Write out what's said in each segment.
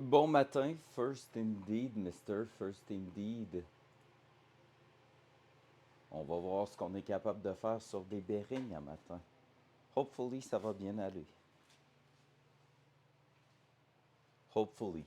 Bon matin, first indeed, Mister First indeed. On va voir ce qu'on est capable de faire sur des bearings à matin. Hopefully, ça va bien aller. Hopefully.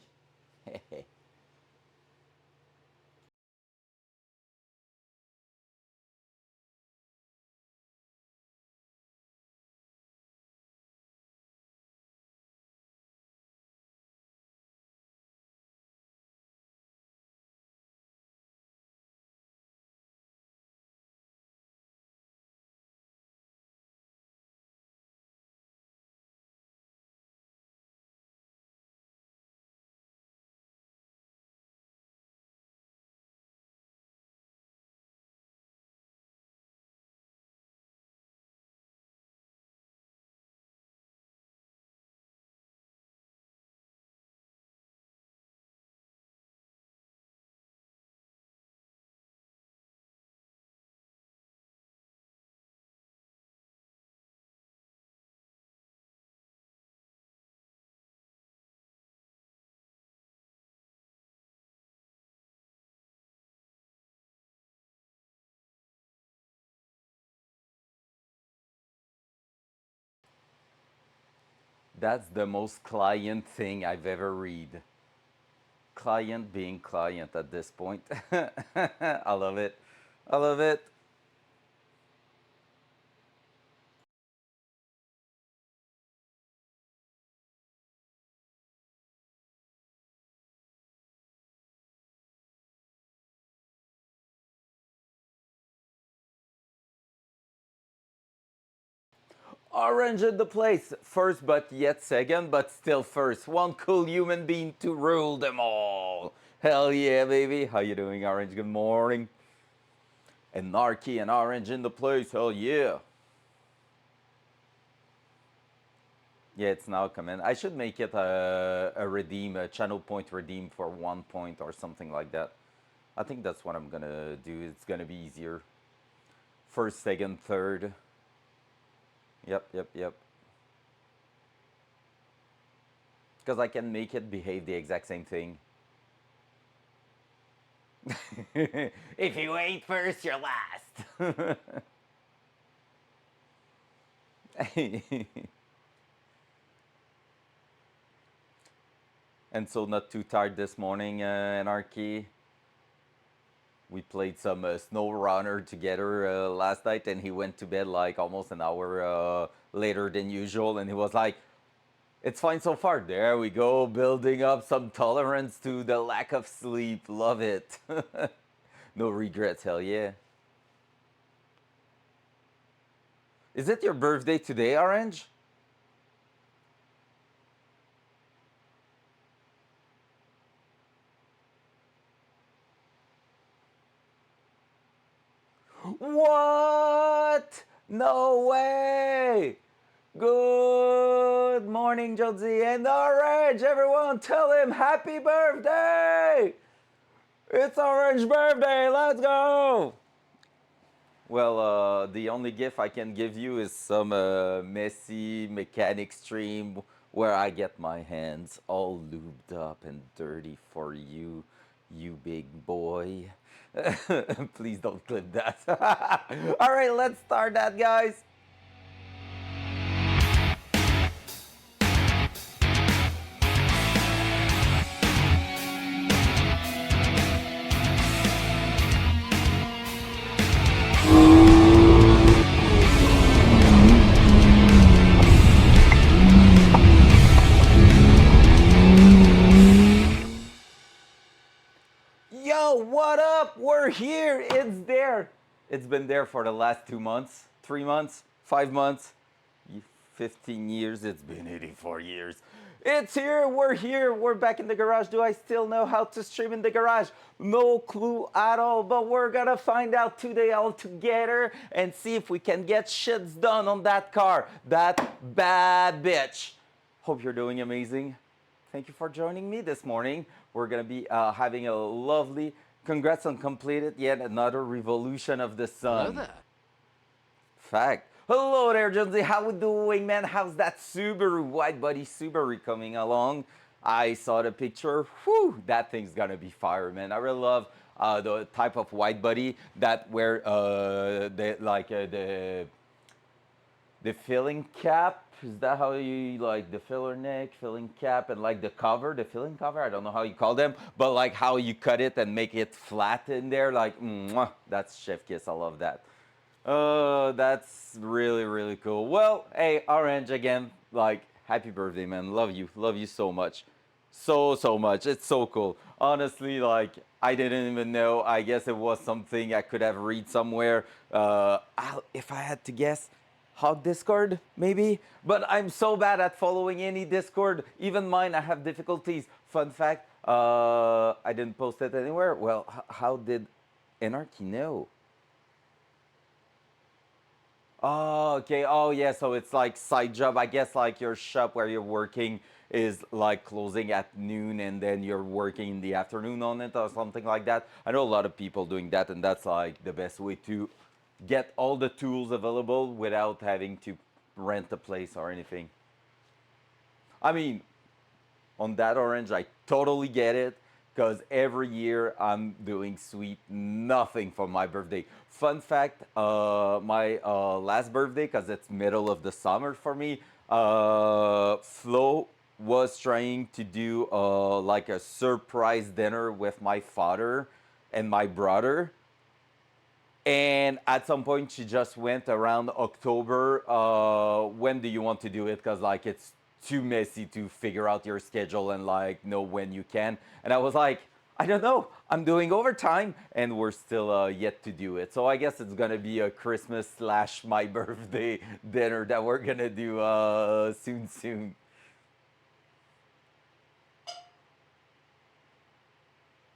That's the most client thing I've ever read. Client being client at this point. I love it. I love it. Orange in the place. First, but yet second, but still first. One cool human being to rule them all. Hell yeah, baby. How you doing, Orange? Good morning. And Narky and Orange in the place. Hell yeah. Yeah, it's now coming. I should make it a redeem, a channel point redeem for 1 point or something like that. I think that's what I'm gonna do. It's gonna be easier. First, second, third. Yep, yep, yep. Because I can make it behave the exact same thing. If you ain't first, you're last. And so, not too tired this morning, Anarchy. We played some Snow Runner together last night, and he went to bed like almost an hour later than usual. And he was like, "It's fine so far." There we go, building up some tolerance to the lack of sleep. Love it. No regrets, hell yeah. Is it your birthday today, Orange? What? No way! Good morning, Josie and Orange. Everyone, tell him happy birthday! It's Orange birthday. Let's go! Well, the only gift I can give you is some messy mechanic stream where I get my hands all lubed up and dirty for you, you big boy. Please don't clip that. All right, let's start that, guys. Yo, what up? We're here. It's there. It's been there for the last 2 months, 3 months, 5 months, 15 years. It's been 84 years. It's here. We're here. We're back in the garage. Do I still know how to stream in the garage? No clue at all, but we're gonna find out today all together and see if we can get shits done on that car. That bad bitch. Hope you're doing amazing. Thank you for joining me this morning. We're going to be having a lovely, congrats on completed yet another revolution of the sun. Hello there. Fact. Hello there, Jonesy. How we doing, man? How's that Subaru, wide body Subaru coming along? I saw the picture. Whew, that thing's gonna be fire, man. I really love the type of white body that where the filling cap. Is that how you like the filler neck, filling cap, and like the cover, the filling cover? I don't know how you call them, but like how you cut it and make it flat in there. Like, mwah, that's chef kiss. I love that. That's really, really cool. Well, hey, Orange again, like, happy birthday, man. Love you so much. So, so much. It's so cool. Honestly, like, I didn't even know. I guess it was something I could have read somewhere. If I had to guess, Hog Discord, maybe? But I'm so bad at following any Discord. Even mine, I have difficulties. Fun fact, I didn't post it anywhere. Well, how did Anarchy know? Oh, okay. Oh, yeah. So it's like side job. I guess like your shop where you're working is like closing at noon and then you're working in the afternoon on it or something like that. I know a lot of people doing that, and that's like the best way to get all the tools available without having to rent a place or anything. I mean, on that orange, I totally get it because every year I'm doing sweet nothing for my birthday. Fun fact, my last birthday, because it's middle of the summer for me, Flo was trying to do like a surprise dinner with my father and my brother. And at some point, she just went around October. When do you want to do it? Because like it's too messy to figure out your schedule and like know when you can. And I was like, I don't know. I'm doing overtime, and we're still yet to do it. So I guess it's gonna be a Christmas slash my birthday dinner that we're gonna do soon, soon.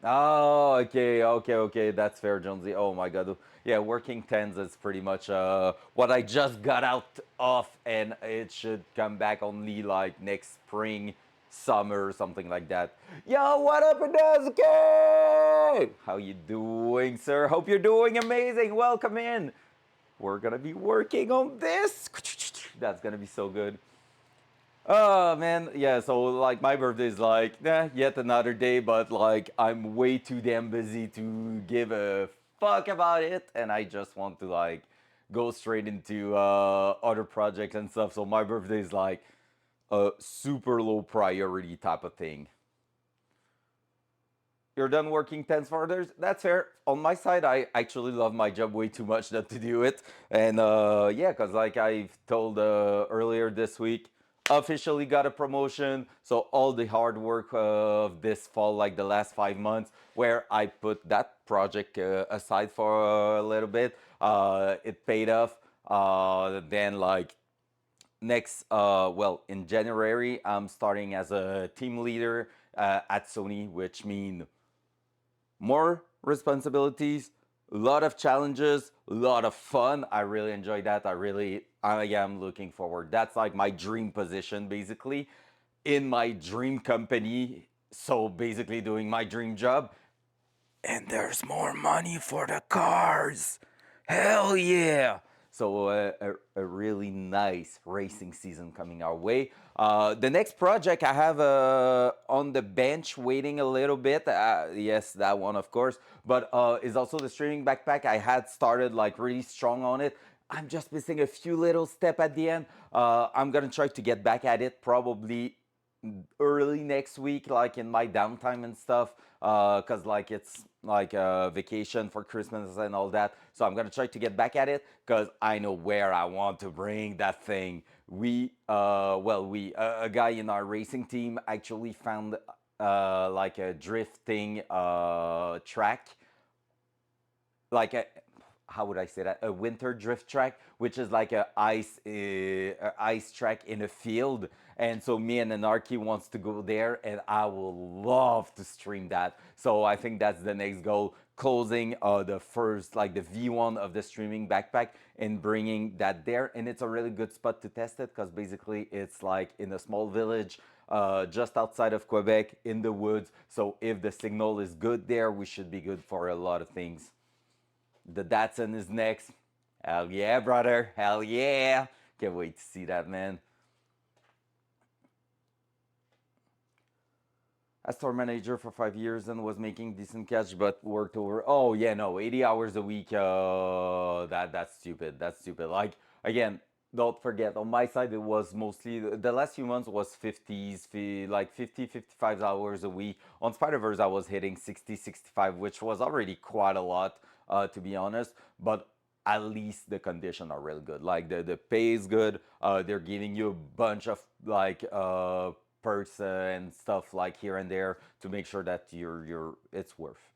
Oh, okay, okay, okay. That's fair, Jonesy. Oh my God. Yeah, working tens is pretty much what I just got out of, and it should come back only like next spring, summer, something like that. Yo, what up, Adozuke? How you doing, sir? Hope you're doing amazing. Welcome in. We're gonna be working on this. That's gonna be so good. Oh man, yeah. So like my birthday is like yet another day, but like I'm way too damn busy to give a fuck about it, and I just want to like go straight into other projects and stuff. So my birthday is like a super low priority type of thing. You're done working 10s for others. That's fair. On my side, I actually love my job way too much not to do it. And yeah, because like I've told earlier this week, officially got a promotion. So all the hard work of this fall, like the last 5 months, where I put that project aside for a little bit, it paid off. Then like next well in January I'm starting as a team leader at Sony, which means more responsibilities, a lot of challenges, a lot of fun. I really enjoy that. I am looking forward. That's like my dream position, basically, in my dream company. So basically, doing my dream job. And there's more money for the cars. Hell yeah! So a really nice racing season coming our way. The next project I have on the bench waiting a little bit. Yes, that one of course, but is also the streaming backpack. I had started like really strong on it. I'm just missing a few little step at the end. I'm gonna try to get back at it probably early next week, like in my downtime and stuff, because like it's like a vacation for Christmas and all that. So I'm gonna try to get back at it because I know where I want to bring that thing. A guy in our racing team actually found like a drifting track, like a how would I say that, a winter drift track, which is like a ice track in a field. And so me and Anarchy wants to go there, and I will love to stream that. So I think that's the next goal, closing the first like the V1 of the streaming backpack and bringing that there. And it's a really good spot to test it because basically it's like in a small village just outside of Quebec in the woods. So if the signal is good there, we should be good for a lot of things. The Datsun is next. Hell yeah, brother. Hell yeah. Can't wait to see that, man. a store manager for 5 years and was making decent cash, but worked over. Oh yeah, no, 80 hours a week. That's stupid. That's stupid. Like again, don't forget on my side it was mostly the last few months was 50s, like 50, 55 hours a week. On Spider-Verse I was hitting 60, 65, which was already quite a lot, to be honest. But at least the conditions are real good. Like the pay is good. They're giving you a bunch of like perks and stuff like here and there to make sure that you're it's worth.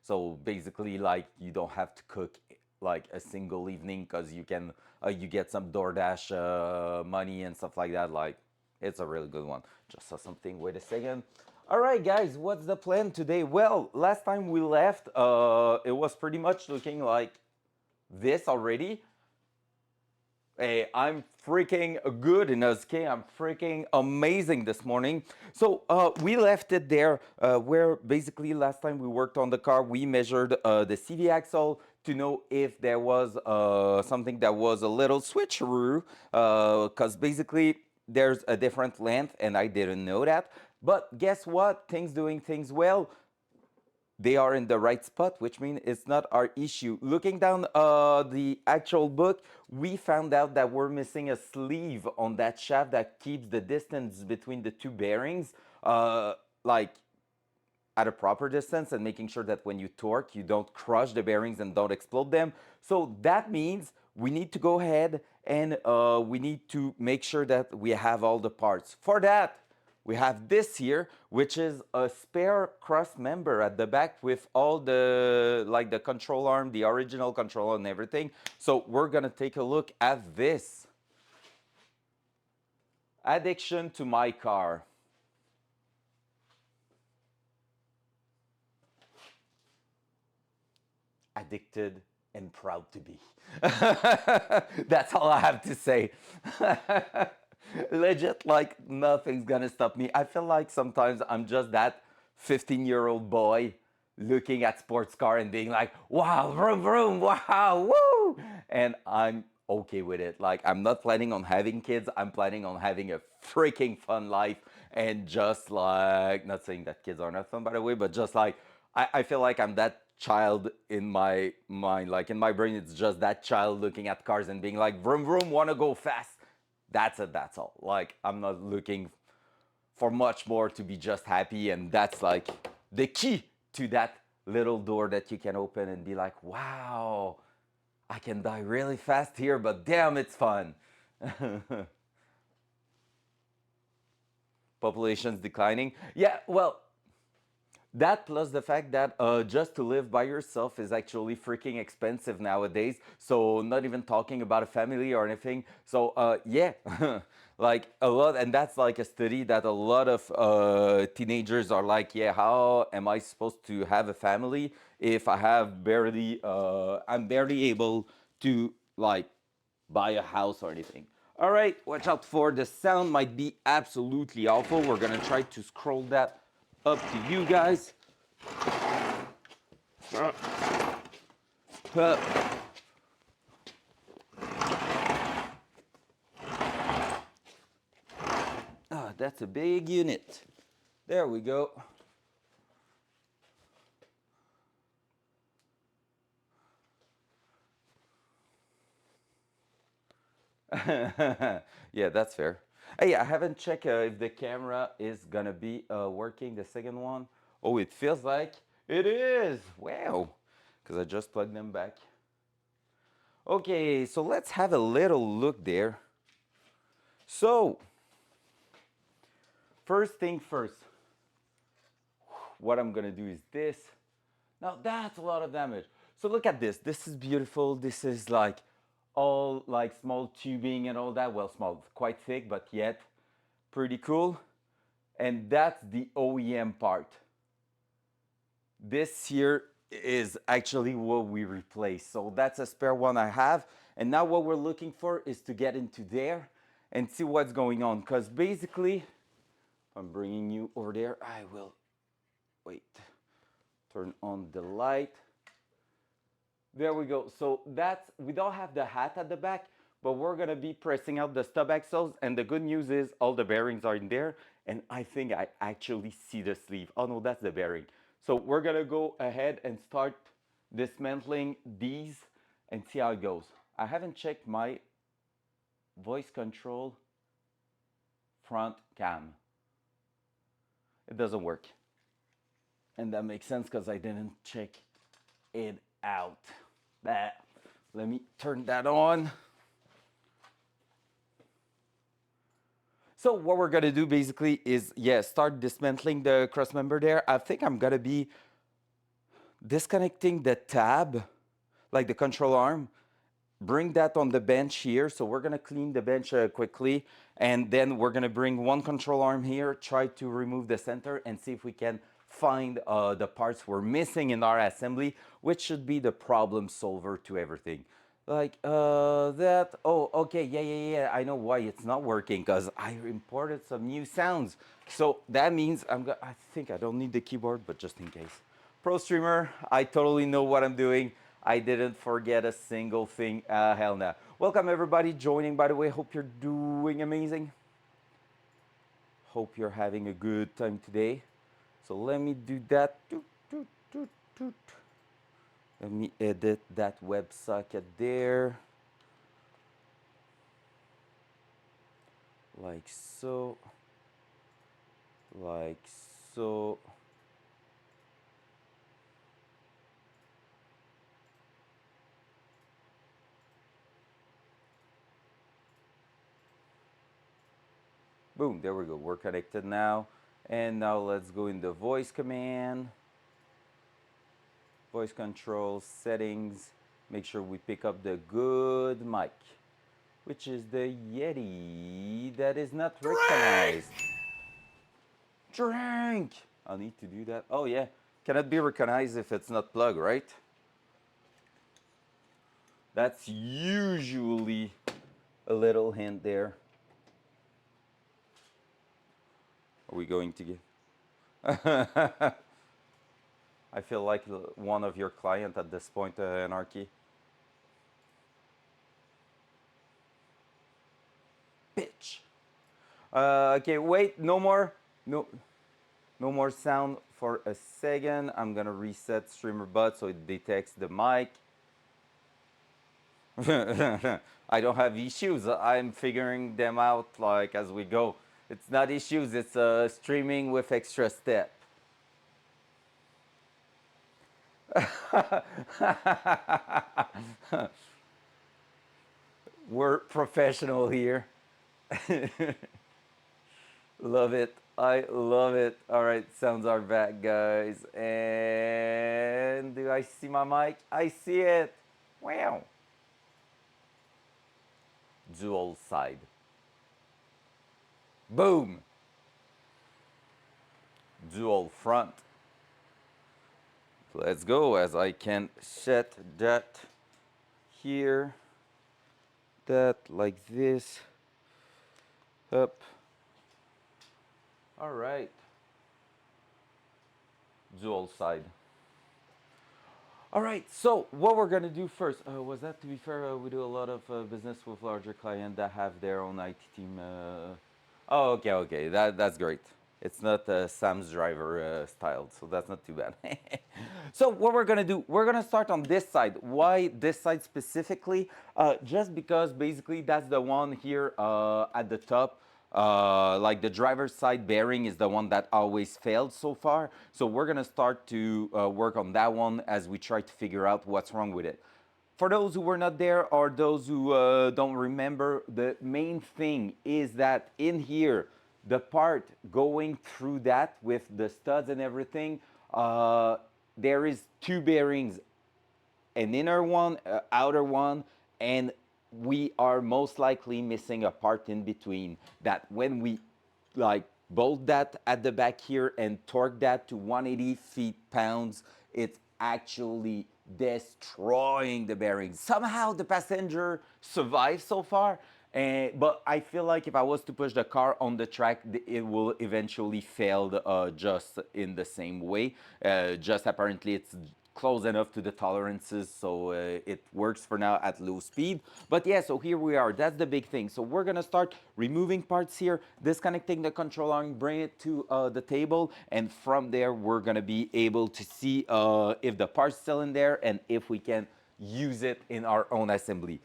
So basically, like you don't have to cook like a single evening because you get some DoorDash money and stuff like that. Like it's a really good one. Just saw something. Wait a second. All right, guys, what's the plan today? Well, last time we left, it was pretty much looking like this already. Hey, I'm freaking good in SK. I'm freaking amazing this morning. So we left it there where basically last time we worked on the car, we measured the CV axle to know if there was something that was a little switcheroo, because basically there's a different length and I didn't know that. But guess what? Things doing things well, they are in the right spot, which means it's not our issue. Looking down the actual book, we found out that we're missing a sleeve on that shaft that keeps the distance between the two bearings, like at a proper distance, and making sure that when you torque, you don't crush the bearings and don't explode them. So that means we need to go ahead and we need to make sure that we have all the parts. For that, we have this here, which is a spare cross member at the back with all the, like the control arm, the original control and everything. So we're gonna take a look at this. Addiction to my car. Addicted and proud to be. That's all I have to say. Legit, like nothing's gonna stop me. I feel like sometimes I'm just that 15-year-old boy looking at sports car and being like, wow, vroom, vroom, wow, woo. And I'm okay with it. Like, I'm not planning on having kids. I'm planning on having a freaking fun life. And just like, not saying that kids are not fun, by the way, but just like, I feel like I'm that child in my mind. Like, in my brain, it's just that child looking at cars and being like, vroom, vroom, wanna go fast. That's it, that's all. Like, I'm not looking for much more to be just happy. And that's like the key to that little door that you can open and be like, wow, I can die really fast here, but damn, it's fun. Population's declining. Yeah, well, that plus the fact that just to live by yourself is actually freaking expensive nowadays. So not even talking about a family or anything. So yeah, like a lot, and that's like a study that a lot of teenagers are like, yeah, how am I supposed to have a family if I'm barely able to like buy a house or anything. All right, watch out for the sound might be absolutely awful. We're gonna try to scroll that up to you guys. Uh, uh, that's a big unit. There we go. Yeah, that's fair. Hey, I haven't checked if the camera is gonna be working, the second one. Oh, it feels like it is. Wow. Because I just plugged them back. Okay, so let's have a little look there. So, first thing first, what I'm gonna do is this. Now that's a lot of damage. So look at this. This is beautiful. This is like all like small tubing and all that. Well, small, quite thick, but yet pretty cool. And that's the OEM part. This here is actually what we replaced. So that's a spare one I have. And now what we're looking for is to get into there and see what's going on. Because basically, I'm bringing you over there. I will, wait, turn on the light. There we go. So that's, we don't have the hat at the back, but we're gonna be pressing out the stub axles. And the good news is all the bearings are in there. And I think I actually see the sleeve. Oh no, that's the bearing. So we're gonna go ahead and start dismantling these and see how it goes. I haven't checked my voice control front cam. It doesn't work. And that makes sense because I didn't check it out. Let me turn that on. So what we're gonna do basically is, yeah, start dismantling the cross member there. I think I'm gonna be disconnecting the tab, like the control arm, bring that on the bench here. So we're gonna clean the bench quickly, and then we're gonna bring one control arm here, try to remove the center and see if we can find the parts we're missing in our assembly, which should be the problem solver to everything. Like that, oh, okay, yeah, I know why it's not working, because I imported some new sounds. So that means I think I don't need the keyboard, but just in case. Pro streamer, I totally know what I'm doing. I didn't forget a single thing. Hell no. Welcome everybody joining, by the way. Hope you're doing amazing. Hope you're having a good time today. So let me do that. Let me edit that WebSocket there. Like so. Like so. Boom, there we go. We're connected now. And now let's go in the voice command. Voice control settings. Make sure we pick up the good mic, which is the Yeti that is not recognized. Drink! I'll need to do that. Oh yeah, cannot be recognized if it's not plugged, right? That's usually a little hint there. Are we going to get... I feel like one of your clients at this point, Anarchy. Bitch. Okay, wait, no more sound for a second. I'm gonna reset streamer bot so it detects the mic. I don't have issues. I'm figuring them out like as we go. It's not issues, it's streaming with extra step. We're professional here. Love it. I love it. All right, sounds are back, guys. And do I see my mic? I see it. Wow. Dual side. Boom. Dual front. Let's go as I can set that here. That like this. Up. All right. Dual side. All right, so what we're gonna do first, was that, to be fair, we do a lot of business with larger clients that have their own IT team. Oh, okay, that's great. It's not Sam's driver styled, so that's not too bad. So what we're gonna do, we're gonna start on this side. Why this side specifically? Just because basically that's the one here at the top. Like the driver's side bearing is the one that always failed so far. So we're gonna start to work on that one as we try to figure out what's wrong with it. For those who were not there or those who don't remember, the main thing is that in here, the part going through that with the studs and everything, there is two bearings, an inner one, outer one, and we are most likely missing a part in between that when we like bolt that at the back here and torque that to 180 feet-pounds, it's actually destroying the bearings. Somehow the passenger survived so far, but I feel like if I was to push the car on the track, it will eventually fail just in the same way. Just apparently it's close enough to the tolerances, so it works for now at low speed. But yeah, so here we are. That's the big thing. So we're gonna start removing parts here, disconnecting the controller, and bring it to the table, and from there we're gonna be able to see if the part's still in there and if we can use it in our own assembly.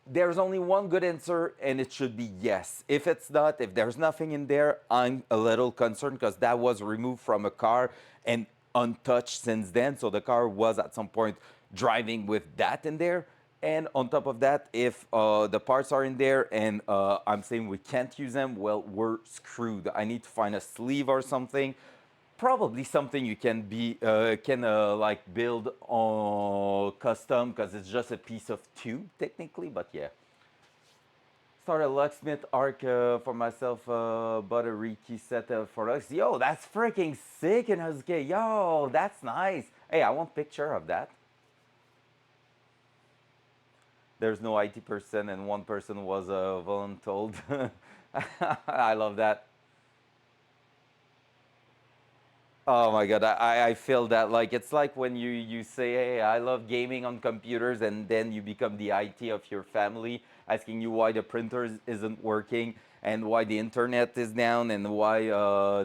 There's only one good answer, and it should be yes. If it's not, if there's nothing in there, I'm a little concerned because that was removed from a car and untouched since then. So the car was at some point driving with that in there. And on top of that, if the parts are in there and I'm saying we can't use them, well, we're screwed. I need to find a sleeve or something, probably something you can like build on custom because it's just a piece of tube technically. But yeah, start a locksmith arc for myself. Bought a Reiki set for us. Yo, that's freaking sick in Husky. Yo, that's nice. Hey, I want picture of that. There's no IT person and one person was voluntold. I love that. Oh my god, I feel that. Like it's like when you say, hey, I love gaming on computers, and then you become the IT of your family, asking you why the printer isn't working and why the internet is down and why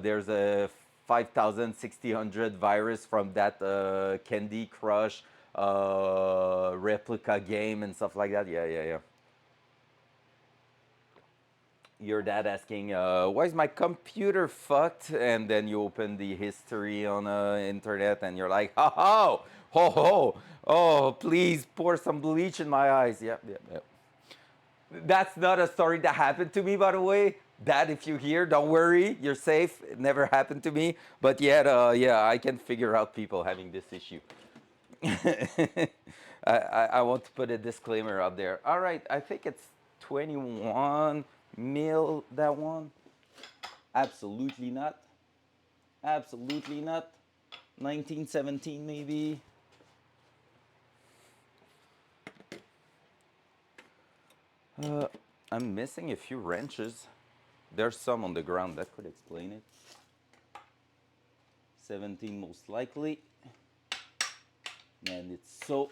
there's a 5,600 virus from that Candy Crush replica game and stuff like that. Yeah, yeah, yeah. Your dad asking, "Why is my computer fucked?" And then you open the history on internet, and you're like, "Ha ha, ho ho, oh, please pour some bleach in my eyes." Yep, yep, yep. That's not a story that happened to me, by the way. Dad, if you hear, don't worry, you're safe. It never happened to me. But yet, yeah, I can figure out people having this issue. I want to put a disclaimer up there. All right, I think it's 21 mil, that one. Absolutely not. Absolutely not. 1917 maybe. Uh, I'm missing a few wrenches. There's some on the ground that could explain it. 17 most likely. And it's so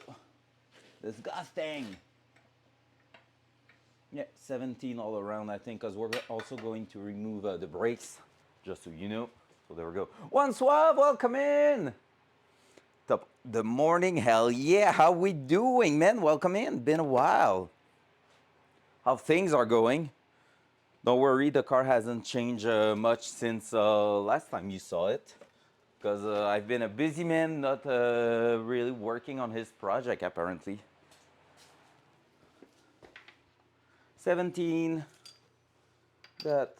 disgusting. Yeah, 17 all around, I think, because we're also going to remove the brakes, just so you know. So there we go. One Suave, welcome in. Top the morning, hell yeah. How we doing, man? Welcome in. Been a while. How things are going? Don't worry, the car hasn't changed much since last time you saw it. Because I've been a busy man, not really working on his project apparently. 17. That.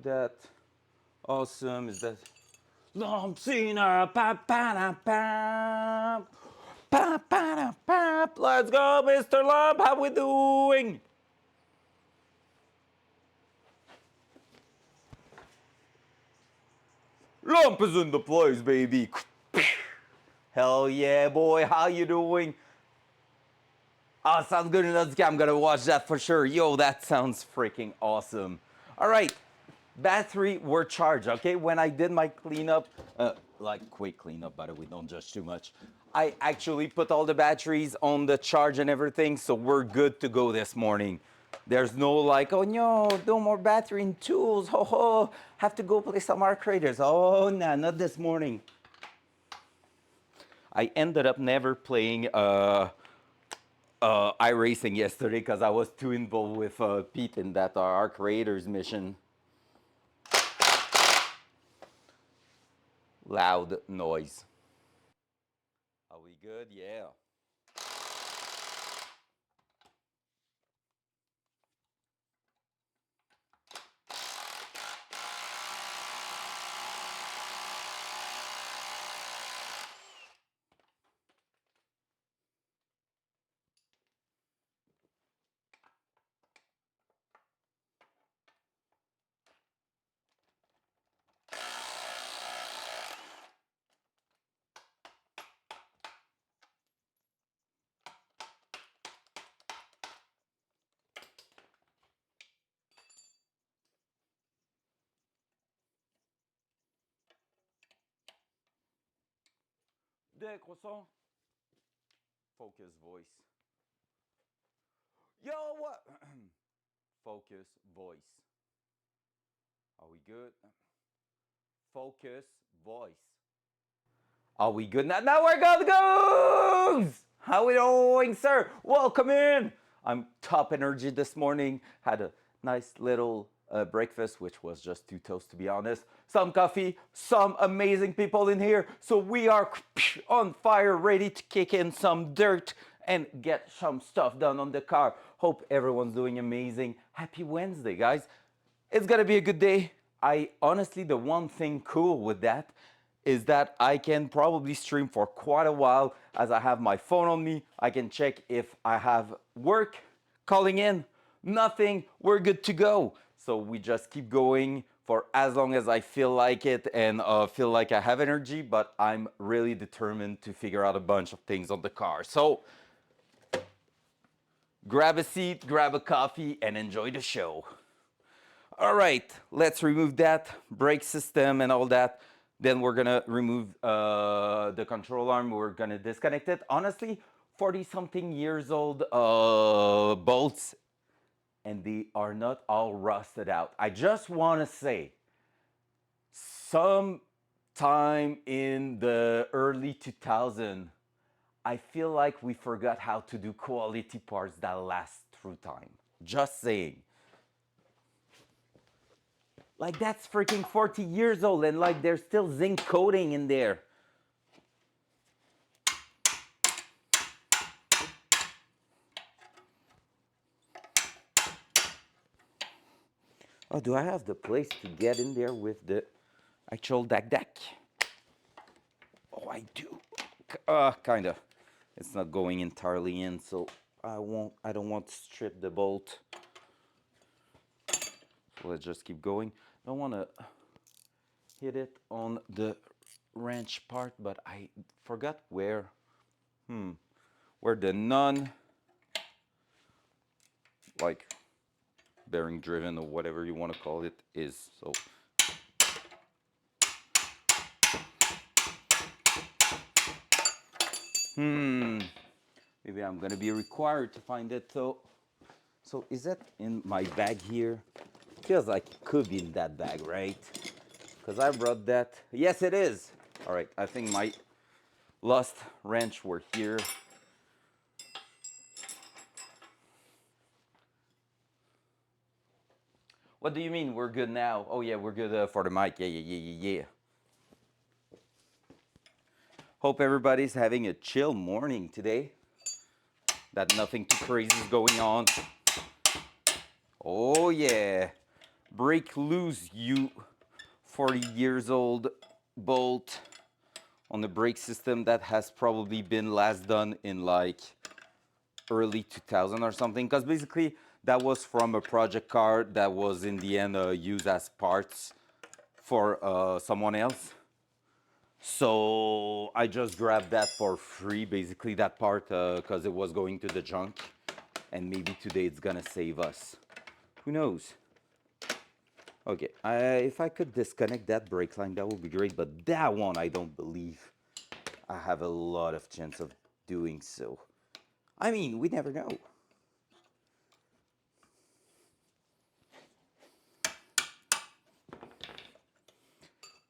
That. Awesome. Is that? Lampsina, pa pa da pa. Pa pa da pa. Let's go, Mr. Lump. How we doing? Lump is in the place, baby. Hell yeah, boy. How you doing? Oh, sounds good. I'm gonna watch that for sure. Yo, that sounds freaking awesome. All right, battery were charged. Okay, when I did my cleanup, like quick cleanup, by the way, don't judge too much. I actually put all the batteries on the charge and everything, so we're good to go this morning. There's no like, oh no, no more battery and tools. Ho ho, have to go play some arc raiders. Oh nah, not this morning. I ended up never playing iRacing yesterday because I was too involved with Pete in that Arc Raiders mission. Loud noise. Are we good? Yeah. Des croissants. Focus voice. Yo, what? Focus voice. Are we good? Focus voice. Are we good now? Now we're good goes! How we doing, sir? Welcome in. I'm top energy this morning. Had a nice little breakfast, which was just 2 toasts to be honest. Some coffee, some amazing people in here. So we are on fire, ready to kick in some dirt and get some stuff done on the car. Hope everyone's doing amazing. Happy Wednesday, guys. It's gonna be a good day. I honestly, the one thing cool with that is that I can probably stream for quite a while as I have my phone on me. I can check if I have work calling in. Nothing, we're good to go. So we just keep going for as long as I feel like it and feel like I have energy, but I'm really determined to figure out a bunch of things on the car. So grab a seat, grab a coffee, and enjoy the show. All right, let's remove that brake system and all that. Then we're gonna remove the control arm. We're gonna disconnect it. Honestly, 40-something years old bolts, and they are not all rusted out. I just wanna say, sometime in the early 2000s, I feel like we forgot how to do quality parts that last through time. Just saying. Like that's freaking 40 years old and like there's still zinc coating in there. Oh, do I have the place to get in there with the actual deck? Oh, I do. Kind of. It's not going entirely in, so I don't want to strip the bolt. So let's just keep going. Don't want to hit it on the wrench part, but I forgot where the like bearing driven or whatever you want to call it is. So maybe I'm gonna be required to find it. So is that in my bag here? Feels like it could be in that bag, right? Because I brought that. Yes, it is. All right, I think my lost wrench were here. What do you mean we're good now? Oh yeah, we're good for the mic. Yeah. Hope everybody's having a chill morning today. That nothing too crazy is going on. Oh yeah. Break loose, you 40 years old bolt on the brake system that has probably been last done in like early 2000 or something, because basically that was from a project car that was in the end used as parts for someone else. So I just grabbed that for free, basically that part, because it was going to the junk, and maybe today it's gonna save us. Who knows? Okay, if I could disconnect that brake line, that would be great, but that one I don't believe I have a lot of chance of doing so. I mean, we never know.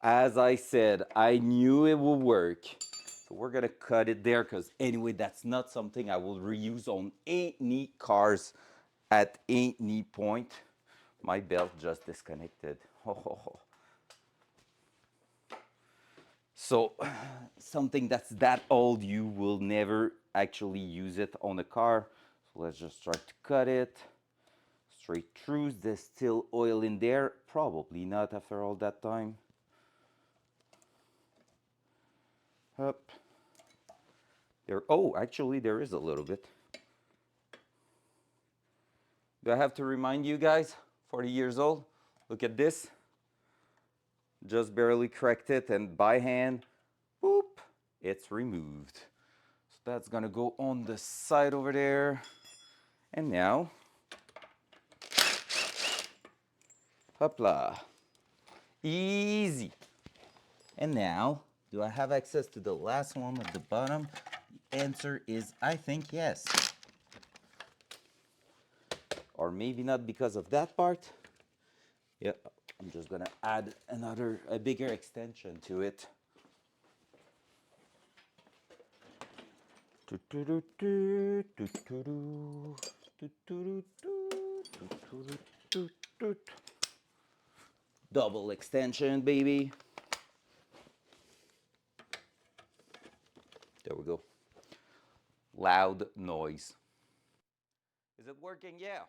As I said, I knew it would work. So we're gonna cut it there because anyway, that's not something I will reuse on any cars at any point. My belt just disconnected. So something that's that old, you will never actually use it on a car. So let's just try to cut it straight through. There's still oil in there. Probably not after all that time. Up. There. Oh, actually, there is a little bit. Do I have to remind you guys? 40 years old. Look at this. Just barely cracked it, and by hand, boop, it's removed. So that's gonna go on the side over there. And now, hopla. Easy. And now, Do I have access to the last one at the bottom? The answer is, I think, yes. Or maybe not because of that part. Yeah, I'm just gonna add a bigger extension to it. Double extension, baby. There we go. Loud noise. Is it working? Yeah.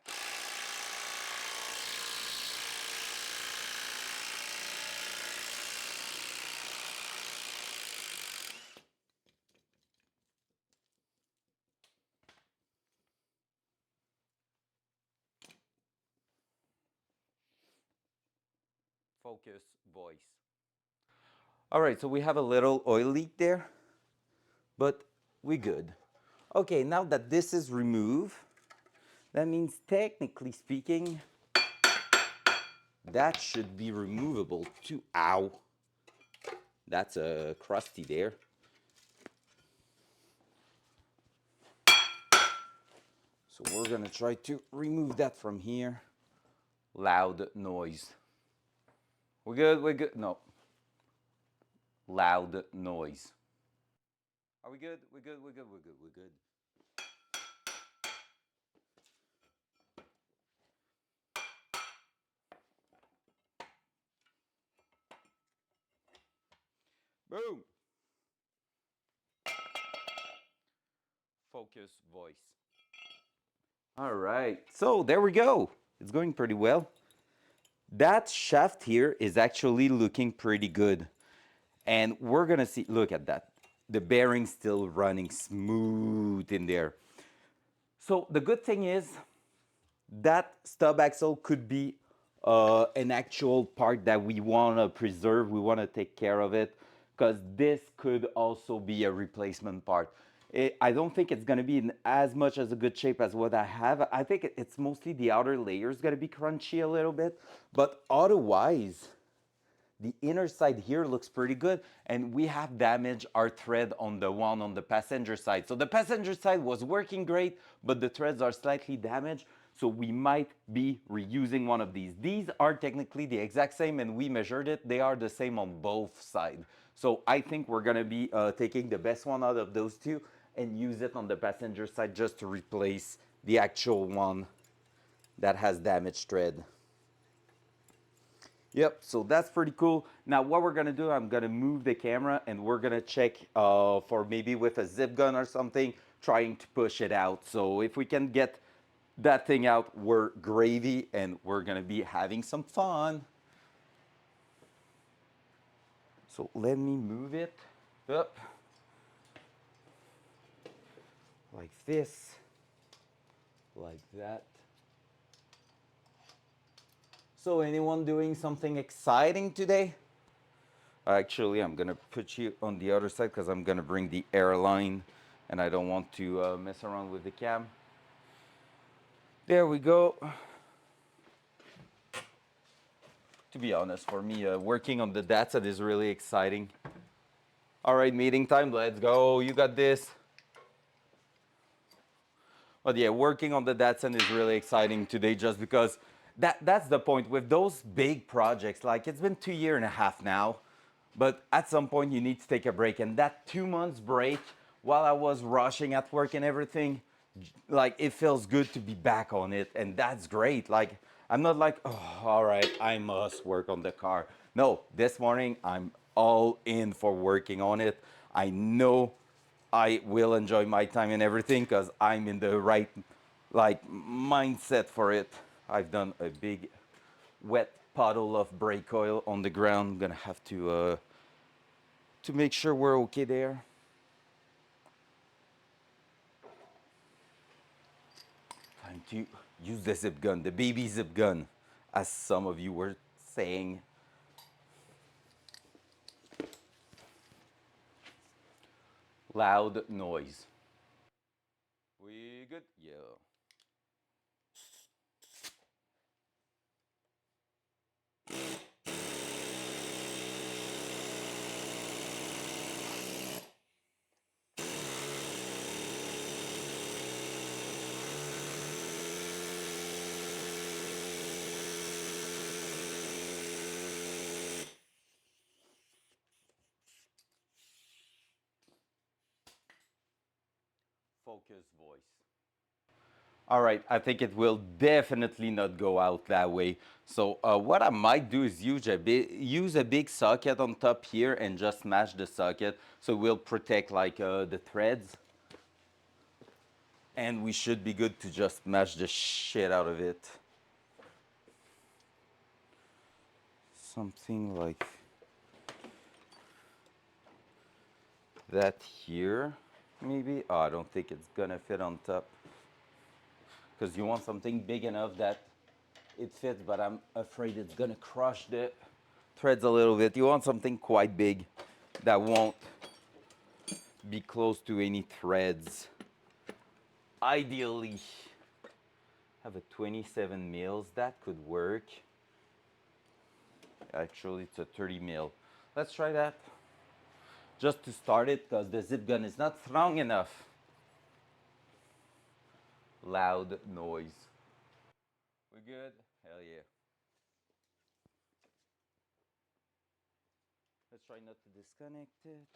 Focus, voice. All right, so we have a little oil leak there, but we good. Okay, now that this is removed, that means technically speaking, that should be removable too. Ow. That's a crusty there. So we're gonna try to remove that from here. Loud noise. We're good, we're good. No. Loud noise. Are we good? We're good, we're good, we're good, we're good. Boom. Focus, voice. All right, so there we go. It's going pretty well. That shaft here is actually looking pretty good. And we're gonna see, look at that. The bearing's still running smooth in there. So the good thing is that stub axle could be an actual part that we wanna preserve, we wanna take care of it, because this could also be a replacement part. I don't think it's gonna be in as much as a good shape as what I have. I think it's mostly the outer layer is gonna be crunchy a little bit, but otherwise, the inner side here looks pretty good, and we have damaged our thread on the one on the passenger side. So the passenger side was working great, but the threads are slightly damaged, so we might be reusing one of these. These are technically the exact same, and we measured it. They are the same on both sides. So I think we're gonna be taking the best one out of those two and use it on the passenger side just to replace the actual one that has damaged thread. Yep, so that's pretty cool. Now what we're gonna do, I'm gonna move the camera and we're gonna check for maybe with a zip gun or something, trying to push it out. So if we can get that thing out, we're gravy and we're gonna be having some fun. So let me move it up like this, like that. So anyone doing something exciting today? Actually, I'm gonna put you on the other side because I'm gonna bring the airline and I don't want to mess around with the cam. There we go. To be honest, for me, working on the Datsun is really exciting. All right, meeting time, let's go. You got this. But yeah, working on the Datsun is really exciting today just because that's the point. With those big projects, like it's been 2.5 years now, but at some point you need to take a break. And that 2 months break, while I was rushing at work and everything, like it feels good to be back on it. And that's great. Like, I'm not like, oh, all right, I must work on the car. No, this morning I'm all in for working on it. I know I will enjoy my time and everything because I'm in the right like mindset for it. I've done a big wet puddle of brake oil on the ground. I'm gonna have to make sure we're okay there. Time to use the zip gun, the baby zip gun, as some of you were saying. Loud noise. We good? Yeah. Focus voice. All right, I think it will definitely not go out that way. So what I might do is use a big socket on top here and just match the socket so we'll protect like the threads. And we should be good to just mash the shit out of it. Something like that here, maybe. Oh, I don't think it's gonna fit on top. Because you want something big enough that it fits, but I'm afraid it's gonna crush the threads a little bit. You want something quite big that won't be close to any threads. Ideally, have a 27 mils. That could work. Actually, it's a 30 mil. Let's try that. Just to start it, because the zip gun is not strong enough. Loud noise. We good? Hell yeah. Let's try not to disconnect it.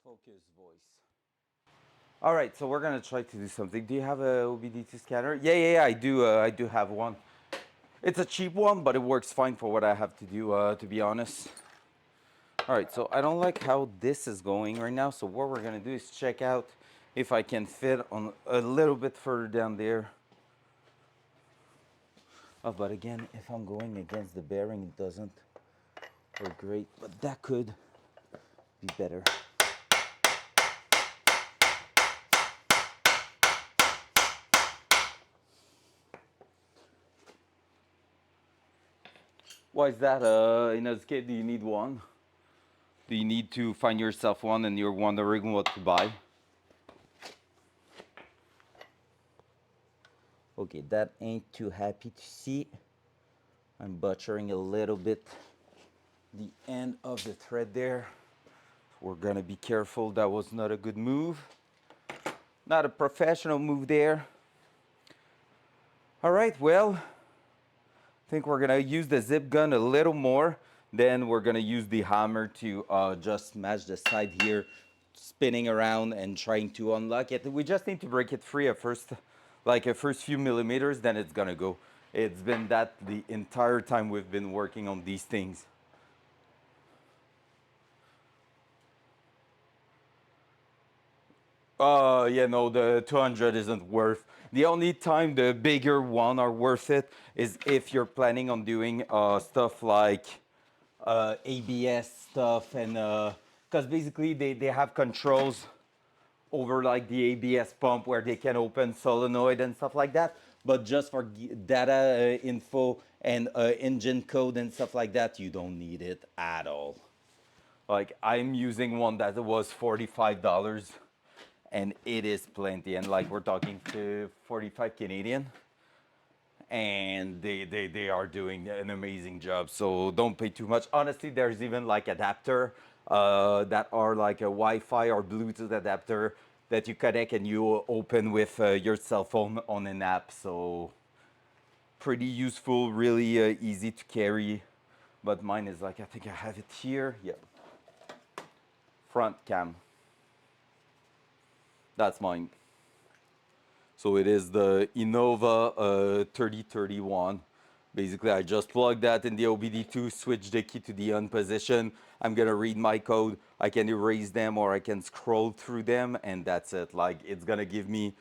Focus voice. All right, so we're gonna try to do something. Do you have a OBD2 scanner? Yeah, I do. I do have one. It's a cheap one, but it works fine for what I have to do, to be honest. All right, so I don't like how this is going right now. So what we're gonna do is check out if I can fit on a little bit further down there. Oh, but again, if I'm going against the bearing, it doesn't work great, but that could be better. Why is that? In a skate, do you need one? Do you need to find yourself one and you're wondering what to buy? Okay, that ain't too happy to see. I'm butchering a little bit the end of the thread there. We're gonna be careful. That was not a good move. Not a professional move there. All right, well, I think we're gonna use the zip gun a little more. Then we're gonna use the hammer to just match the side here, spinning around and trying to unlock it. We just need to break it free at first, like a first few millimeters, then it's gonna go. It's been that the entire time we've been working on these things. Yeah, no, the 200 isn't worth. The only time the bigger one are worth it is if you're planning on doing stuff like ABS stuff and because basically they have controls over like the ABS pump where they can open solenoid and stuff like that. But just for data info and engine code and stuff like that, you don't need it at all. Like I'm using one that was $45 and it is plenty. And like we're talking to 45 Canadian and they are doing an amazing job. So don't pay too much. Honestly, there's even like adapter that are like a Wi-Fi or Bluetooth adapter that you connect and you open with your cell phone on an app. So pretty useful, really easy to carry. But mine is like, I think I have it here. Yeah. Front cam. That's mine. So it is the Innova 3031. Basically, I just plug that in the OBD2, switch the key to the on position. I'm gonna read my code. I can erase them or I can scroll through them, and that's it. Like it's gonna give me.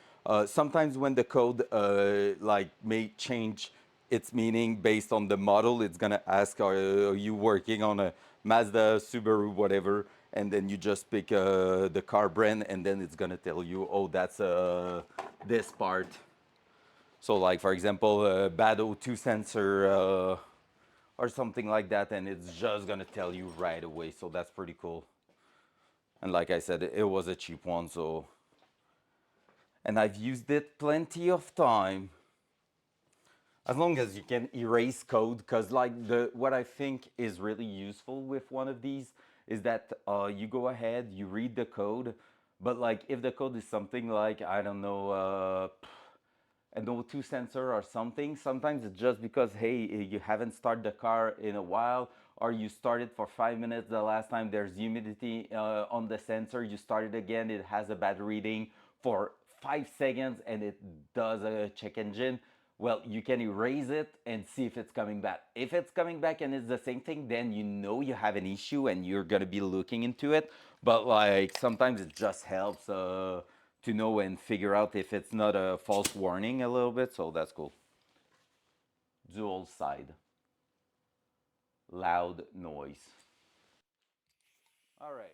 Sometimes when the code like may change its meaning based on the model, it's gonna ask, are you working on a Mazda, Subaru, whatever? And then you just pick the car brand, and then it's gonna tell you, oh, that's this part. So like for example, a bad O2 sensor or something like that, and it's just gonna tell you right away. So that's pretty cool. And like I said, it was a cheap one, so and I've used it plenty of time. As long as you can erase code, because like the what I think is really useful with one of these is that you go ahead, you read the code, but like if the code is something like I don't know, an O2 sensor or something. Sometimes it's just because, hey, you haven't started the car in a while, or you started for 5 minutes the last time, there's humidity on the sensor, you started again, it has a bad reading for 5 seconds and it does a check engine. Well, you can erase it and see if it's coming back. If it's coming back and it's the same thing, then you know you have an issue and you're gonna be looking into it. But like sometimes it just helps to know and figure out if it's not a false warning a little bit. So that's cool. Dual side, loud noise. All right.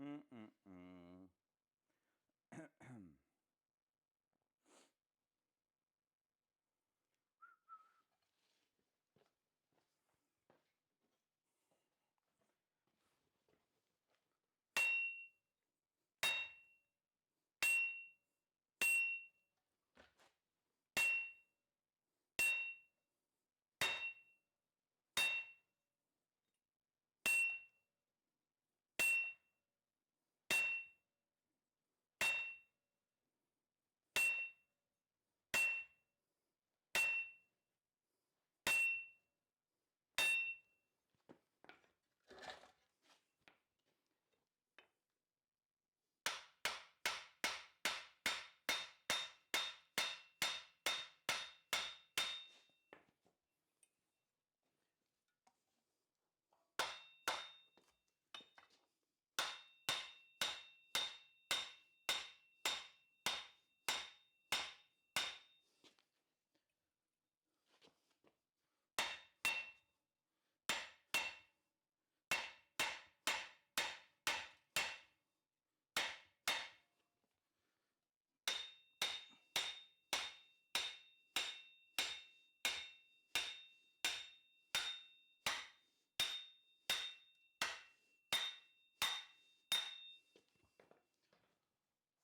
Mm-mm-mm.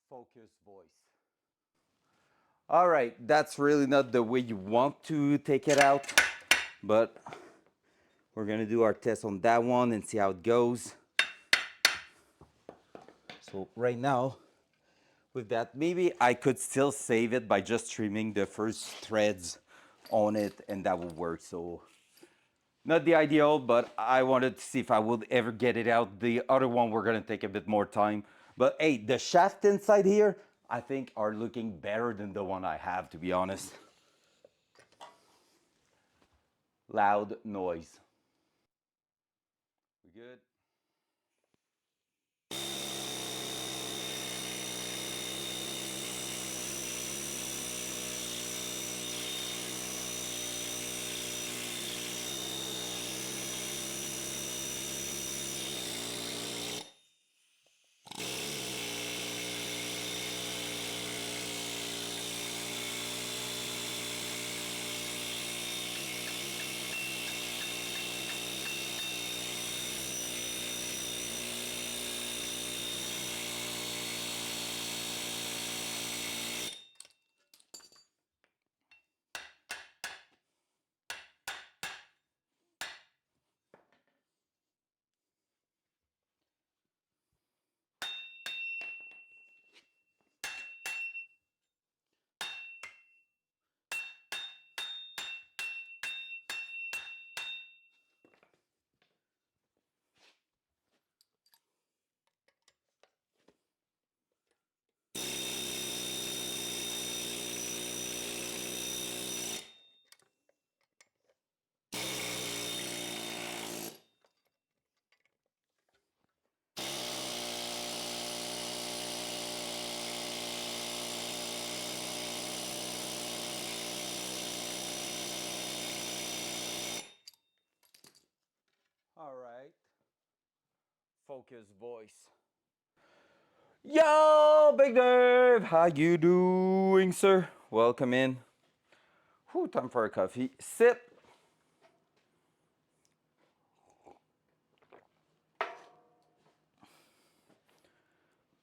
Focus voice. All right, that's really not the way you want to take it out, but we're gonna do our test on that one and see how it goes. So right now, with that, maybe I could still save it by just trimming the first threads on it and that would work. So not the ideal, but I wanted to see if I would ever get it out. The other one, we're gonna take a bit more time. But hey, the shaft inside here, I think are looking better than the one I have, to be honest. Loud noise. We good? focus voice. Yo, Big Dave, how you doing, sir? Welcome in. Whew, time for a coffee. Sip.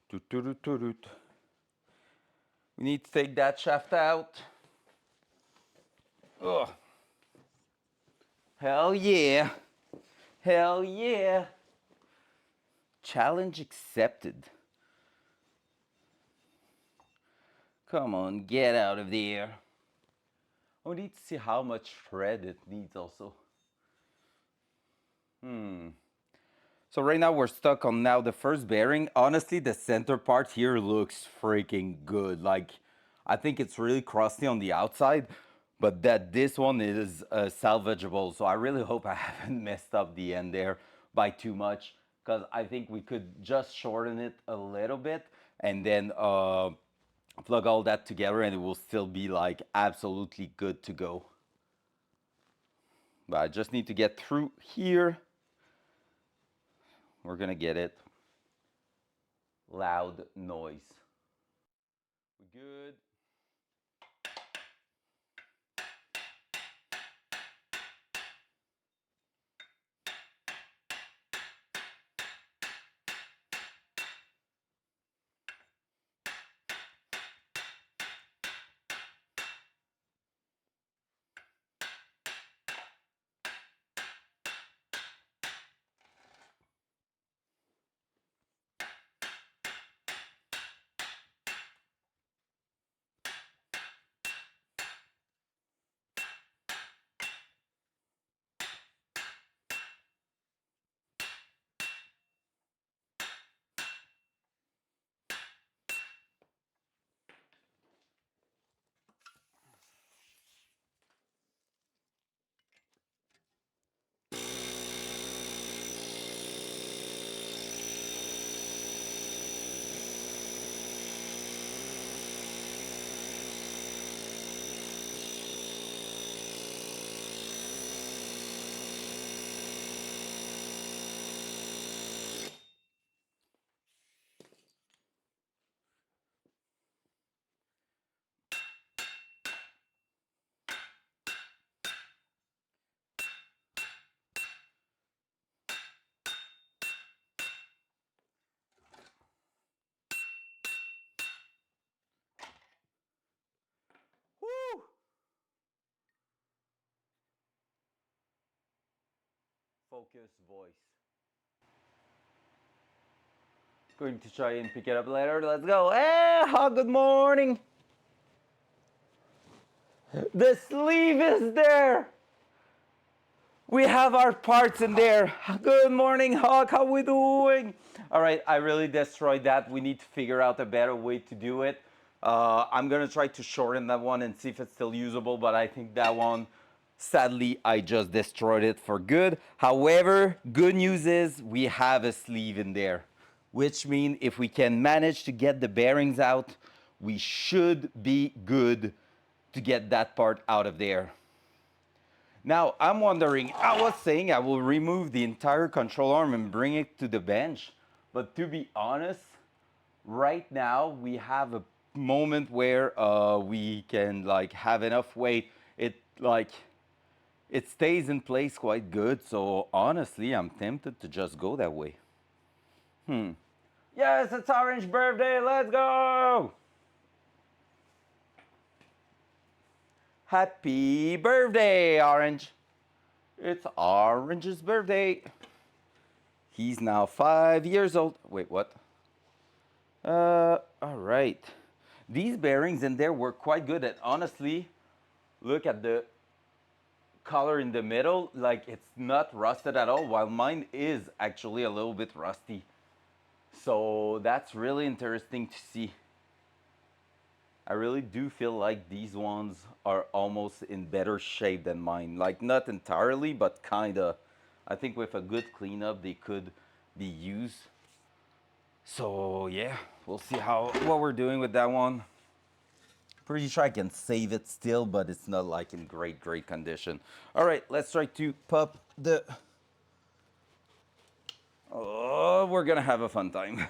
Toot, toot, toot, toot, toot. We need to take that shaft out. Ugh. Hell yeah. Hell yeah. Challenge accepted. Come on, get out of there. We need to see how much thread it needs also. So right now we're stuck on now the first bearing. Honestly, the center part here looks freaking good. Like, I think it's really crusty on the outside, but that this one is salvageable. So I really hope I haven't messed up the end there by too much, because I think we could just shorten it a little bit and then plug all that together and it will still be like absolutely good to go. But I just need to get through here. We're gonna get it. Loud noise. We good? Woo! Focus voice. Going to try and pick it up later. Let's go. Hey, good morning. The sleeve is there. We have our parts in there. Good morning, Hawk. How we doing? All right, I really destroyed that. We need to figure out a better way to do it. I'm gonna try to shorten that one and see if it's still usable, but I think that one, sadly, I just destroyed it for good. However, good news is we have a sleeve in there, which means if we can manage to get the bearings out, we should be good to get that part out of there. Now, I'm wondering, I was saying I will remove the entire control arm and bring it to the bench. But to be honest, right now we have a moment where we can like have enough weight. It stays in place quite good. So honestly, I'm tempted to just go that way. Yes, it's Orange birthday. Let's go. Happy birthday, Orange. It's Orange's birthday. He's now 5 years old. Wait, what? All right. These bearings in there were quite good. And honestly, look at the color in the middle. Like, it's not rusted at all, while mine is actually a little bit rusty. So that's really interesting to see. I really do feel like these ones are almost in better shape than mine. Like, not entirely, but kinda. I think with a good cleanup, they could be used. So yeah, we'll see what we're doing with that one. Pretty sure I can save it still, but it's not like in great condition. All right, let's try to pop the... Oh, we're gonna have a fun time.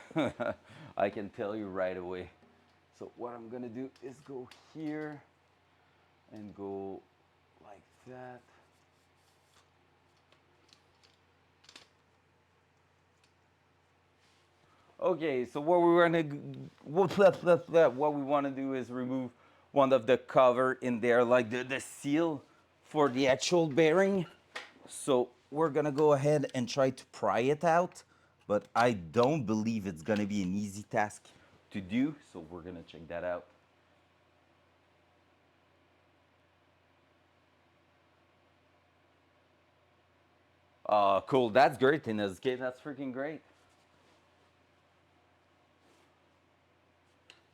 I can tell you right away. So what I'm gonna do is go here and go like that. Okay, so what we want to do is remove one of the cover in there, like the seal for the actual bearing. So we're gonna go ahead and try to pry it out, but I don't believe it's gonna be an easy task to do. So we're gonna check that out. Cool. That's great in this case. That's freaking great.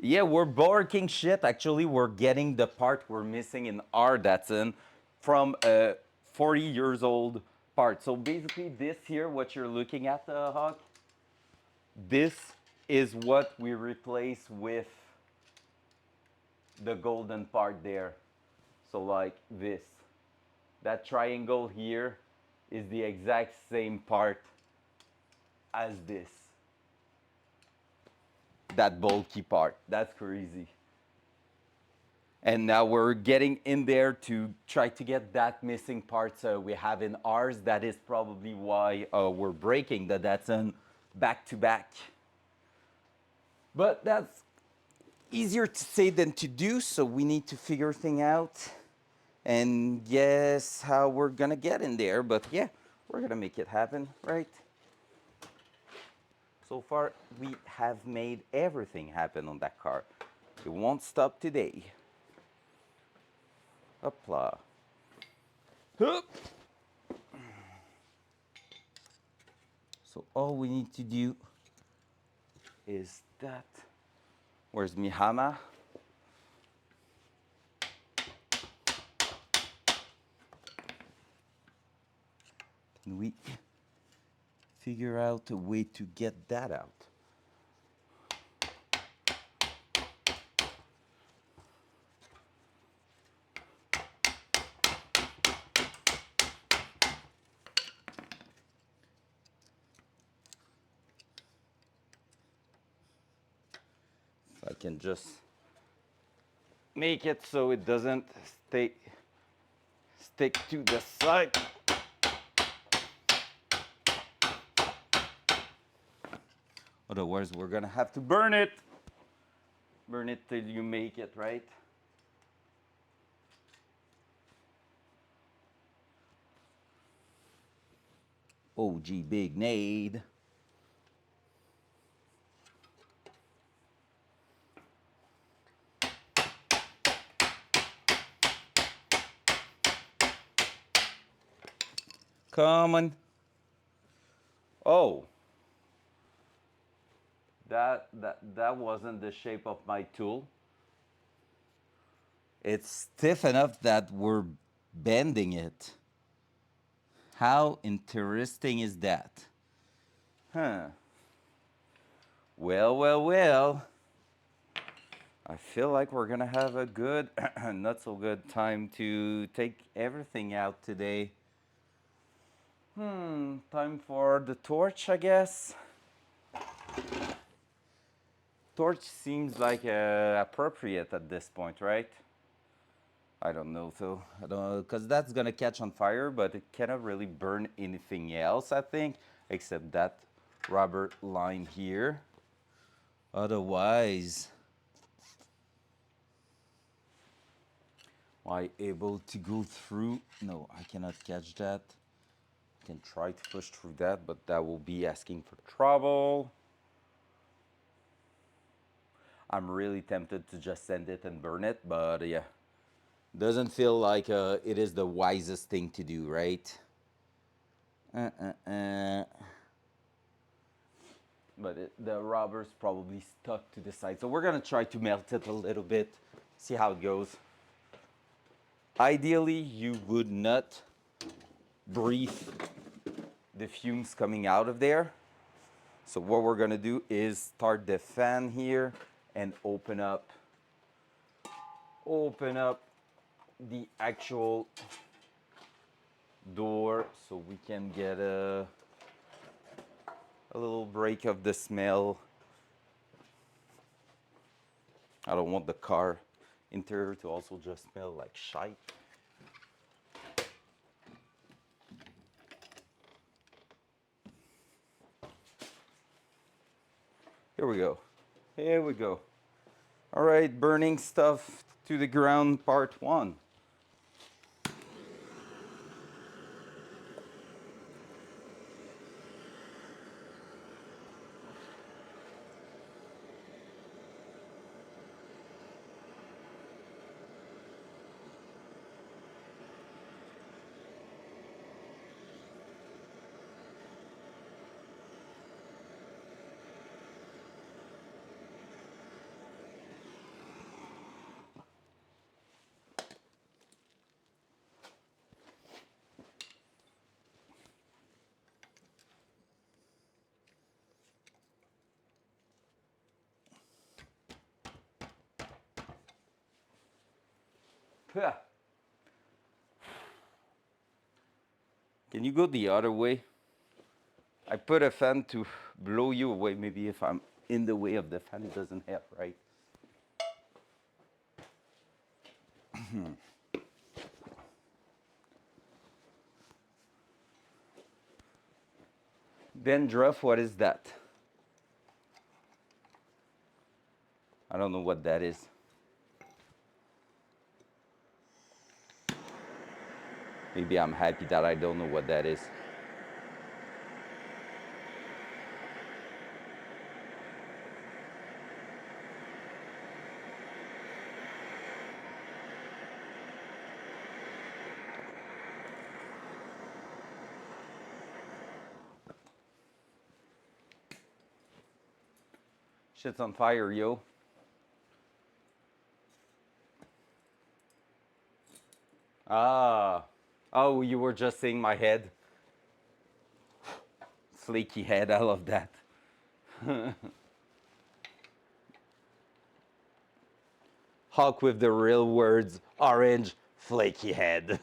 Yeah, we're barking shit. Actually, we're getting the part we're missing in our Datsun from a 40 years old part. So basically, this here, what you're looking at, Hawk, this is what we replace with the golden part there. So like this, that triangle here is the exact same part as this, that bulky part. That's crazy. And now we're getting in there to try to get that missing part we have in ours. That is probably why we're breaking the Datsun back to back. But that's easier to say than to do, so we need to figure things out and guess how we're gonna get in there. But yeah, we're gonna make it happen, right? So far, we have made everything happen on that car. It won't stop today. Hopla. Hup. So all we need to do is that. Where's Mihama? Can we figure out a way to get that out? If I can just make it so it doesn't stick to the side. Otherwise, we're gonna have to burn it. Burn it till you make it, right? OG Big Nade. Come on. Oh, that wasn't the shape of my tool. It's stiff enough that we're bending it. How interesting is that? Huh. Well, well, well. I feel like we're gonna have a good, not so good time to take everything out today. Time for the torch, I guess. Torch seems like appropriate at this point, right? I don't know, though. I don't know, because that's gonna catch on fire, but it cannot really burn anything else, I think, except that rubber line here. Otherwise, am I able to go through? No, I cannot catch that. I can try to push through that, but that will be asking for trouble. I'm really tempted to just send it and burn it, but yeah. Doesn't feel like it is the wisest thing to do, right? Uh. But the rubber's probably stuck to the side. So we're gonna try to melt it a little bit, see how it goes. Ideally, you would not breathe the fumes coming out of there. So what we're gonna do is start the fan here and open up the actual door so we can get a a little break of the smell. I don't want the car interior to also just smell like shite. Here we go. Here we go. All right, burning stuff to the ground, part one. Can you go the other way? I put a fan to blow you away. Maybe if I'm in the way of the fan, it doesn't help, right? Dandruff, what is that? I don't know what that is. Maybe I'm happy that I don't know what that is. Shit's on fire, yo. Ah. Oh, you were just saying my head. Flaky head, I love that. Hawk with the real words, orange, flaky head.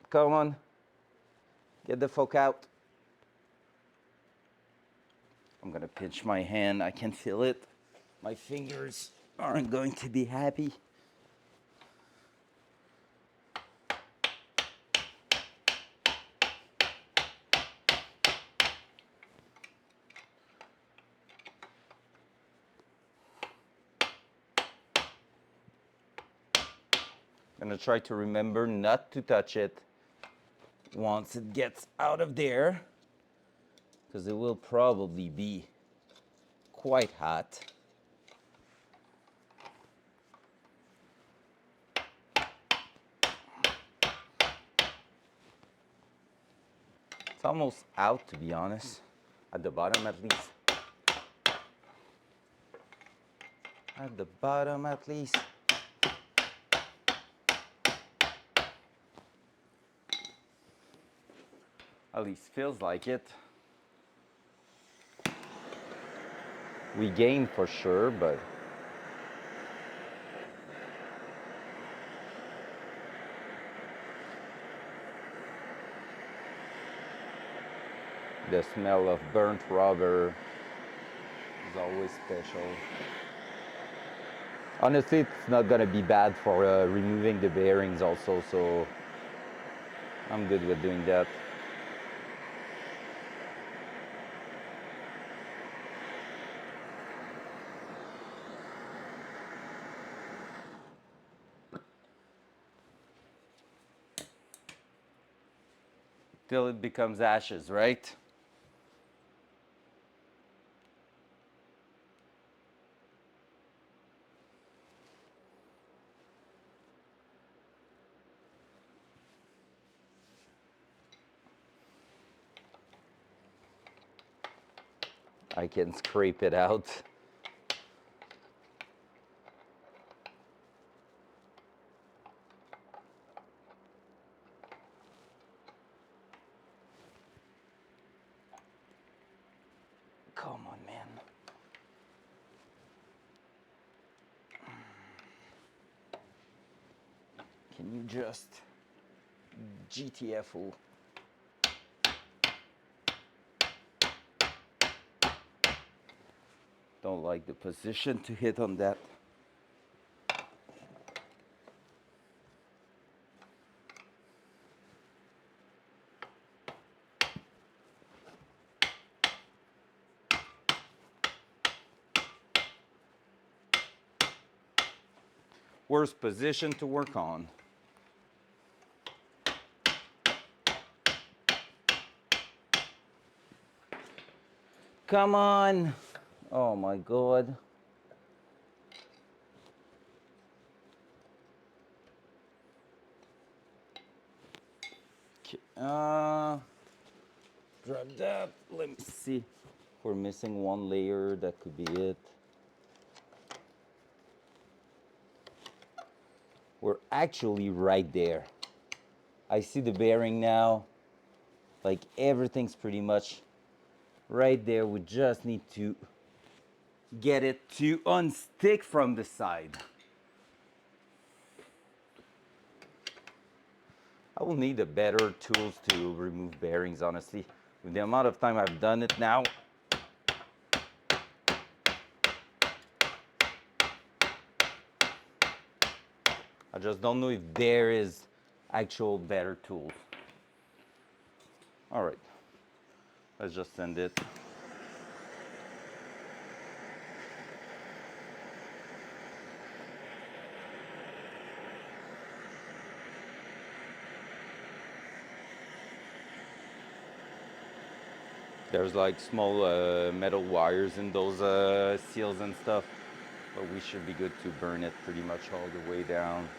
Come on. Get the fuck out. I'm gonna pinch my hand, I can feel it. My fingers aren't going to be happy. I'm gonna try to remember not to touch it once it gets out of there, because it will probably be quite hot. It's almost out, to be honest. At the bottom, at least. At the bottom, at least. At least feels like it. We gained for sure, but the smell of burnt rubber is always special. Honestly, it's not gonna be bad for removing the bearings also, so I'm good with doing that. Till it becomes ashes, right? I can scrape it out. Come on, man. Can you just GTFO. Don't like the position to hit on that. Worst position to work on. Come on. Oh my God. Grab that. Let me see. We're missing one layer. That could be it. We're actually right there. I see the bearing now. Like everything's pretty much right there. We just need to get it to unstick from the side. I will need a better tools to remove bearings, honestly. With the amount of time I've done it now, I just don't know if there is actual better tools. All right, let's just send it. There's like small metal wires in those seals and stuff, but we should be good to burn it pretty much all the way down.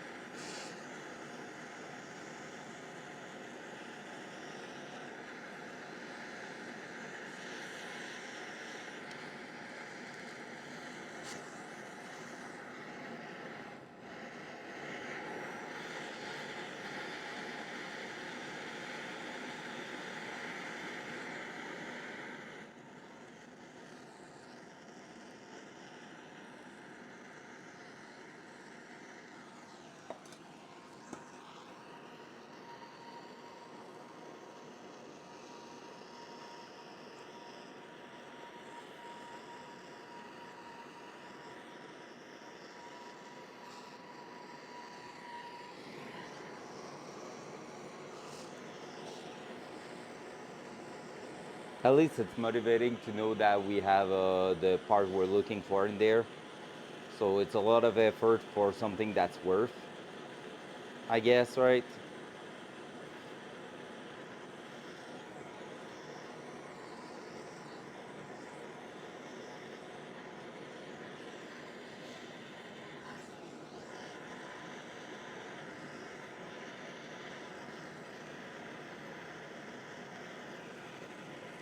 At least it's motivating to know that we have the part we're looking for in there. So it's a lot of effort for something that's worth, I guess, right?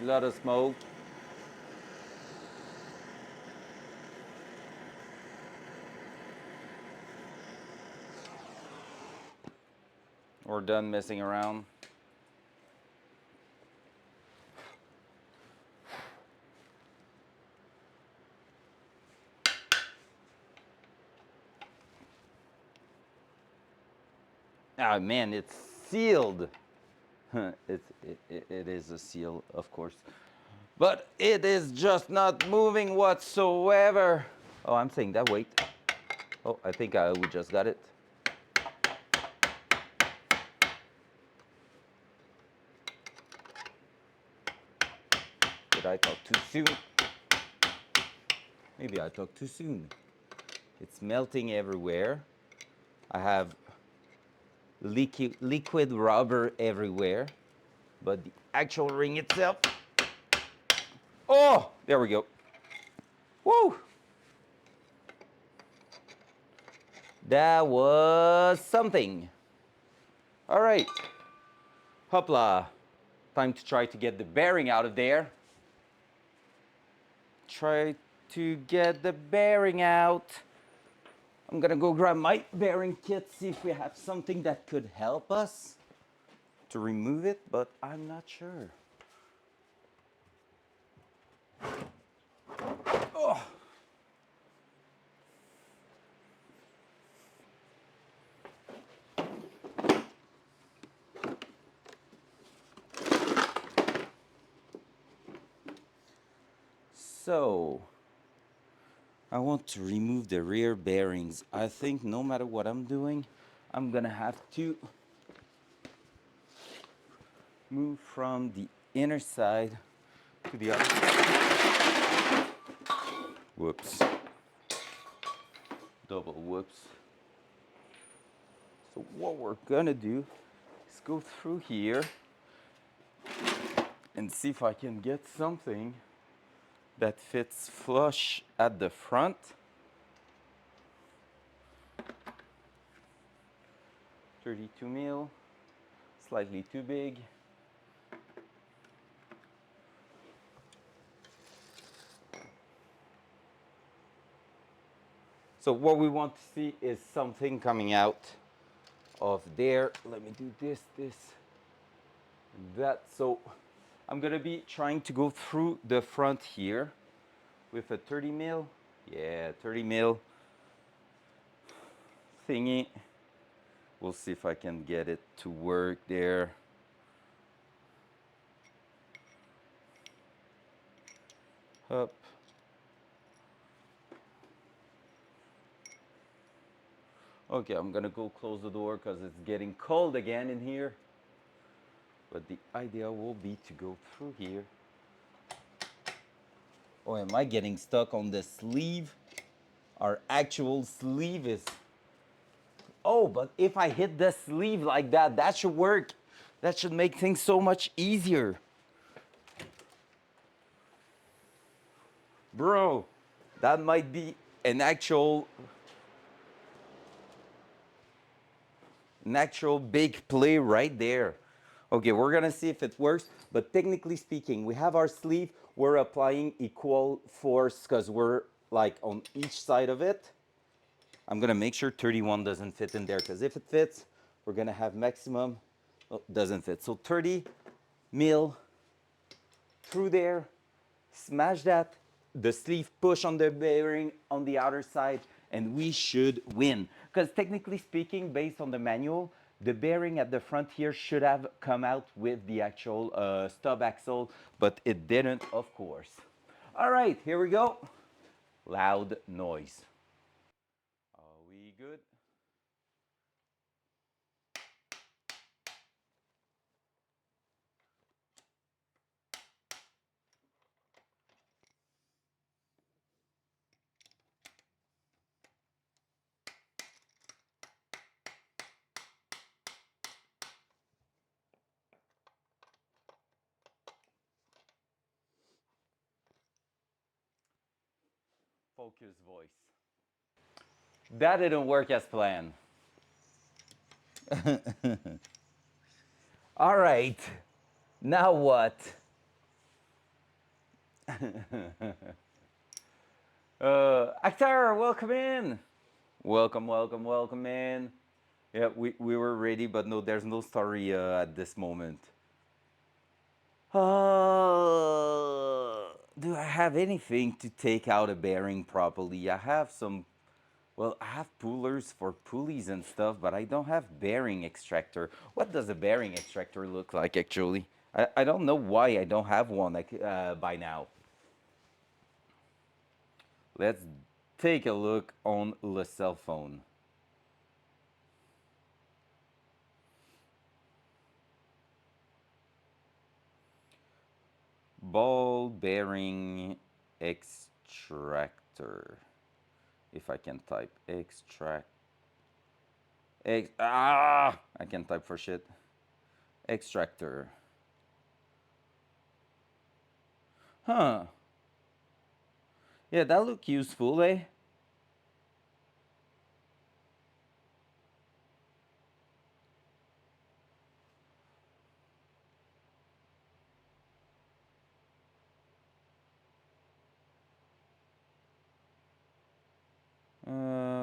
A lot of smoke. We're done messing around. Ah, man, it's sealed. It is a seal, of course. But it is just not moving whatsoever. Oh, I'm saying that, wait. Oh, I think we just got it. Did I talk too soon? Maybe I talked too soon. It's melting everywhere. I have liquid rubber everywhere. But the actual ring itself, oh, there we go. Woo! That was something. All right. Hopla. Time to try to get the bearing out of there. Try to get the bearing out. I'm gonna go grab my bearing kit, see if we have something that could help us to remove it, but I'm not sure. Oh. So, I want to remove the rear bearings. I think no matter what I'm doing, I'm gonna have to move from the inner side to the other. Whoops. Double whoops. So what we're gonna do is go through here and see if I can get something that fits flush at the front. 32 mil, slightly too big. So what we want to see is something coming out of there. Let me do this, and that. So I'm gonna be trying to go through the front here with a 30 mil. Yeah, 30 mil thingy. We'll see if I can get it to work there. Up. Okay, I'm gonna go close the door because it's getting cold again in here. But the idea will be to go through here. Oh, am I getting stuck on the sleeve? Our actual sleeve is... Oh, but if I hit the sleeve like that, that should work. That should make things so much easier. Bro, that might be an actual big play right there. Okay, we're gonna see if it works, but technically speaking, we have our sleeve, we're applying equal force because we're like on each side of it. I'm gonna make sure 31 doesn't fit in there because if it fits, we're gonna have maximum. Oh, doesn't fit. So 30 mil through there, smash that, the sleeve push on the bearing on the outer side, and we should win. Because technically speaking, based on the manual, the bearing at the front here should have come out with the actual stub axle, but it didn't, of course. All right, here we go. Loud noise. Are we good? Focus voice. That didn't work as planned. All right, now what? Actor, welcome in. Welcome, welcome, welcome in. Yeah, we were ready, but no, there's no story at this moment. Do I have anything to take out a bearing properly? I have some, well, I have pullers for pulleys and stuff, but I don't have bearing extractor. What does a bearing extractor look like, actually? I don't know why I don't have one like, by now. Let's take a look on the cell phone. Ball bearing extractor. If I can type extract. I can type for shit. Extractor. Huh. Yeah, that look useful, eh?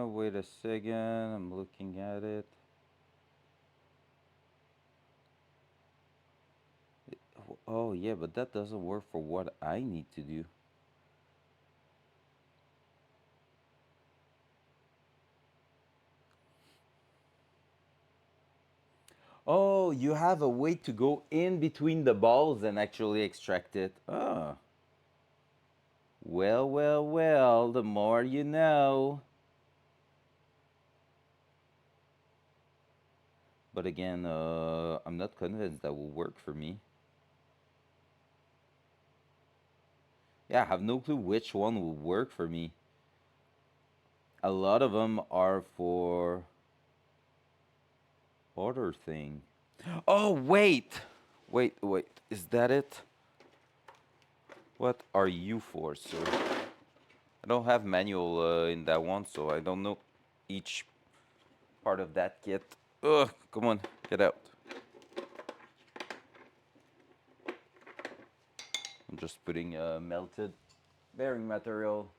Wait a second. I'm looking at it. Oh, yeah, but that doesn't work for what I need to do. Oh, you have a way to go in between the balls and actually extract it. Oh. Well, well, well, the more you know. But again, I'm not convinced that will work for me. Yeah, I have no clue which one will work for me. A lot of them are for other thing. Oh, wait! Wait, wait. Is that it? What are you for, sir? I don't have manual in that one, so I don't know each part of that kit. Ugh, come on, get out. I'm just putting melted bearing material.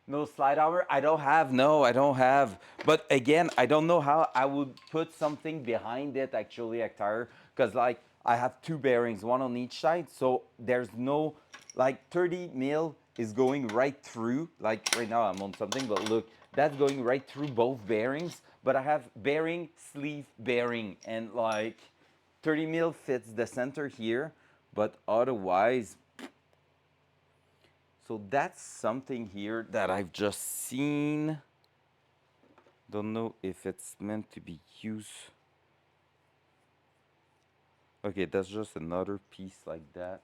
No slide over. I don't have. No, I don't have. But again, I don't know how I would put something behind it actually, a tire, because like I have two bearings, one on each side, so there's no like 30 mil is going right through. Like right now I'm on something, but look, that's going right through both bearings. But I have bearing, sleeve, bearing, and like 30 mil fits the center here, but otherwise so that's something here that I've just seen. Don't know if it's meant to be used. Okay, that's just another piece like that.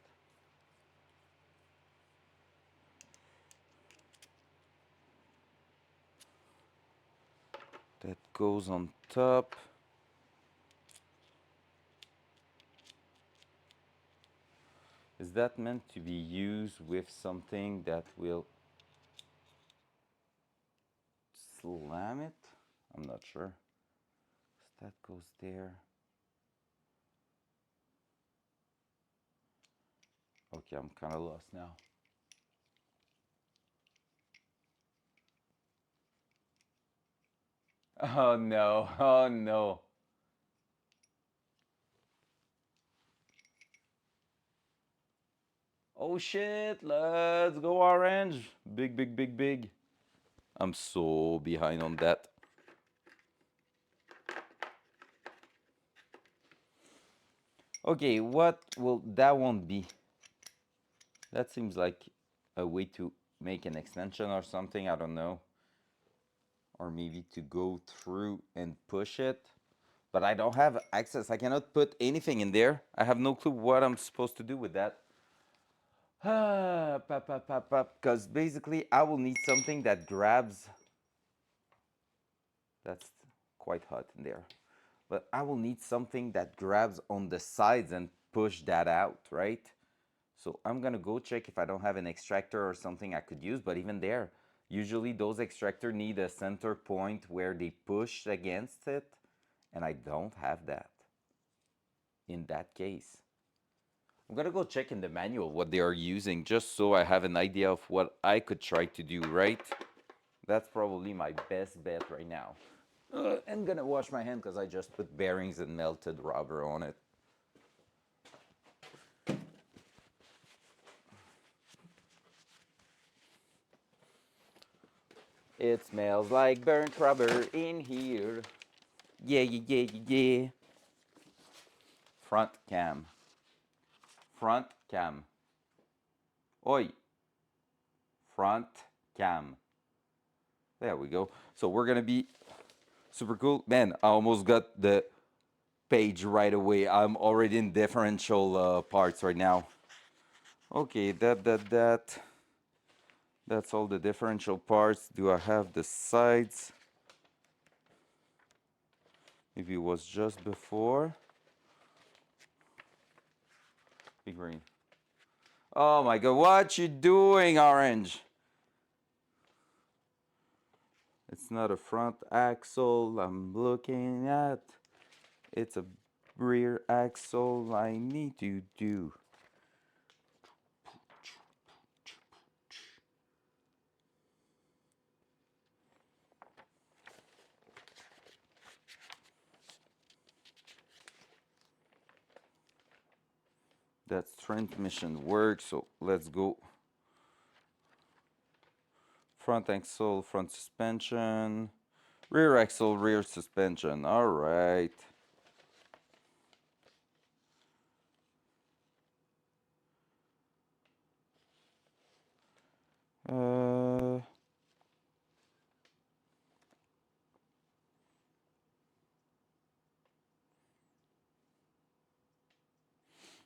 That goes on top. Is that meant to be used with something that will slam it? I'm not sure. So that goes there. Okay, I'm kind of lost now. Oh no, oh no. Oh shit, let's go orange. Big, big, big, big. I'm so behind on that. Okay, what will that one be? That seems like a way to make an extension or something, I don't know. Or maybe to go through and push it. But I don't have access. I cannot put anything in there. I have no clue what I'm supposed to do with that. Because basically I will need something that grabs. That's quite hot in there. But I will need something that grabs on the sides and push that out, right? So I'm gonna go check if I don't have an extractor or something I could use, but even there, usually those extractors need a center point where they push against it, and I don't have that in that case. I'm gonna go check in the manual what they are using just so I have an idea of what I could try to do, right? That's probably my best bet right now. I'm gonna wash my hand because I just put bearings and melted rubber on it. It smells like burnt rubber in here. Yeah, yeah, yeah, yeah, yeah. Front cam. Front cam. Oi. Front cam. There we go. So we're gonna be super cool. Man, I almost got the page right away. I'm already in differential parts right now. Okay, that's all the differential parts. Do I have the sides? Maybe it was just before. Big green. Oh my god, what you doing, orange? It's not a front axle I'm looking at. It's a rear axle I need to do. That's transmission work, so let's go. Front axle, front suspension. Rear axle, rear suspension. All right.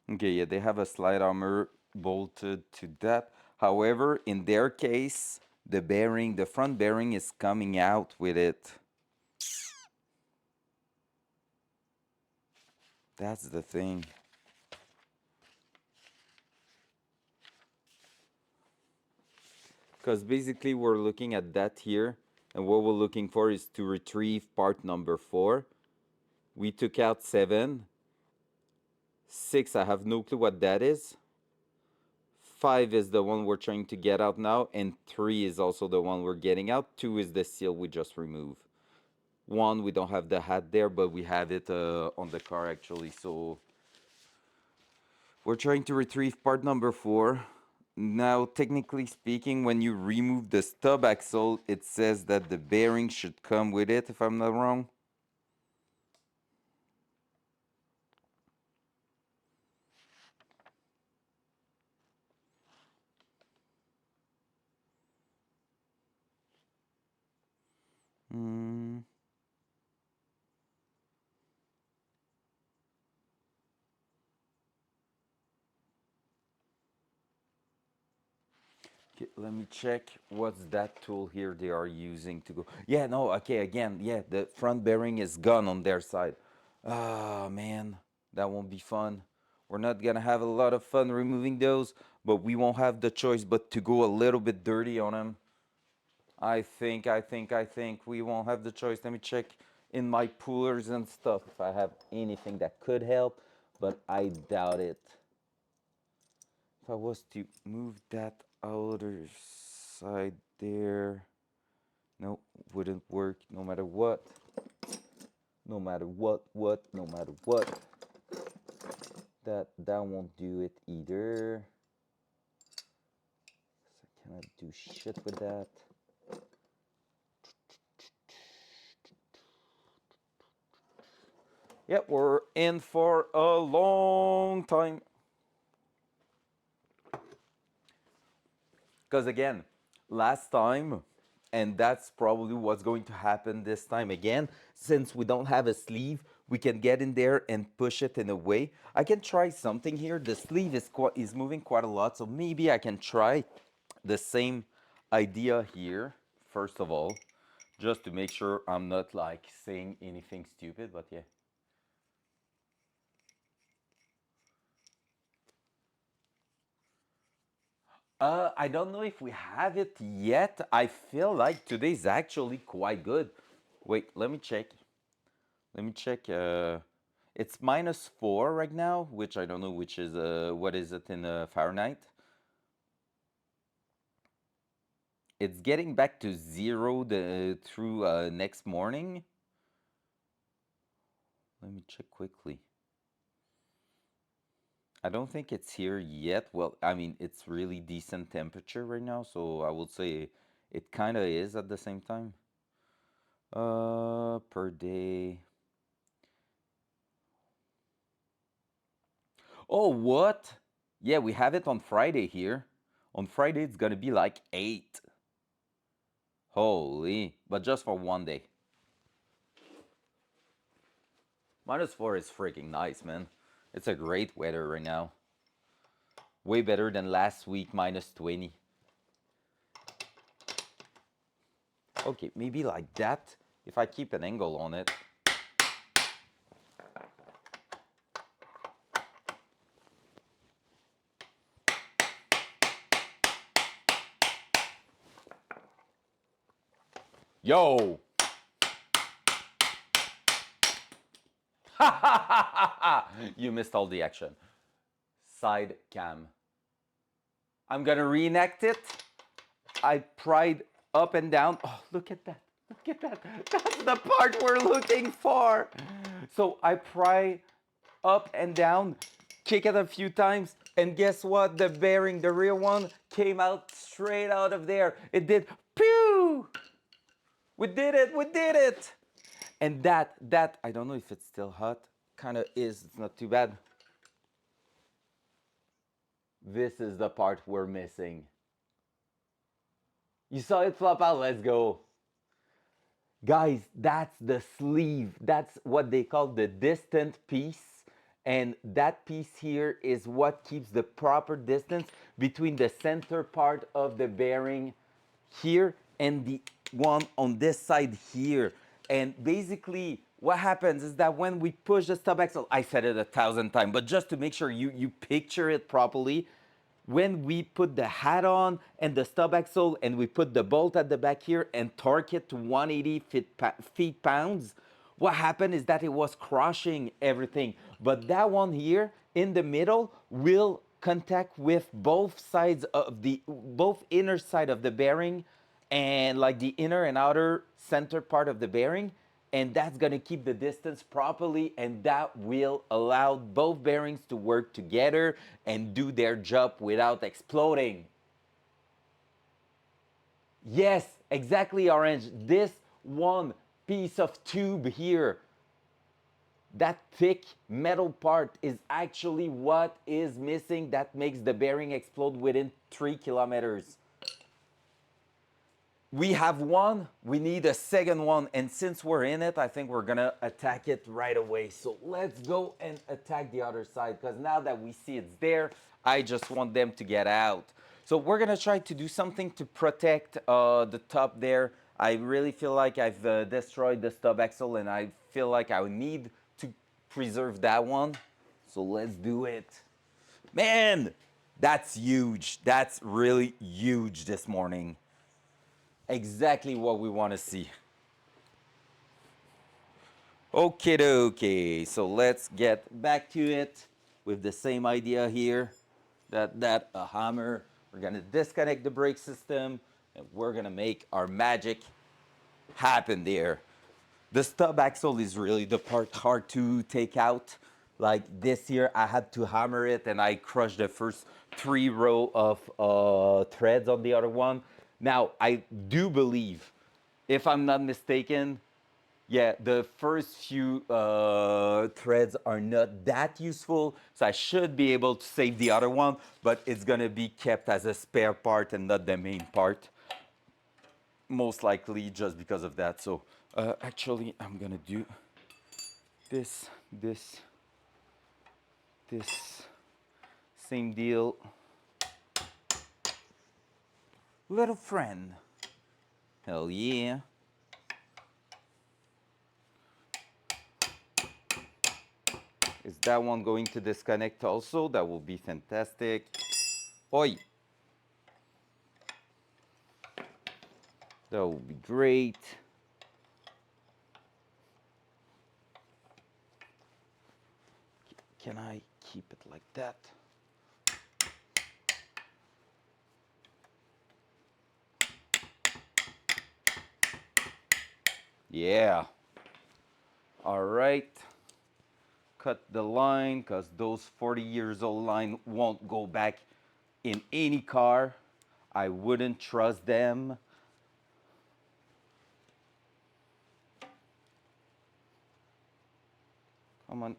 Okay, yeah, they have a slide armor bolted to that. However, in their case, the bearing, the front bearing is coming out with it. That's the thing. Because basically we're looking at that here, and what we're looking for is to retrieve part number 4. We took out 7. 6, I have no clue what that is. 5 is the one we're trying to get out now, and 3 is also the one we're getting out. 2 is the seal we just removed. 1, we don't have the hat there, but we have it on the car actually. So we're trying to retrieve part number 4. Now, technically speaking, when you remove the stub axle, it says that the bearing should come with it, if I'm not wrong. Hmm. Okay, let me check. What's that tool here they are using to go? Yeah, no, okay, again, yeah, the front bearing is gone on their side. Ah, man, that won't be fun. We're not gonna have a lot of fun removing those, but we won't have the choice but to go a little bit dirty on them. I think we won't have the choice. Let me check in my pullers and stuff if I have anything that could help, but I doubt it. If I was to move that outer side there, no, wouldn't work no matter what. No matter what, no matter what. That won't do it either. So I cannot do shit with that. Yep, we're in for a long time. Because again, last time, and that's probably what's going to happen this time again, since we don't have a sleeve, we can get in there and push it in a way. I can try something here. The sleeve is moving quite a lot, so maybe I can try the same idea here, first of all, just to make sure I'm not like saying anything stupid, but yeah. I don't know if we have it yet. I feel like today's actually quite good. Wait, let me check. Let me check. It's -4 right now, which I don't know which is what is it in Fahrenheit. It's getting back to 0 through next morning. Let me check quickly. I don't think it's here yet. Well, I mean, it's really decent temperature right now, so I would say it kind of is at the same time. Per day. Oh, what? Yeah, we have it on Friday here. On Friday, it's gonna be like 8. Holy, but just for one day. -4 is freaking nice, man. It's a great weather right now. Way better than last week, -20. Okay, maybe like that. If I keep an angle on it. Yo! You missed all the action. Side cam. I'm gonna reenact it. I pried up and down. Oh, look at that. Look at that. That's the part we're looking for. So I pry up and down, kick it a few times, and guess what? The bearing, the real one, came out straight out of there. It did pew! We did it, we did it! And that, I don't know if it's still hot. Kind of is, it's not too bad. This is the part we're missing. You saw it flop out, let's go. Guys, that's the sleeve. That's what they call the distant piece. And that piece here is what keeps the proper distance between the center part of the bearing here and the one on this side here. And basically what happens is that when we push the stub axle, I said it 1,000 times, but just to make sure you picture it properly, when we put the hat on and the stub axle and we put the bolt at the back here and torque it to 180 feet pounds, what happened is that it was crushing everything. But that one here in the middle will contact with both sides of the both inner side of the bearing and like the inner and outer center part of the bearing, and that's going to keep the distance properly, and that will allow both bearings to work together and do their job without exploding. Yes, exactly, Orange. This one piece of tube here, that thick metal part, is actually what is missing that makes the bearing explode within 3 kilometers. We have one, we need a second one, and since we're in it, I think we're gonna attack it right away. So let's go and attack the other side, because now that we see it's there, I just want them to get out. So we're gonna try to do something to protect the top there. I really feel like I've destroyed the stub axle, and I feel like I need to preserve that one. So let's do it. Man, that's huge. That's really huge this morning. Exactly what we want to see. Okay, so let's get back to it with the same idea here. That a hammer. We're gonna disconnect the brake system and we're gonna make our magic happen there. The stub axle is really the part hard to take out. Like this year, I had to hammer it and I crushed the first 3 row of threads on the other one. Now, I do believe, if I'm not mistaken, yeah, the first few threads are not that useful, so I should be able to save the other one, but it's gonna be kept as a spare part and not the main part, most likely just because of that. So actually, I'm gonna do this, this, same deal. Little friend. Hell yeah. Is that one going to disconnect also? That will be fantastic. Oi. That will be great. Can I keep it like that? Yeah. All right. Cut the line, because those 40 years old line won't go back in any car. I wouldn't trust them. Come on.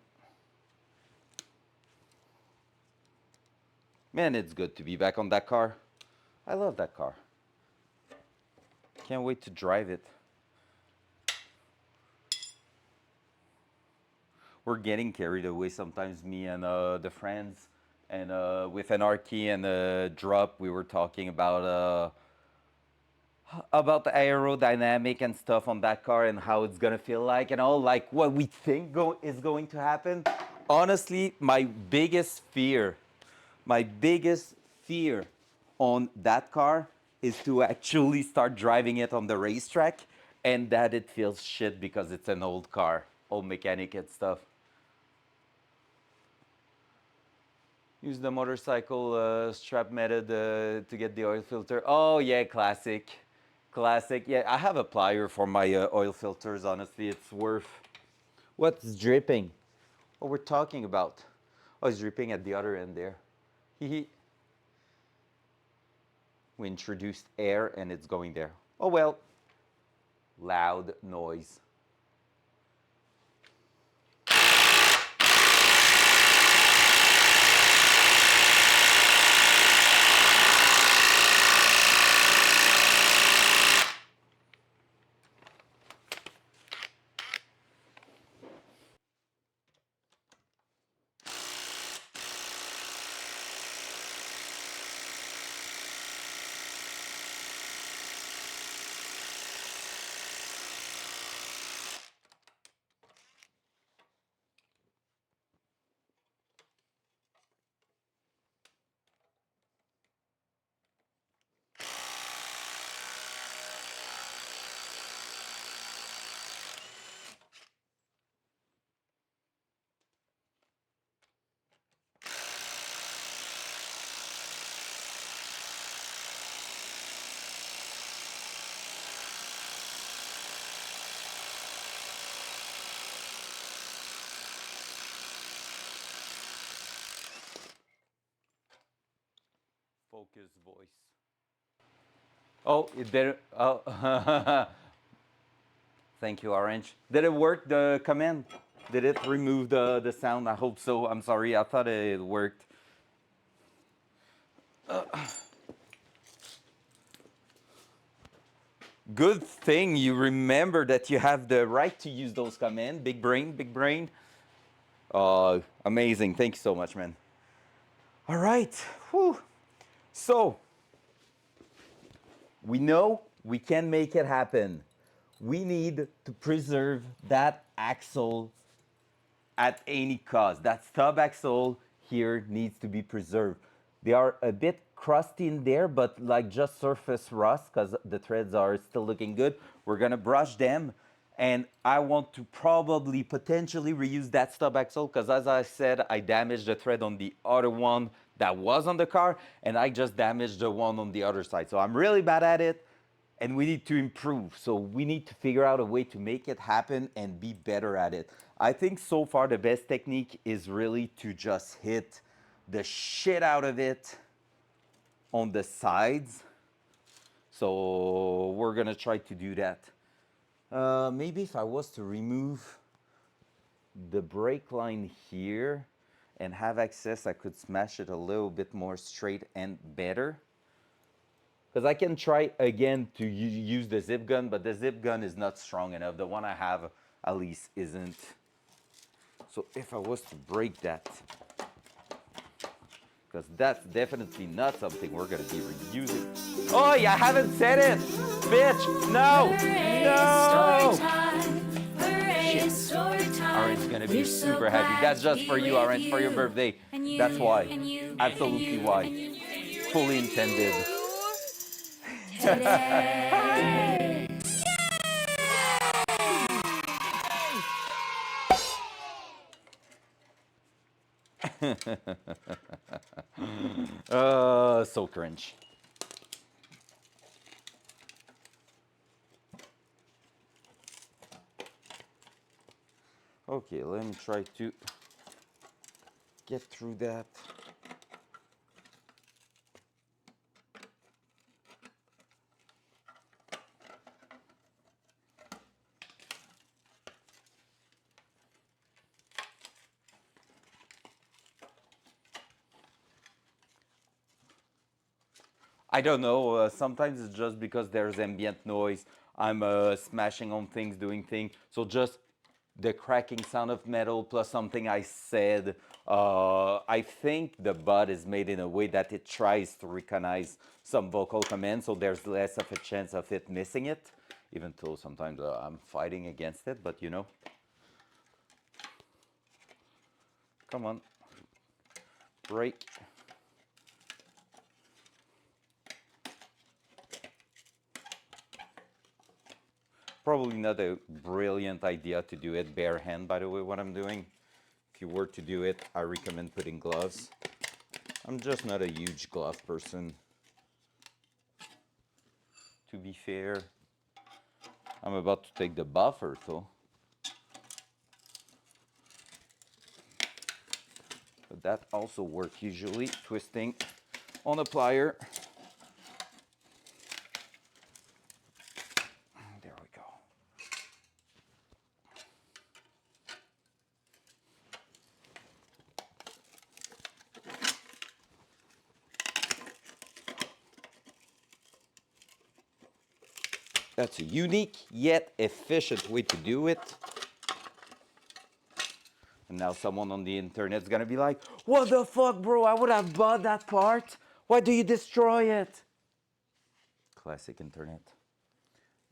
Man, it's good to be back on that car. I love that car. Can't wait to drive it. We're getting carried away sometimes, me and the friends. And with Anarchy and Drop, we were talking about the aerodynamic and stuff on that car and how it's gonna feel like and all, like what we think is going to happen. Honestly, my biggest fear on that car is to actually start driving it on the racetrack and that it feels shit because it's an old car, old mechanic and stuff. Use the motorcycle strap method to get the oil filter. Oh yeah, classic. Classic. Yeah, I have a plier for my oil filters, honestly. It's worth. What's dripping? What we're talking about? Oh, it's dripping at the other end there. Hee. We introduced air and it's going there. Oh well. Loud noise. focus voice. Oh, it didn't. Oh, thank you, Orange. Did it work, the command? Did it remove the sound? I hope so. I'm sorry. I thought it worked. Good thing you remember that you have the right to use those commands. Big brain, big brain. Amazing. Thank you so much, man. All right. Whew. So, we know we can make it happen. We need to preserve that axle at any cost. That stub axle here needs to be preserved. They are a bit crusty in there, but like just surface rust because the threads are still looking good. We're gonna brush them, and I want to probably potentially reuse that stub axle because as I said, I damaged the thread on the other one that was on the car, and I just damaged the one on the other side. So I'm really bad at it, and we need to improve. So we need to figure out a way to make it happen and be better at it. I think so far the best technique is really to just hit the shit out of it on the sides. So we're gonna try to do that. Maybe if I was to remove the brake line here and have access, I could smash it a little bit more straight and better. Because I can try again to use the zip gun, but the zip gun is not strong enough. The one I have at least isn't. So if I was to break that, because that's definitely not something we're gonna be reusing. Oh, I haven't said it! Bitch! No! No! Shit. Orange is gonna be super happy. That's just for you, Orange, for your birthday. That's why. Absolutely why. Fully intended. So cringe. Okay, let me try to get through that. I don't know. Sometimes it's just because there's ambient noise. I'm smashing on things, doing things. So just the cracking sound of metal plus something I said. I think the bud is made in a way that it tries to recognize some vocal commands, so there's less of a chance of it missing it. Even though sometimes I'm fighting against it, but you know. Come on. Break. Probably not a brilliant idea to do it bare hand, by the way, what I'm doing. If you were to do it, I recommend putting gloves. I'm just not a huge glove person. To be fair, I'm about to take the buffer though. But that also works usually, twisting on a plier. There we go. That's a unique yet efficient way to do it. And now someone on the internet's gonna be like, what the fuck, bro? I would have bought that part. Why do you destroy it? Classic internet.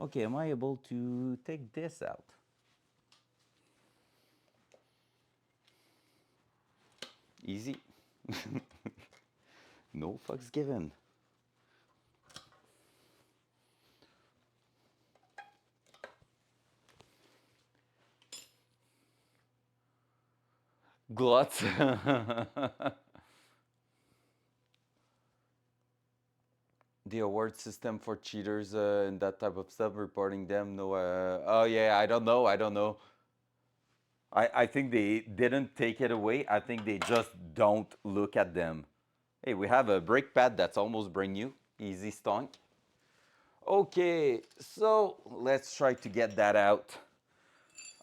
Okay, am I able to take this out? Easy. No fucks given. Gluts. The award system for cheaters and that type of stuff, reporting them. No, oh yeah, I don't know. I don't know. I think they didn't take it away. I think they just don't look at them. Hey, we have a brake pad that's almost brand new. Easy stunk. Okay, so let's try to get that out.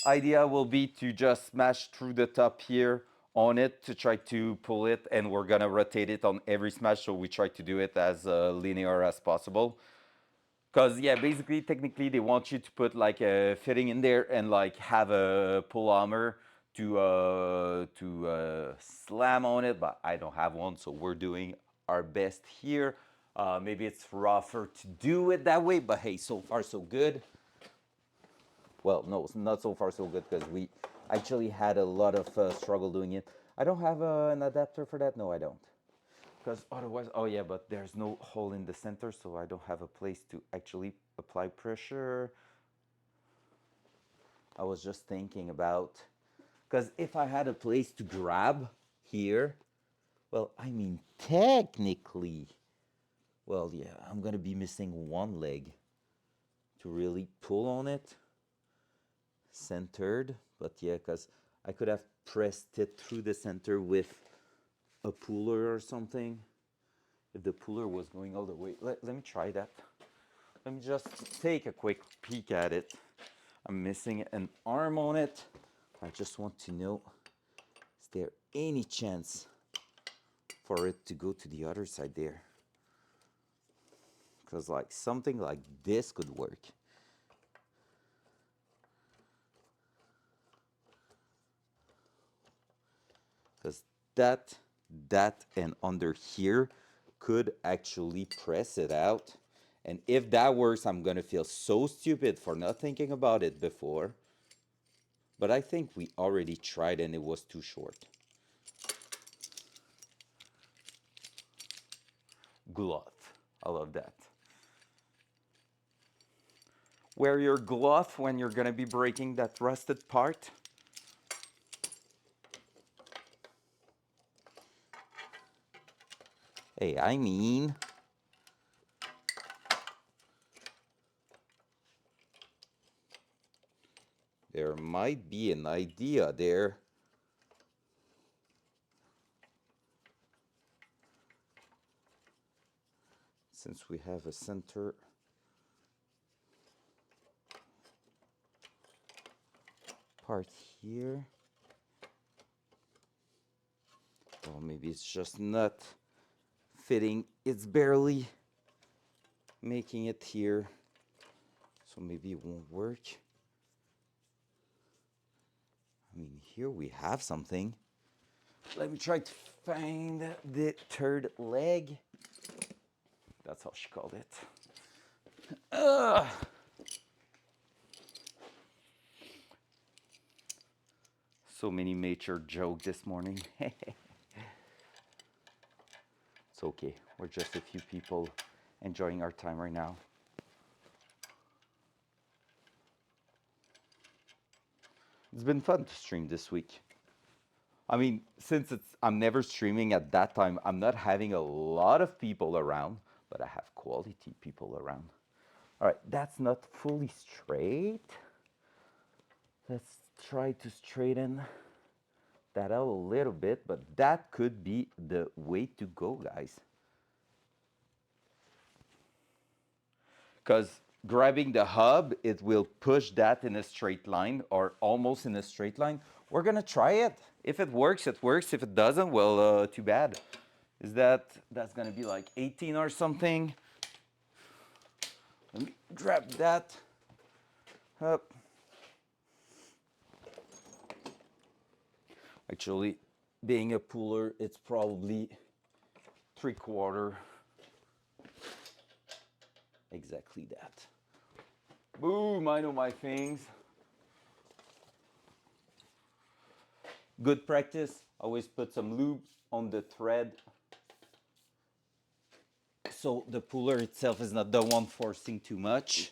Idea will be to just smash through the top here on it to try to pull it, and we're gonna rotate it on every smash, so we try to do it as linear as possible. Because yeah, basically, technically, they want you to put like a fitting in there and like have a pull hammer to slam on it, but I don't have one, so we're doing our best here. Maybe it's rougher to do it that way, but hey, so far so good. Well, no, it's not so far so good because we actually had a lot of struggle doing it. I don't have an adapter for that. No, I don't. Because otherwise, oh yeah, but there's no hole in the center, so I don't have a place to actually apply pressure. I was just thinking about, because if I had a place to grab here, well, I mean, technically, well, yeah, I'm gonna be missing one leg to really pull on it, centered, but yeah, because I could have pressed it through the center with a puller or something. If the puller was going all the way, let me try that. Let me just take a quick peek at it. I'm missing an arm on it. I just want to know, is there any chance for it to go to the other side there? Because like something like this could work. Because that and under here could actually press it out. And if that works, I'm gonna feel so stupid for not thinking about it before. But I think we already tried and it was too short. Glove. I love that. Wear your glove when you're gonna be breaking that rusted part. Hey, I mean, there might be an idea there. Since we have a center part here. Well, maybe it's just not fitting. It's barely making it here. So maybe it won't work. I mean, here we have something. Let me try to find the third leg. That's how she called it. Ugh. So many mature joke this morning. It's okay. We're just a few people enjoying our time right now. It's been fun to stream this week. I mean, since I'm never streaming at that time, I'm not having a lot of people around, but I have quality people around. All right, that's not fully straight. Let's try to straighten that out a little bit, but that could be the way to go, guys. Because grabbing the hub, it will push that in a straight line or almost in a straight line. We're gonna try it. If it works, it works. If it doesn't, well, too bad. That's gonna be like 18 or something. Let me grab that up. Actually, being a puller, it's probably 3/4. Exactly that. Boom, I know my things. Good practice, always put some lube on the thread so the puller itself is not the one forcing too much.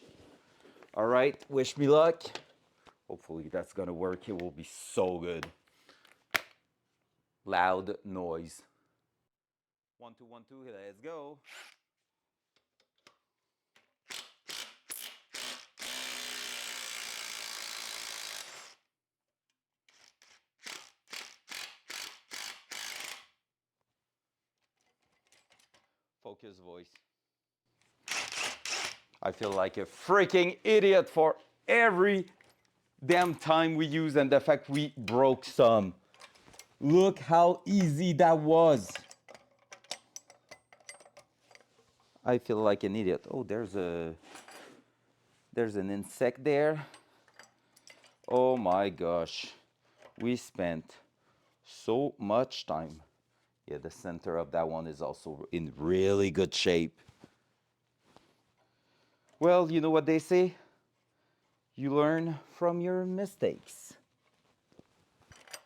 All right, wish me luck. Hopefully that's gonna work. It will be so good. Loud noise. 1 2 1 2, let's go. Focus voice. I feel like a freaking idiot for every damn time we use and the fact we broke some. Look how easy that was. I feel like an idiot. Oh, there's an insect there. Oh my gosh. We spent so much time. Yeah, the center of that one is also in really good shape. Well, you know what they say? You learn from your mistakes.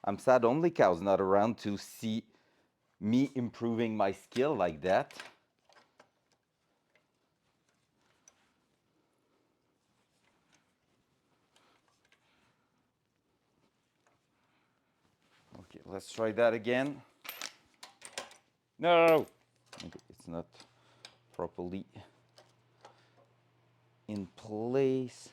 I'm sad only Cow's not around to see me improving my skill like that. Okay, let's try that again. No! Okay, it's not properly in place.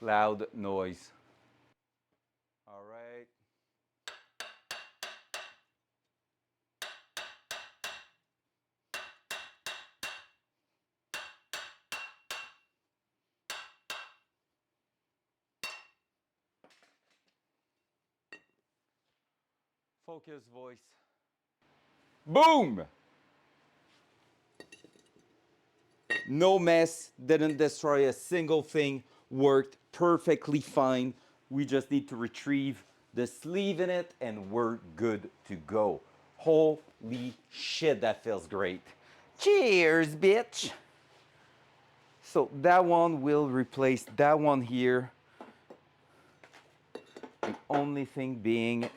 Loud noise. All right. Focus voice. Boom! No mess, didn't destroy a single thing, worked perfectly fine. We just need to retrieve the sleeve in it and we're good to go. Holy shit, that feels great. Cheers, bitch. So that one will replace that one here. The only thing being,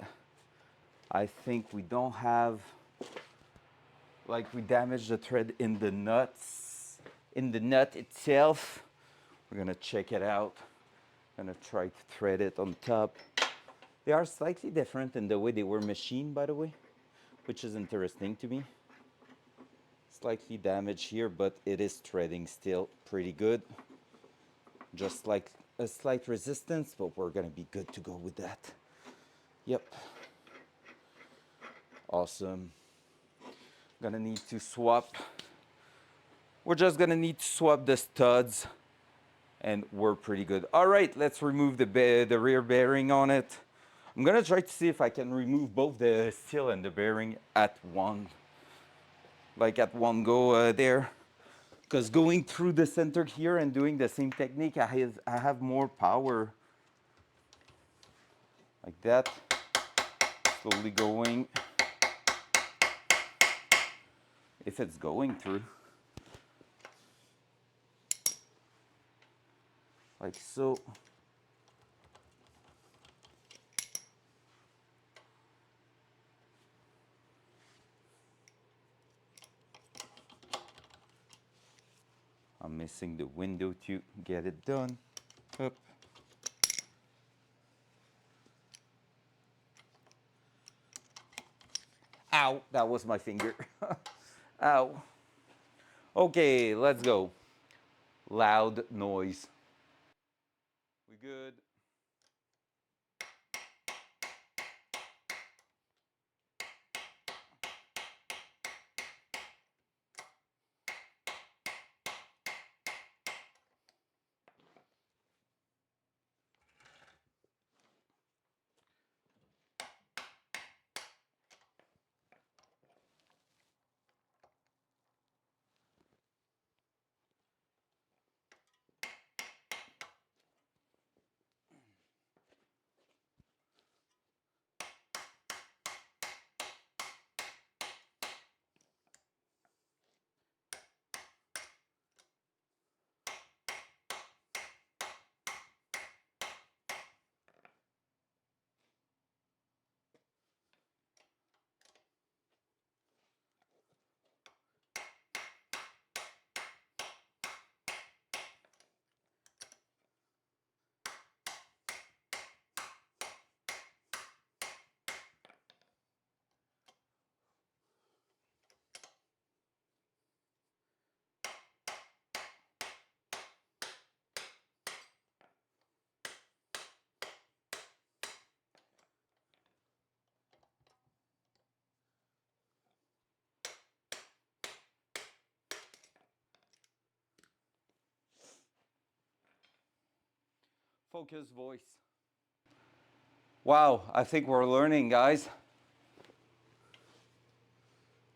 I think we don't have, like we damaged the thread in the nuts, in the nut itself. We're gonna check it out. Gonna try to thread it on top. They are slightly different in the way they were machined, by the way, which is interesting to me. Slightly damaged here, but it is threading still pretty good. Just like a slight resistance, but we're gonna be good to go with that. Yep. Awesome. Gonna need to swap. We're just gonna need to swap the studs and we're pretty good. All right, let's remove the rear bearing on it. I'm gonna try to see if I can remove both the seal and the bearing at one, like at one go there. Because going through the center here and doing the same technique, I have more power. Like that. Slowly going. If it's going through. Like so. I'm missing the window to get it done. Up. Ow, that was my finger. Ow. Okay, let's go. Loud noise. We good? Focus voice. Wow, I think we're learning, guys.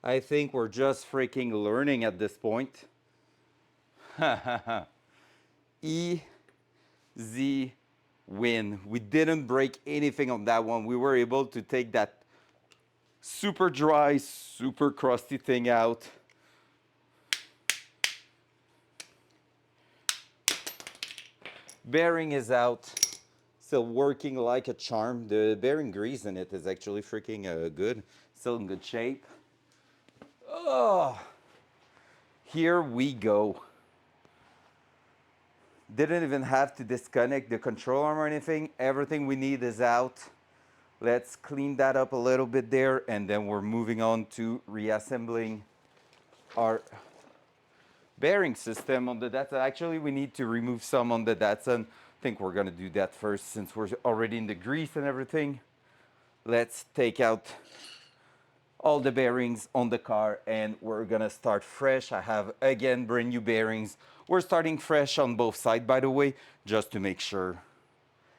I think we're just freaking learning at this point. Easy win. We didn't break anything on that one. We were able to take that super dry, super crusty thing out. Bearing is out. Still working like a charm. The bearing grease in it is actually freaking good. Still in good shape. Oh, here we go. Didn't even have to disconnect the control arm or anything. Everything we need is out. Let's clean that up a little bit there, and then we're moving on to reassembling our bearing system on the Datsun. Actually, we need to remove some on the Datsun. I think we're gonna do that first since we're already in the grease and everything. Let's take out all the bearings on the car and we're gonna start fresh. I have, again, brand new bearings. We're starting fresh on both sides, by the way, just to make sure,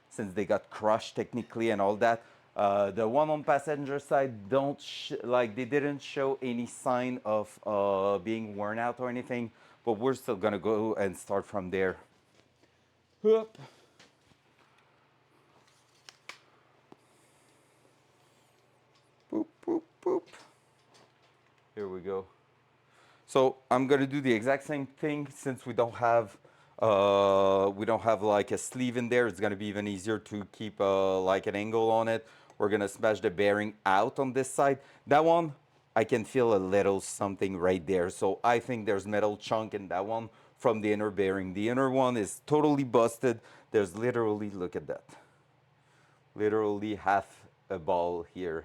since they got crushed technically and all that. The one on passenger side they didn't show any sign of being worn out or anything, but we're still gonna go and start from there. Whoop. Boop, boop, boop. Here we go. So I'm gonna do the exact same thing since we don't have like a sleeve in there. It's gonna be even easier to keep like an angle on it. We're gonna smash the bearing out on this side. That one, I can feel a little something right there. So I think there's metal chunk in that one from the inner bearing. The inner one is totally busted. There's literally, look at that. Literally half a ball here.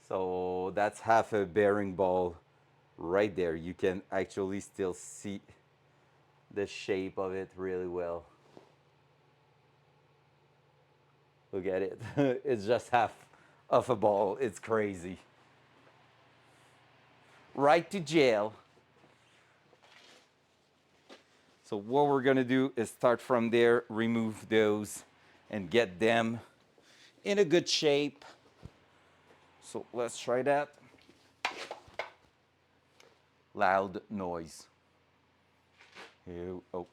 So that's half a bearing ball right there. You can actually still see the shape of it really well. Look at it. It's just half of a ball. It's crazy. Right to jail. So what we're gonna do is start from there, remove those, and get them in a good shape. So let's try that. Loud noise. Here, oh,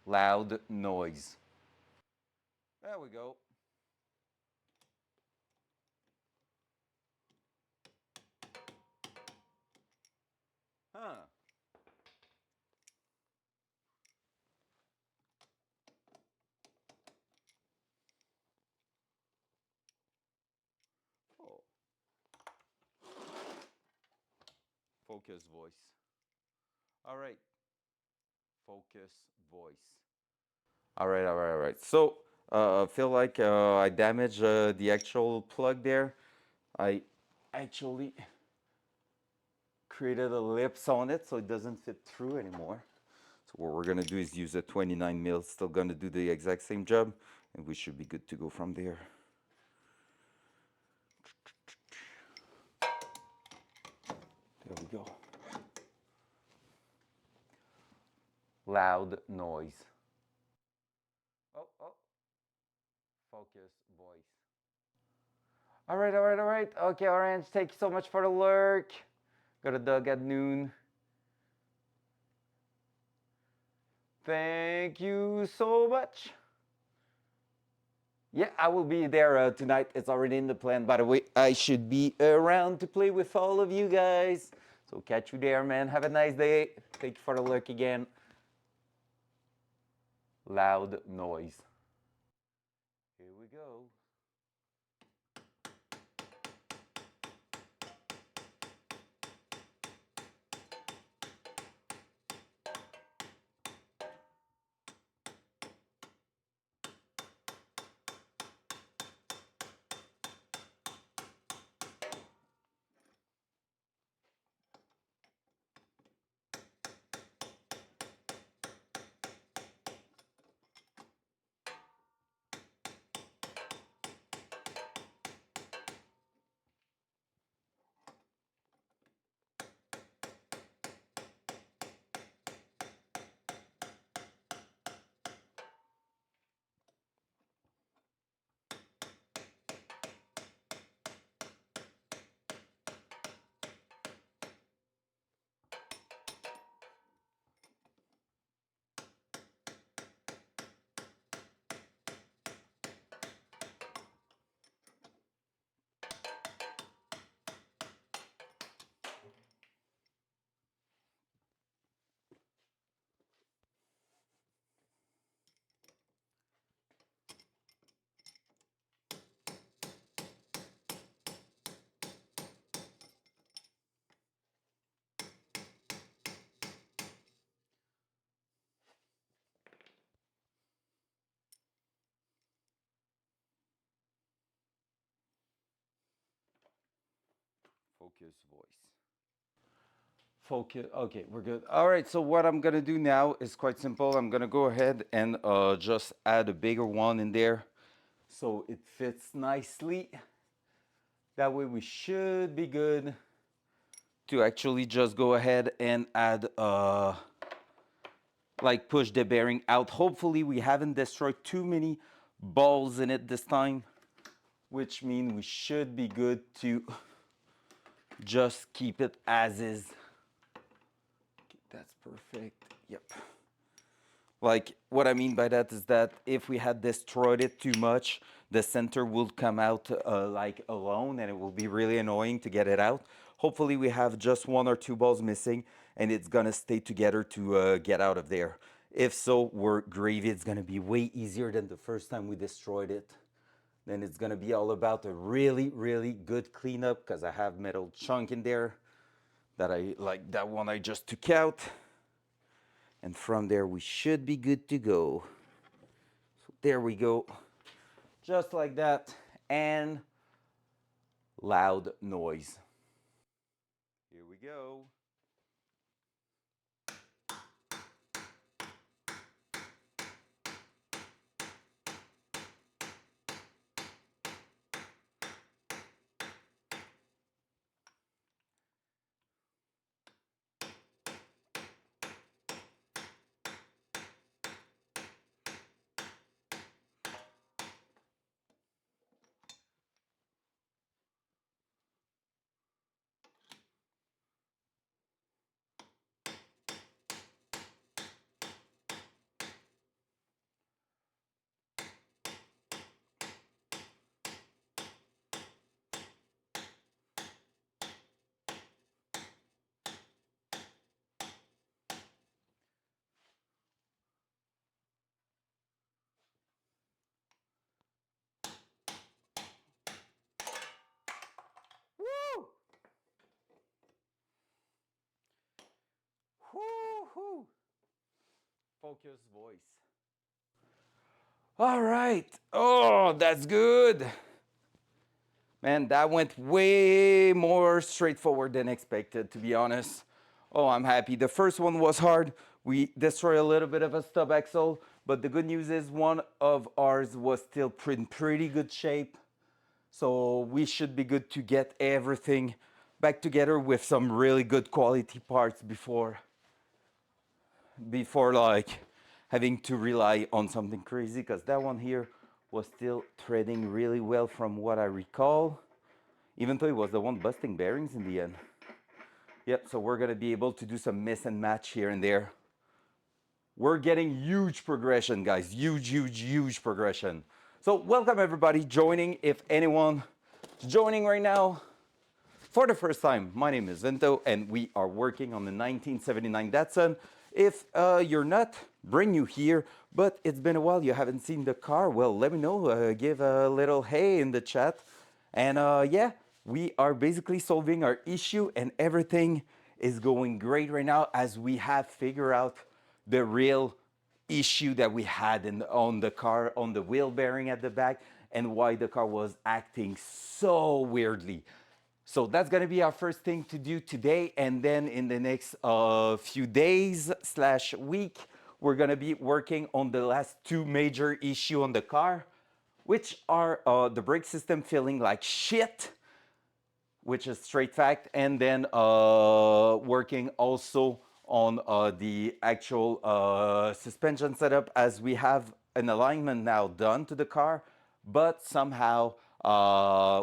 loud noise. There we go. Huh. Oh. Focus voice. All right. Focus voice. All right, all right, all right. So I feel like I damaged the actual plug there. I actually created ellipse on it so it doesn't fit through anymore. So what we're gonna do is use a 29 mil. Still gonna do the exact same job, and we should be good to go from there. There we go. Loud noise. Oh, oh. Focus voice. All right, all right, all right. Okay, Orange, thank you so much for the lurk. Got a dog at noon. Thank you so much. Yeah, I will be there tonight. It's already in the plan. By the way, I should be around to play with all of you guys. So catch you there, man. Have a nice day. Thank you for the lurk again. Loud noise. Here we go. Focus voice. Focus. Okay, we're good. All right, so what I'm gonna do now is quite simple. I'm gonna go ahead and just add a bigger one in there so it fits nicely. That way we should be good to actually just go ahead and add, like push the bearing out. Hopefully we haven't destroyed too many balls in it this time, which means we should be good to just keep it as is. That's perfect. Yep. Like what I mean by that is that if we had destroyed it too much, the center will come out like alone and it will be really annoying to get it out. Hopefully we have just one or two balls missing and it's gonna stay together to get out of there. If so, we're gravy. It's gonna be way easier than the first time we destroyed it. Then it's gonna be all about a really, really good cleanup because I have metal chunk in there that I like, that one I just took out. And from there, we should be good to go. So there we go. Just like that. And loud noise. Here we go. Woo! Woo-hoo! Focus voice. All right. Oh, that's good. Man, that went way more straightforward than expected, to be honest. Oh, I'm happy. The first one was hard. We destroyed a little bit of a stub axle, but the good news is one of ours was still in pretty good shape. So we should be good to get everything back together with some really good quality parts before like having to rely on something crazy, because that one here was still threading really well from what I recall, even though it was the one busting bearings in the end. Yep, so we're gonna be able to do some miss and match here and there. We're getting huge progression, guys. Huge progression. So welcome everybody joining. If anyone joining right now for the first time, my name is Vinto and we are working on the 1979 Datsun. If you're not, brand new here, but it's been a while, you haven't seen the car, well, let me know, give a little hey in the chat. And yeah, we are basically solving our issue and everything is going great right now as we have figured out the real issue that we had on the car, on the wheel bearing at the back, and why the car was acting so weirdly. So that's gonna be our first thing to do today, and then in the next few days slash week, we're gonna be working on the last two major issue on the car, which are the brake system feeling like shit, which is straight fact, and then working also on the actual suspension setup, as we have an alignment now done to the car, but somehow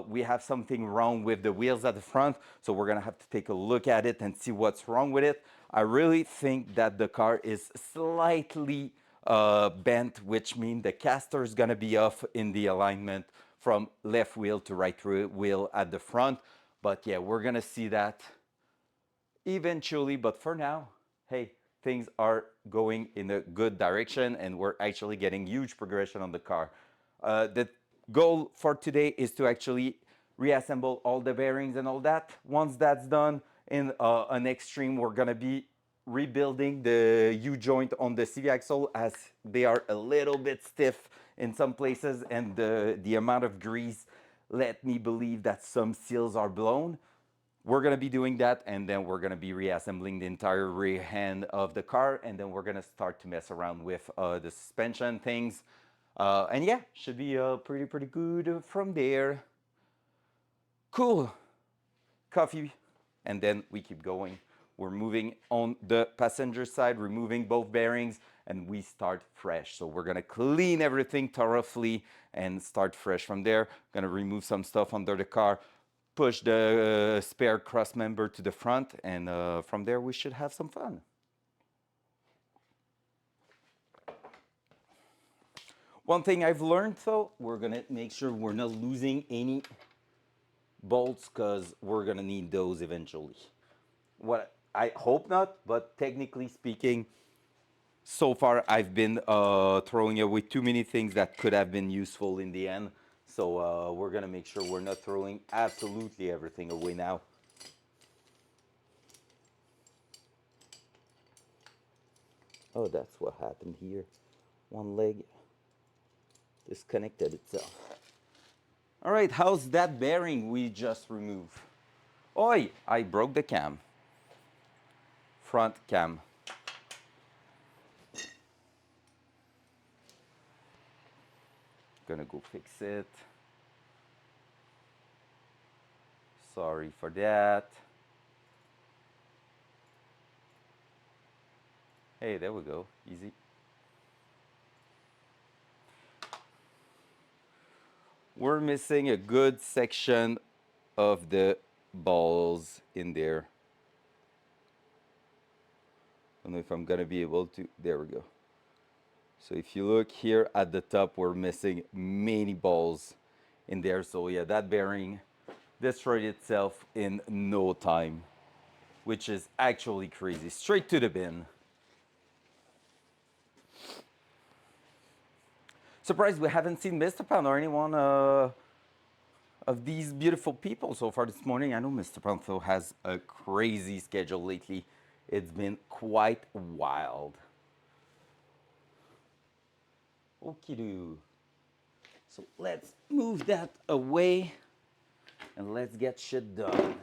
we have something wrong with the wheels at the front, so we're gonna have to take a look at it and see what's wrong with it. I really think that the car is slightly bent, which means the caster is gonna be off in the alignment from left wheel to right wheel at the front. But yeah, we're gonna see that eventually. But for now, hey, things are going in a good direction and we're actually getting huge progression on the car. The goal for today is to actually reassemble all the bearings and all that. Once that's done, in an extreme, we're gonna be rebuilding the U-joint on the CV axle, as they are a little bit stiff in some places, and the amount of grease let me believe that some seals are blown. we're gonna be doing that, and then we're gonna be reassembling the entire rear end of the car, and then we're gonna start to mess around with the suspension things. And yeah, should be pretty good from there. Cool. Coffee, and then we keep going. We're moving on the passenger side, removing both bearings, and we start fresh. So we're gonna clean everything thoroughly and start fresh from there. Gonna remove some stuff under the car, push the spare cross member to the front, and from there we should have some fun. One thing I've learned though, we're gonna make sure we're not losing any bolts because we're gonna need those eventually. What I hope not, but technically speaking, so far I've been throwing away too many things that could have been useful in the end. So we're gonna make sure we're not throwing absolutely everything away now. Oh, that's what happened here. One leg disconnected itself. All right, how's that bearing we just removed? Oi, I broke the cam. Front cam. Gonna go fix it. Sorry for that. Hey, there we go. Easy. We're missing a good section of the balls in there. I don't know if I'm gonna be able to. There we go. So if you look here at the top, we're missing many balls in there. So yeah, that bearing destroyed itself in no time, which is actually crazy. Straight to the bin. Surprised we haven't seen Mr. Pound or anyone of these beautiful people so far this morning. I know Mr. Pantho has a crazy schedule lately. It's been quite wild. Okie doo. So let's move that away and let's get shit done.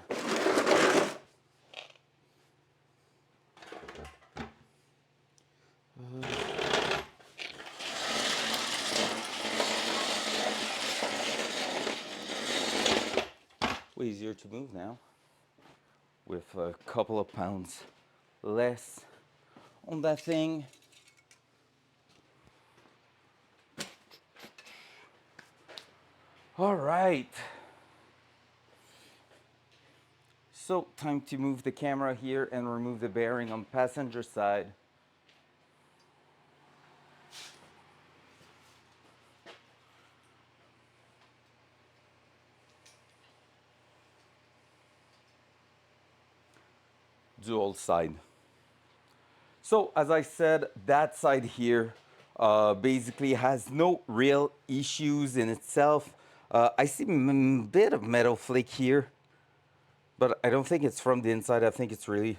Way easier to move now with a couple of pounds less on that thing. All right. So time to move the camera here and remove the bearing on passenger side. Dual side. So as I said, that side here basically has no real issues in itself. I see a bit of metal flake here, but I don't think it's from the inside. I think it's really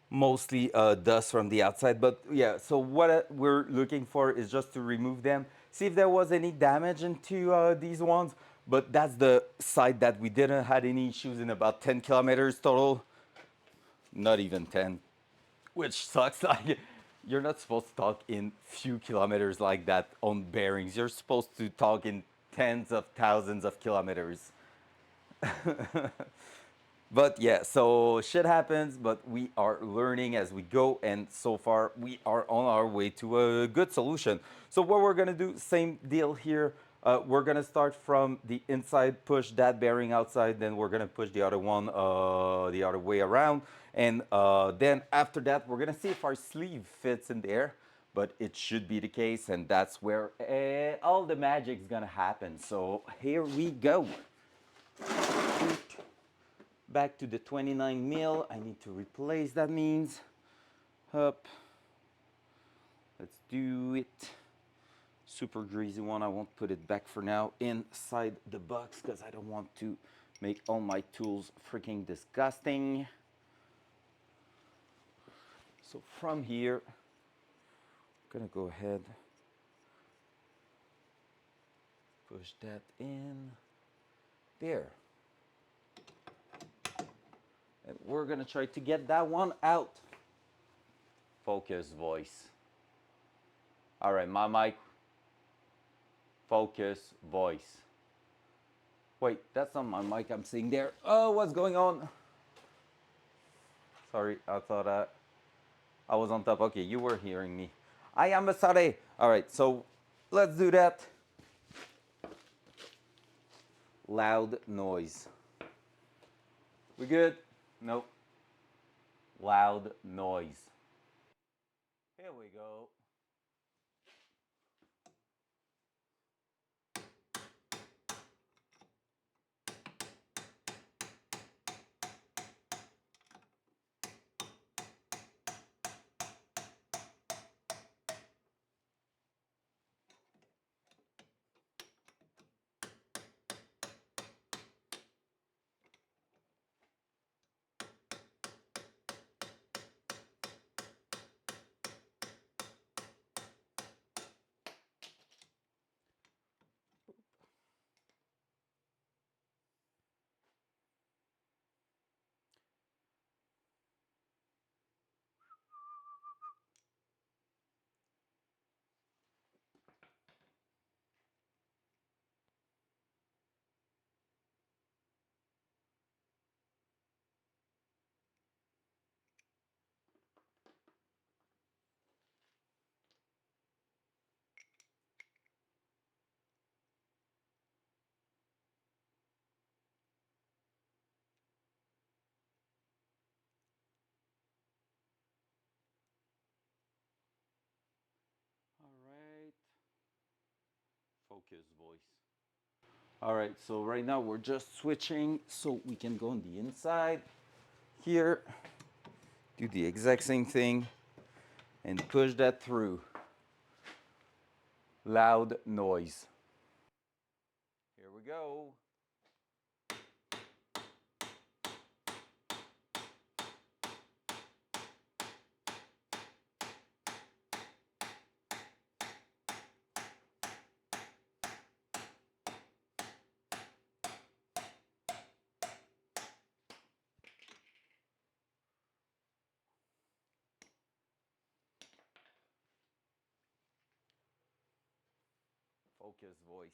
mostly dust from the outside. But yeah, so what we're looking for is just to remove them, see if there was any damage into these ones. But that's the side that we didn't had any issues in about 10 kilometers total. Not even 10, which sucks. Like, you're not supposed to talk in few kilometers like that on bearings. You're supposed to talk in tens of thousands of kilometers. But yeah, so shit happens, but we are learning as we go, and so far we are on our way to a good solution. So what we're gonna do, same deal here. We're gonna start from the inside, push that bearing outside, then we're gonna push the other one the other way around, and then after that we're gonna see if our sleeve fits in there, but it should be the case, and that's where all the magic's gonna happen. So here we go. Back to the 29 mil. I need to replace, that means. Up. Let's do it. Super greasy one. I won't put it back for now inside the box because I don't want to make all my tools freaking disgusting. So from here, I'm gonna go ahead, push that in there. And we're gonna try to get that one out. Focus, voice. All right, my mic. Focus, voice. Wait, that's not my mic I'm seeing there. Oh, what's going on? Sorry, I thought I was on top. Okay, you were hearing me. I am a sare. All right, so let's do that. Loud noise. We good? Nope. Loud noise. Here we go. All right. Focus, voice. All right, so right now we're just switching so we can go on the inside here, do the exact same thing, and push that through. Loud noise. Here we go. Focus, voice.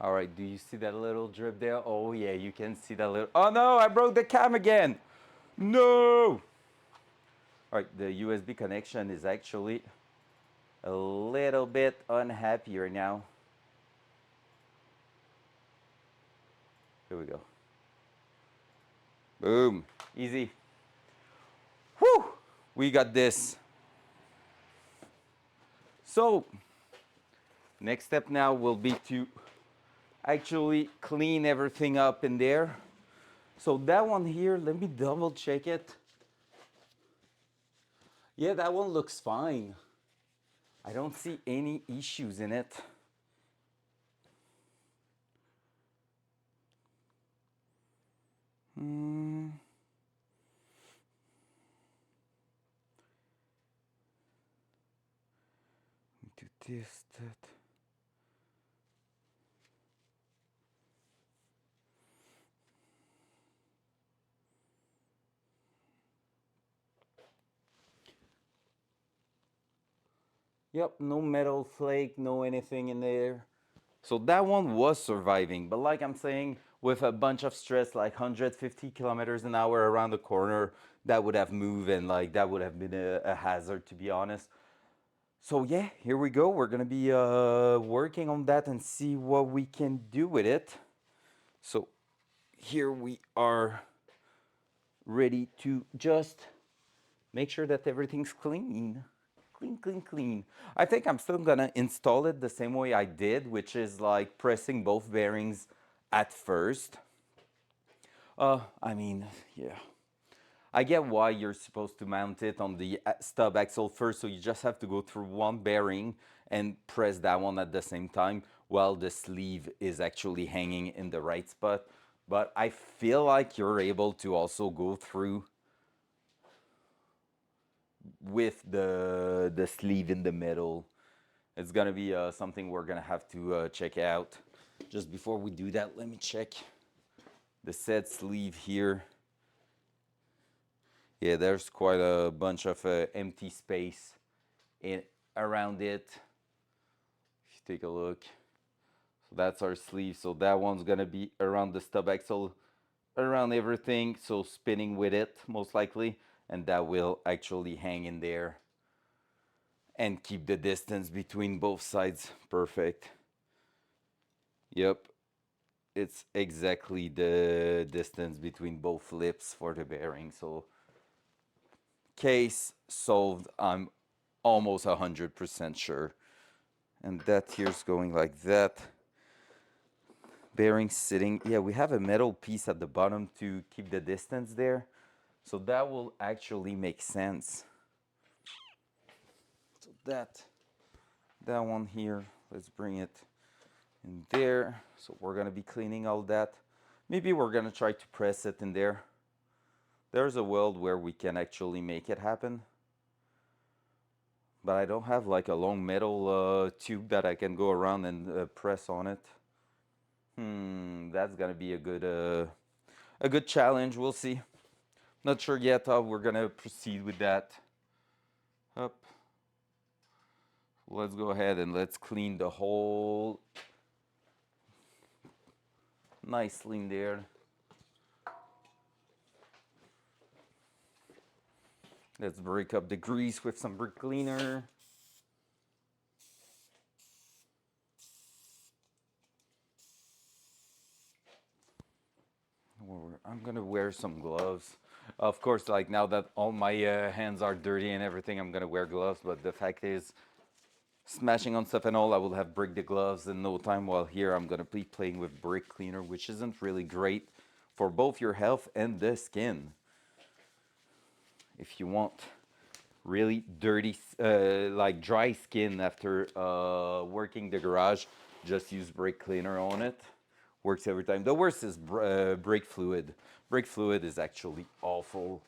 All right, do you see that little drip there? Oh yeah, you can see that little, oh no, I broke the cam again. No. All right, the USB connection is actually a little bit unhappy right now. Here we go. Boom, easy. Whew, we got this. So, next step now will be to actually clean everything up in there. So that one here, let me double check it. Yeah, that one looks fine. I don't see any issues in it. Do this, that. Yep, no metal flake, no anything in there. So that one was surviving, but like I'm saying, with a bunch of stress, like 150 kilometers an hour around the corner, that would have moved and like that would have been a hazard, to be honest. So yeah, here we go. We're gonna be working on that and see what we can do with it. So here we are ready to just make sure that everything's clean. Clean, clean, clean. I think I'm still gonna install it the same way I did, which is like pressing both bearings at first. I mean, yeah. I get why you're supposed to mount it on the stub axle first, so you just have to go through one bearing and press that one at the same time while the sleeve is actually hanging in the right spot. But I feel like you're able to also go through with the sleeve in the middle. It's gonna be something we're gonna have to check out. Just before we do that, let me check the set sleeve here. Yeah, there's quite a bunch of empty space in around it. If you take a look, so that's our sleeve. So that one's gonna be around the stub axle, around everything. So spinning with it most likely, and that will actually hang in there and keep the distance between both sides perfect. Yep, it's exactly the distance between both lips for the bearing. So case solved, I'm almost 100% sure. And that here's going like that. Bearing sitting, yeah, we have a metal piece at the bottom to keep the distance there. So that will actually make sense. So that one here, let's bring it in there. So we're gonna be cleaning all that. Maybe we're gonna try to press it in there. There's a world where we can actually make it happen. But I don't have like a long metal tube that I can go around and press on it. That's gonna be a good challenge. We'll see. Not sure yet how we're gonna proceed with that. Up. Let's go ahead and let's clean the hole nicely in there. Let's break up the grease with some brake cleaner. I'm gonna wear some gloves. Of course, like now that all my hands are dirty and everything, I'm gonna wear gloves. But the fact is, smashing on stuff and all, I will have break the gloves in no time. While here, I'm gonna be playing with brake cleaner, which isn't really great for both your health and the skin. If you want really dirty, like dry skin after working the garage, just use brake cleaner on it. Works every time. The worst is brake fluid. Brake fluid is actually awful.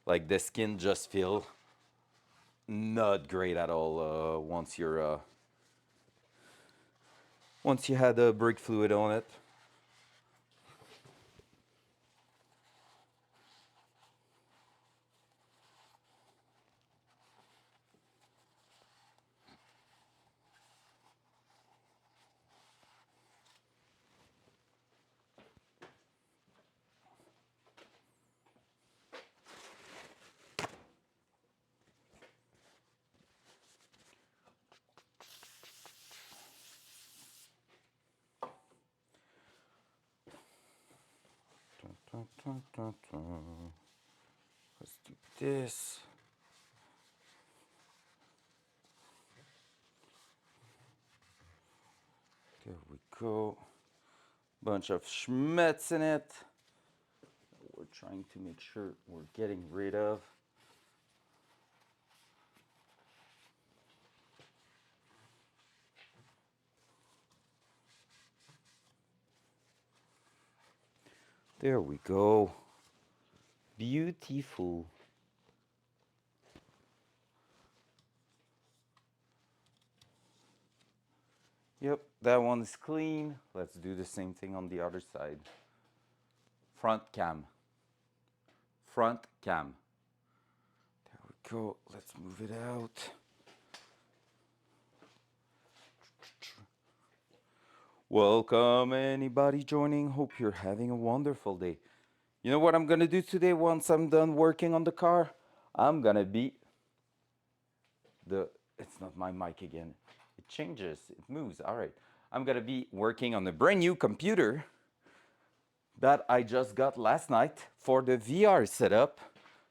Like the skin just feel not great at all once you had the brake fluid on it. Dun, dun, dun, dun. Let's do this. There we go. Bunch of schmutz in it. We're trying to make sure we're getting rid of. There we go. Beautiful. Yep, that one is clean. Let's do the same thing on the other side. Front cam. Front cam. There we go. Let's move it out. Welcome, anybody joining. Hope you're having a wonderful day. You know what I'm gonna do today once I'm done working on the car? I'm gonna be it's not my mic again. It changes, it moves. All right. I'm gonna be working on a brand new computer that I just got last night for the VR setup.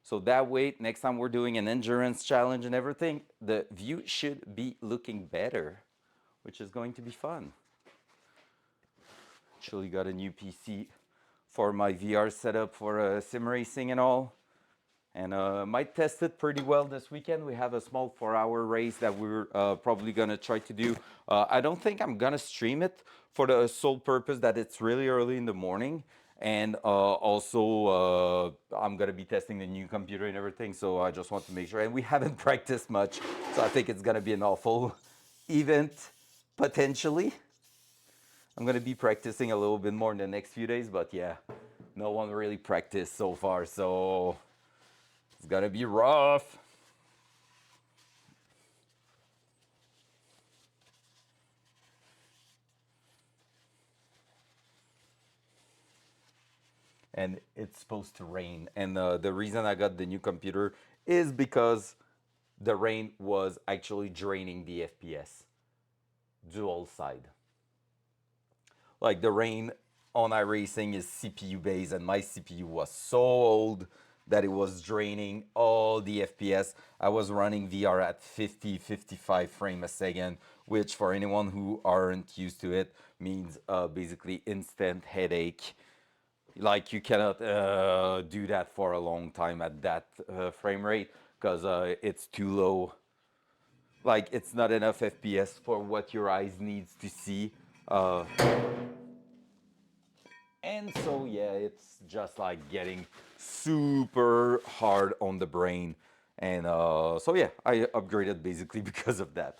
So that way, next time we're doing an endurance challenge and everything, the view should be looking better, which is going to be fun. Actually got a new PC for my VR setup for sim racing and all. And might test it pretty well this weekend. We have a small 4-hour race that we're probably gonna try to do. I don't think I'm gonna stream it for the sole purpose that it's really early in the morning. And also, I'm gonna be testing the new computer and everything, so I just want to make sure. And we haven't practiced much, so I think it's gonna be an awful event, potentially. I'm gonna be practicing a little bit more in the next few days, but yeah, No one really practiced so far, so it's gonna be rough. And it's supposed to rain. And the reason I got the new computer is because the rain was actually draining the FPS dual side. Like the rain on iRacing is CPU based, and my CPU was so old that it was draining all the FPS. I was running VR at 50, 55 frame a second, which for anyone who aren't used to it means basically instant headache. Like you cannot do that for a long time at that frame rate because it's too low. Like it's not enough FPS for what your eyes needs to see. Uh, and so yeah, it's just like getting super hard on the brain. And so yeah, I upgraded basically because of that.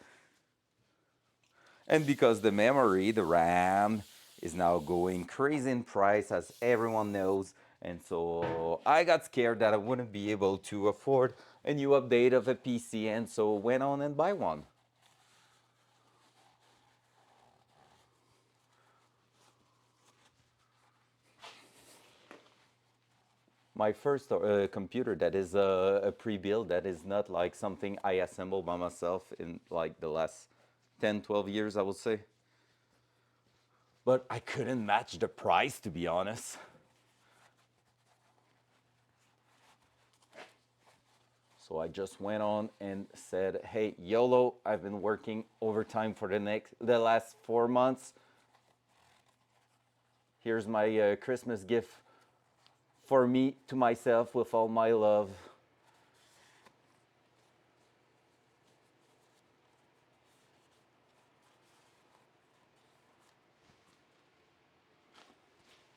And because the memory, the RAM, is now going crazy in price, as everyone knows. And so I got scared that I wouldn't be able to afford a new update of a PC, and so went on and buy one. My first computer that is a pre-built, that is not like something I assembled by myself in like the last 10, 12 years, I would say. But I couldn't match the price, to be honest. So I just went on and said, "Hey, YOLO, I've been working overtime for the last 4 months. Here's my Christmas gift for me to myself with all my love."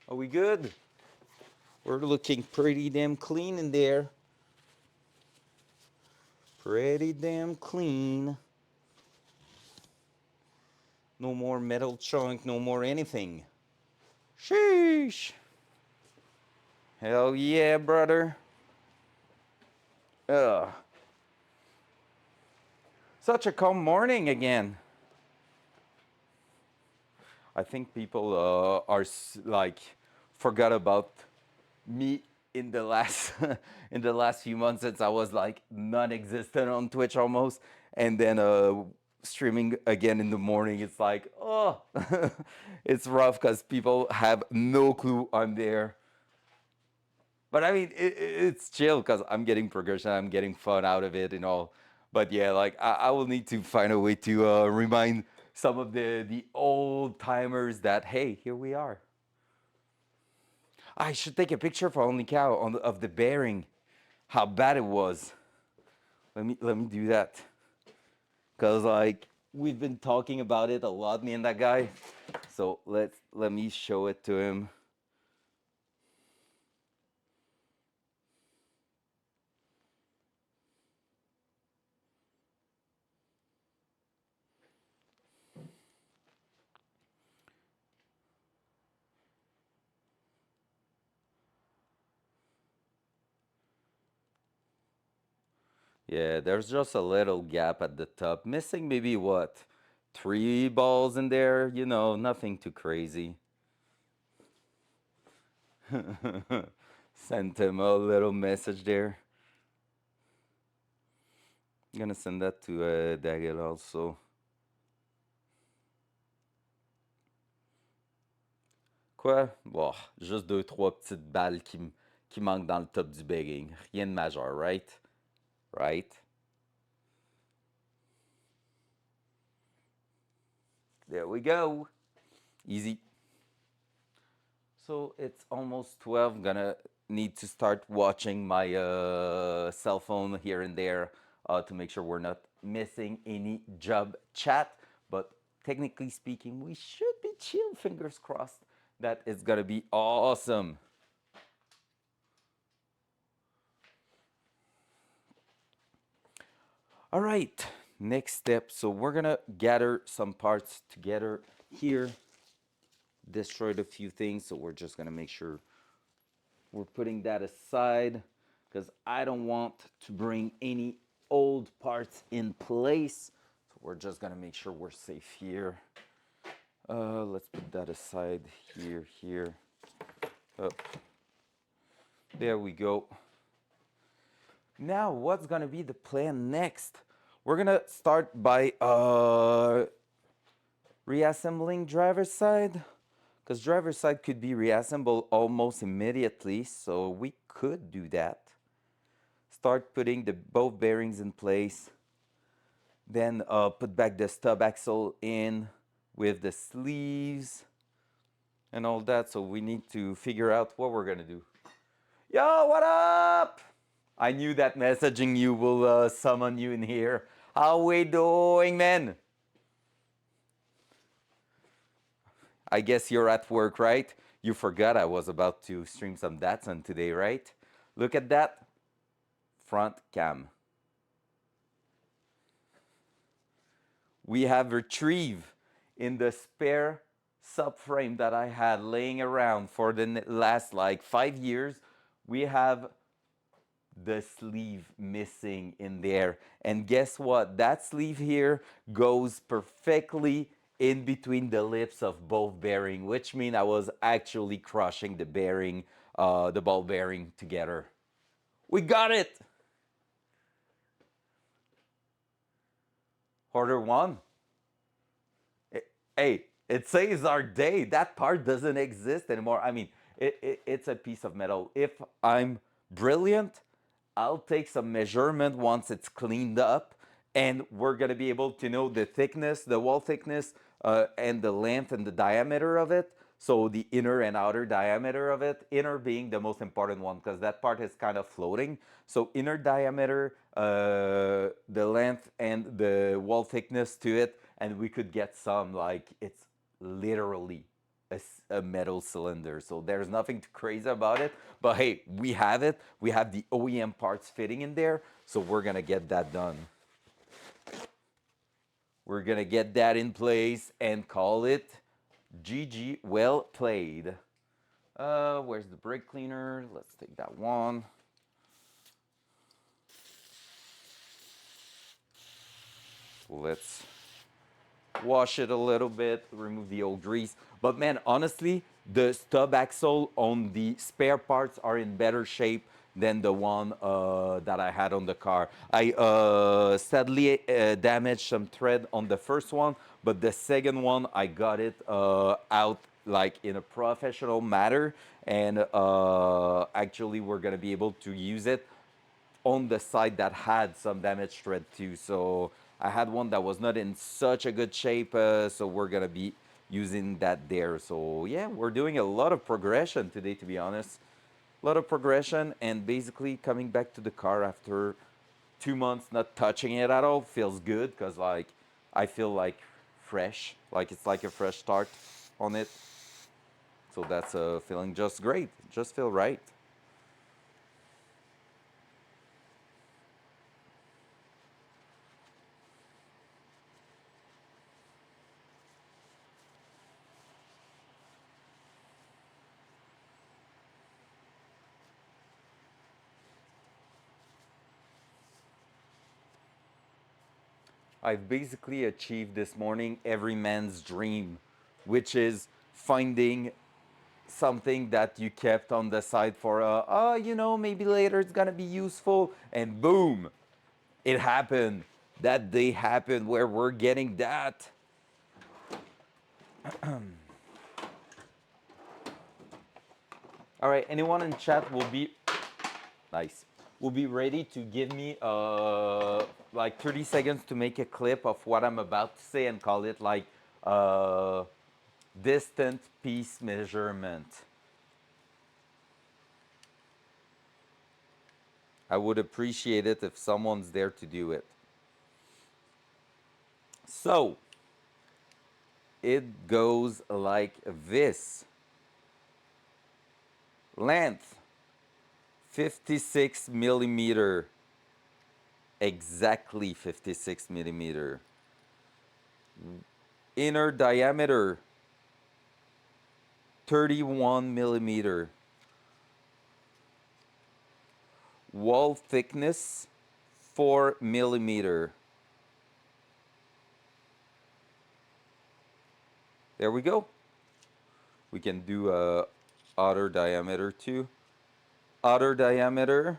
Are we good? We're looking pretty damn clean in there. Pretty damn clean. No more metal chunk, no more anything. Sheesh. Hell yeah, brother. Ugh. Such a calm morning again. I think people are like forgot about me in the last in the last few months, since I was like non-existent on Twitch almost, and then streaming again in the morning. It's like, oh, it's rough because people have no clue I'm there. But I mean, it's chill because I'm getting progression, I'm getting fun out of it and all. But yeah, like I will need to find a way to remind some of the old timers that hey, here we are. I should take a picture for Only Cow of the bearing, how bad it was. Let me do that, cause like we've been talking about it a lot, me and that guy. So let me show it to him. Yeah, there's just a little gap at the top, missing maybe what, 3 balls in there. Nothing too crazy. Sent him a little message there. I'm gonna send that to Dagger also. Quoi? Bon, juste deux, trois petites balles qui manquent dans le top du begging. Rien de majeur, right? Right? There we go. Easy. So it's almost 12. Gonna need to start watching my cell phone here and there to make sure we're not missing any job chat. But technically speaking, we should be chill. Fingers crossed that it's gonna be awesome. All right, next step. So we're gonna gather some parts together here, destroyed a few things. So we're just gonna make sure We're putting that aside because I don't want to bring any old parts in place. So we're just gonna make sure we're safe here. Let's put that aside here, here. Oh, there we go. Now, what's gonna be the plan next? We're gonna start by reassembling driver's side, because driver's side could be reassembled almost immediately, so we could do that. Start putting the both bearings in place, then put back the stub axle in with the sleeves and all that. So we need to figure out what we're gonna do. Yo, what up? I knew that messaging you will summon you in here. How we doing, man? I guess you're at work, right? You forgot I was about to stream some Datsun today, right? Look at that front cam. We have retrieved in the spare subframe that I had laying around for the last like 5 years. We have the sleeve missing in there. And guess what? That sleeve here goes perfectly in between the lips of both bearing, which means I was actually crushing the bearing, the ball bearing together. We got it! Order one. Hey, it saves our day. That part doesn't exist anymore. I mean, it's a piece of metal. If I'm brilliant, I'll take some measurement once it's cleaned up, and we're gonna be able to know the thickness, the wall thickness, and the length and the diameter of it. So the inner and outer diameter of it, inner being the most important one because that part is kind of floating. So inner diameter, the length and the wall thickness to it, and we could get some like it's literally a metal cylinder. So there's nothing too crazy about it. But hey, we have it. We have the OEM parts fitting in there. So we're going to get that done. We're going to get that in place and call it GG, well played. Where's the brake cleaner? Let's take that one. Let's wash it a little bit, remove the old grease. But man, honestly, the stub axle on the spare parts are in better shape than the one that I had on the car. I sadly damaged some thread on the first one, but the second one, I got it out like in a professional manner. And actually, we're gonna be able to use it on the side that had some damaged thread too. So I had one that was not in such a good shape, so we're gonna be using that there. So yeah, we're doing a lot of progression today, to be honest. A lot of progression, and basically coming back to the car after 2 months not touching it at all feels good because like I feel like fresh, like it's like a fresh start on it. So that's feeling just great, just feel right. I've basically achieved this morning every man's dream, which is finding something that you kept on the side for, maybe later it's gonna be useful, and boom, it happened. That day happened where we're getting that. All right, anyone in chat will be nice. Will be ready to give me like 30 seconds to make a clip of what I'm about to say and call it like distant piece measurement. I would appreciate it if someone's there to do it. So it goes like this. Length 56 millimeter, exactly 56 millimeter. Inner diameter 31 millimeter. wall thickness 4 millimeter. There we go. We can do outer diameter too. Outer diameter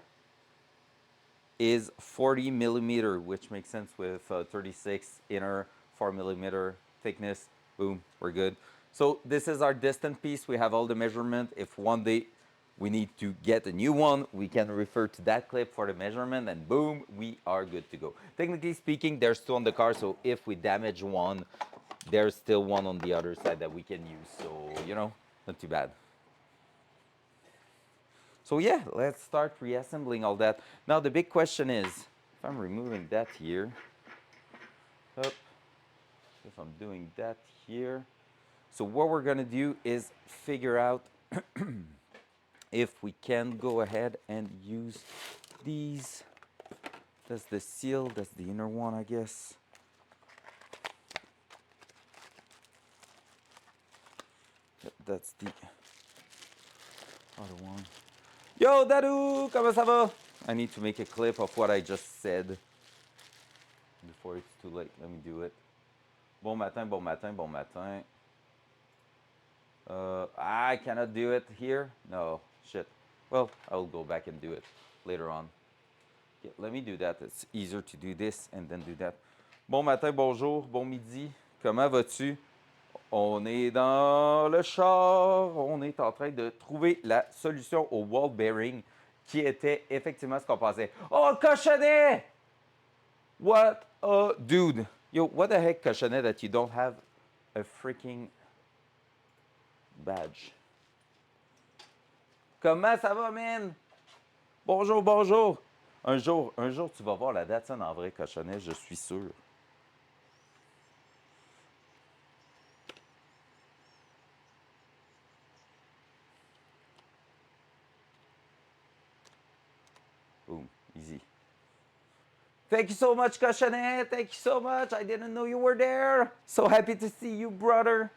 is 40 millimeter, which makes sense with 36 inner 4 millimeter thickness. Boom, we're good. So this is our distant piece. We have all the measurement. If one day we need to get a new one, we can refer to that clip for the measurement, and boom, we are good to go. Technically speaking, there's two on the car, so if we damage one, there's still one on the other side that we can use. So, you know, not too bad. So yeah, let's start reassembling all that. Now the big question is, if I'm removing that here, up, if I'm doing that here, so what we're gonna do is figure out if we can go ahead and use these. That's the seal, that's the inner one, I guess. That's the other one. Yo, Dadu, comment ça va? I need to make a clip of what I just said before it's too late. Let me do it. Bon matin, bon matin, bon matin. I cannot do it here. No, shit. Well, I'll go back and do it later on. Yeah, let me do that. It's easier to do this and then do that. Bon matin, bonjour, bon midi. Comment vas-tu? On est dans le char. On est en train de trouver la solution au wall bearing qui était effectivement ce qu'on pensait. Oh, cochonnet! What a dude. Yo, what the heck, cochonnet, that you don't have a freaking badge. Comment ça va, man? Bonjour, bonjour. Un jour, tu vas voir la Datsun en vrai, cochonnet, je suis sûr. Boom, easy. Thank you so much, cochonnet. Thank you so much. I didn't know you were there. So happy to see you, brother.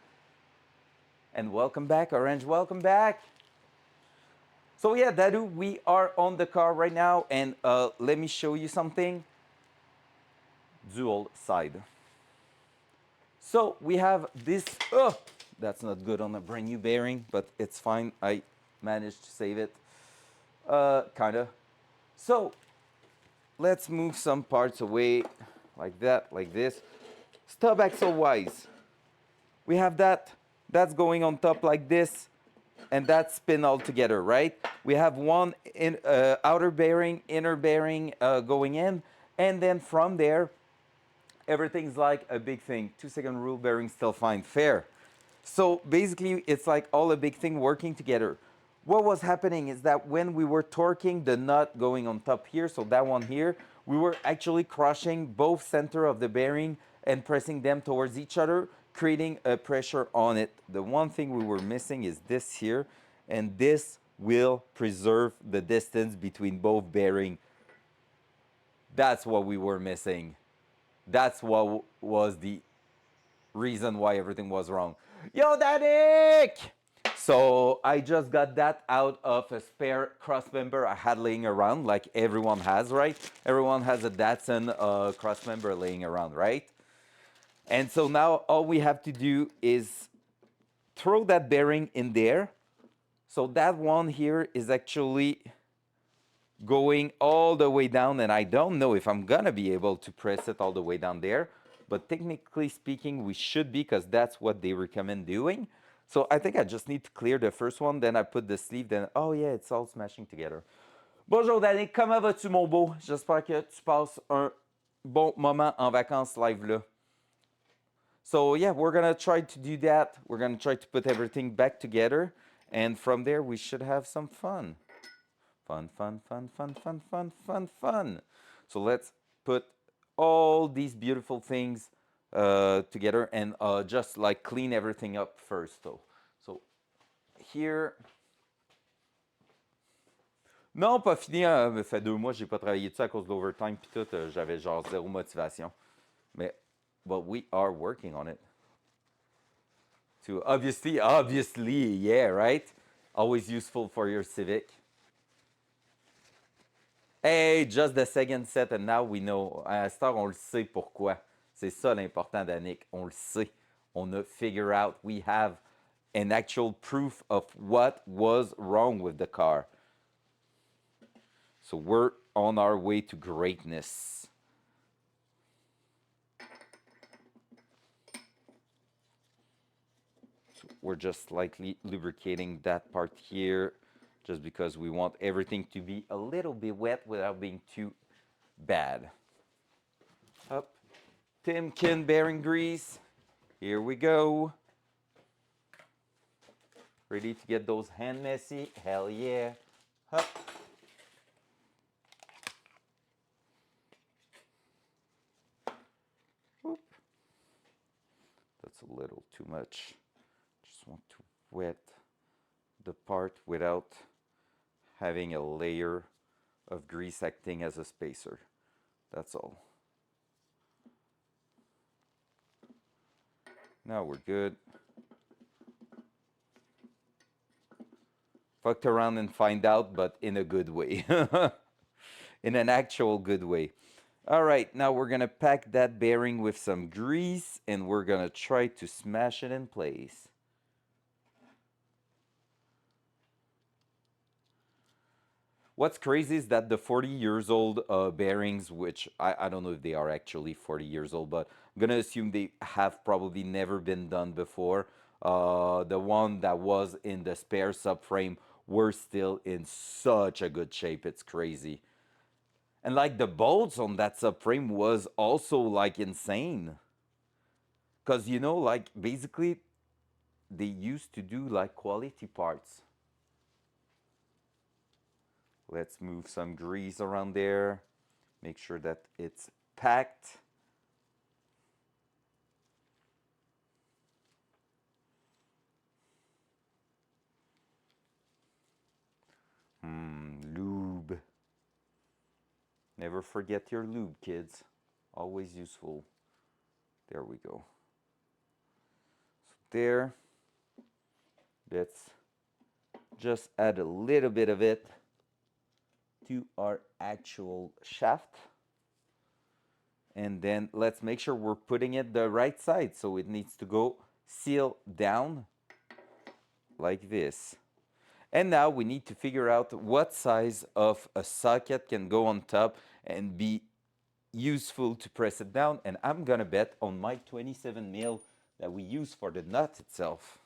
And welcome back, Orange. Welcome back. So yeah, Dadu, we are on the car right now, and let me show you something. Dual side. So we have this. Oh, that's not good on a brand new bearing, but it's fine. I managed to save it. Kinda. So let's move some parts away, like that, like this. Stub axle wise, we have that. That's going on top like this, and that spin all together, right? We have one outer bearing, inner bearing going in, and then from there, everything's like a big thing. 2-second rule bearing still fine, fair. So basically, it's like all a big thing working together. What was happening is that when we were torquing the nut going on top here, so that one here, we were actually crushing both center of the bearing and pressing them towards each other, creating a pressure on it. The one thing we were missing is this here, and this will preserve the distance between both bearing. That's what we were missing. That's what was the reason why everything was wrong. Yo, Danik! So I just got that out of a spare crossmember I had laying around, like everyone has, right? Everyone has a Datsun crossmember laying around, right? And so now all we have to do is throw that bearing in there. So that one here is actually going all the way down, and I don't know if I'm gonna be able to press it all the way down there, but technically speaking, we should be, because that's what they recommend doing. So I think I just need to clear the first one, then I put the sleeve, then, oh yeah, it's all smashing together. Bonjour Danick, comment vas-tu mon beau? J'espère que tu passes un bon moment en vacances live là. So yeah, we're gonna try to do that. We're gonna try to put everything back together, and from there we should have some fun. Fun, fun, fun, fun, fun, fun, fun, fun. So let's put all these beautiful things together and just like clean everything up first. So here. Non, pas fini. Ça fait 2 mois que j'ai pas travaillé dessus à cause de l'overtime puis tout. J'avais genre zéro motivation. Mais, but we are working on it. To obviously, yeah, right? Always useful for your Civic. Hey, just the second set, and now we know. À cette heure, on le sait pourquoi. C'est ça l'important, Danick. On le sait. On a figured out. We have an actual proof of what was wrong with the car. So we're on our way to greatness. So we're just slightly lubricating that part here, just because we want everything to be a little bit wet without being too bad. Up. Timken bearing grease. Here we go. Ready to get those hands messy? Hell yeah. Up. Whoop. That's a little too much. Just want to wet the part without having a layer of grease acting as a spacer. That's all. Now we're good. Fucked around and find out, but in a good way. In an actual good way. All right, now we're gonna pack that bearing with some grease and we're gonna try to smash it in place. What's crazy is that the 40 years old bearings, which I don't know if they are actually 40 years old, but I'm gonna assume they have probably never been done before. The one that was in the spare subframe were still in such a good shape. It's crazy. And like the bolts on that subframe was also like insane. Cause like basically they used to do like quality parts. Let's move some grease around there. Make sure that it's packed. Lube. Never forget your lube, kids. Always useful. There we go. So there. Let's just add a little bit of it to our actual shaft. And then let's make sure we're putting it the right side. So it needs to go seal down like this. And now we need to figure out what size of a socket can go on top and be useful to press it down. And I'm gonna bet on my 27 mil that we use for the nut itself.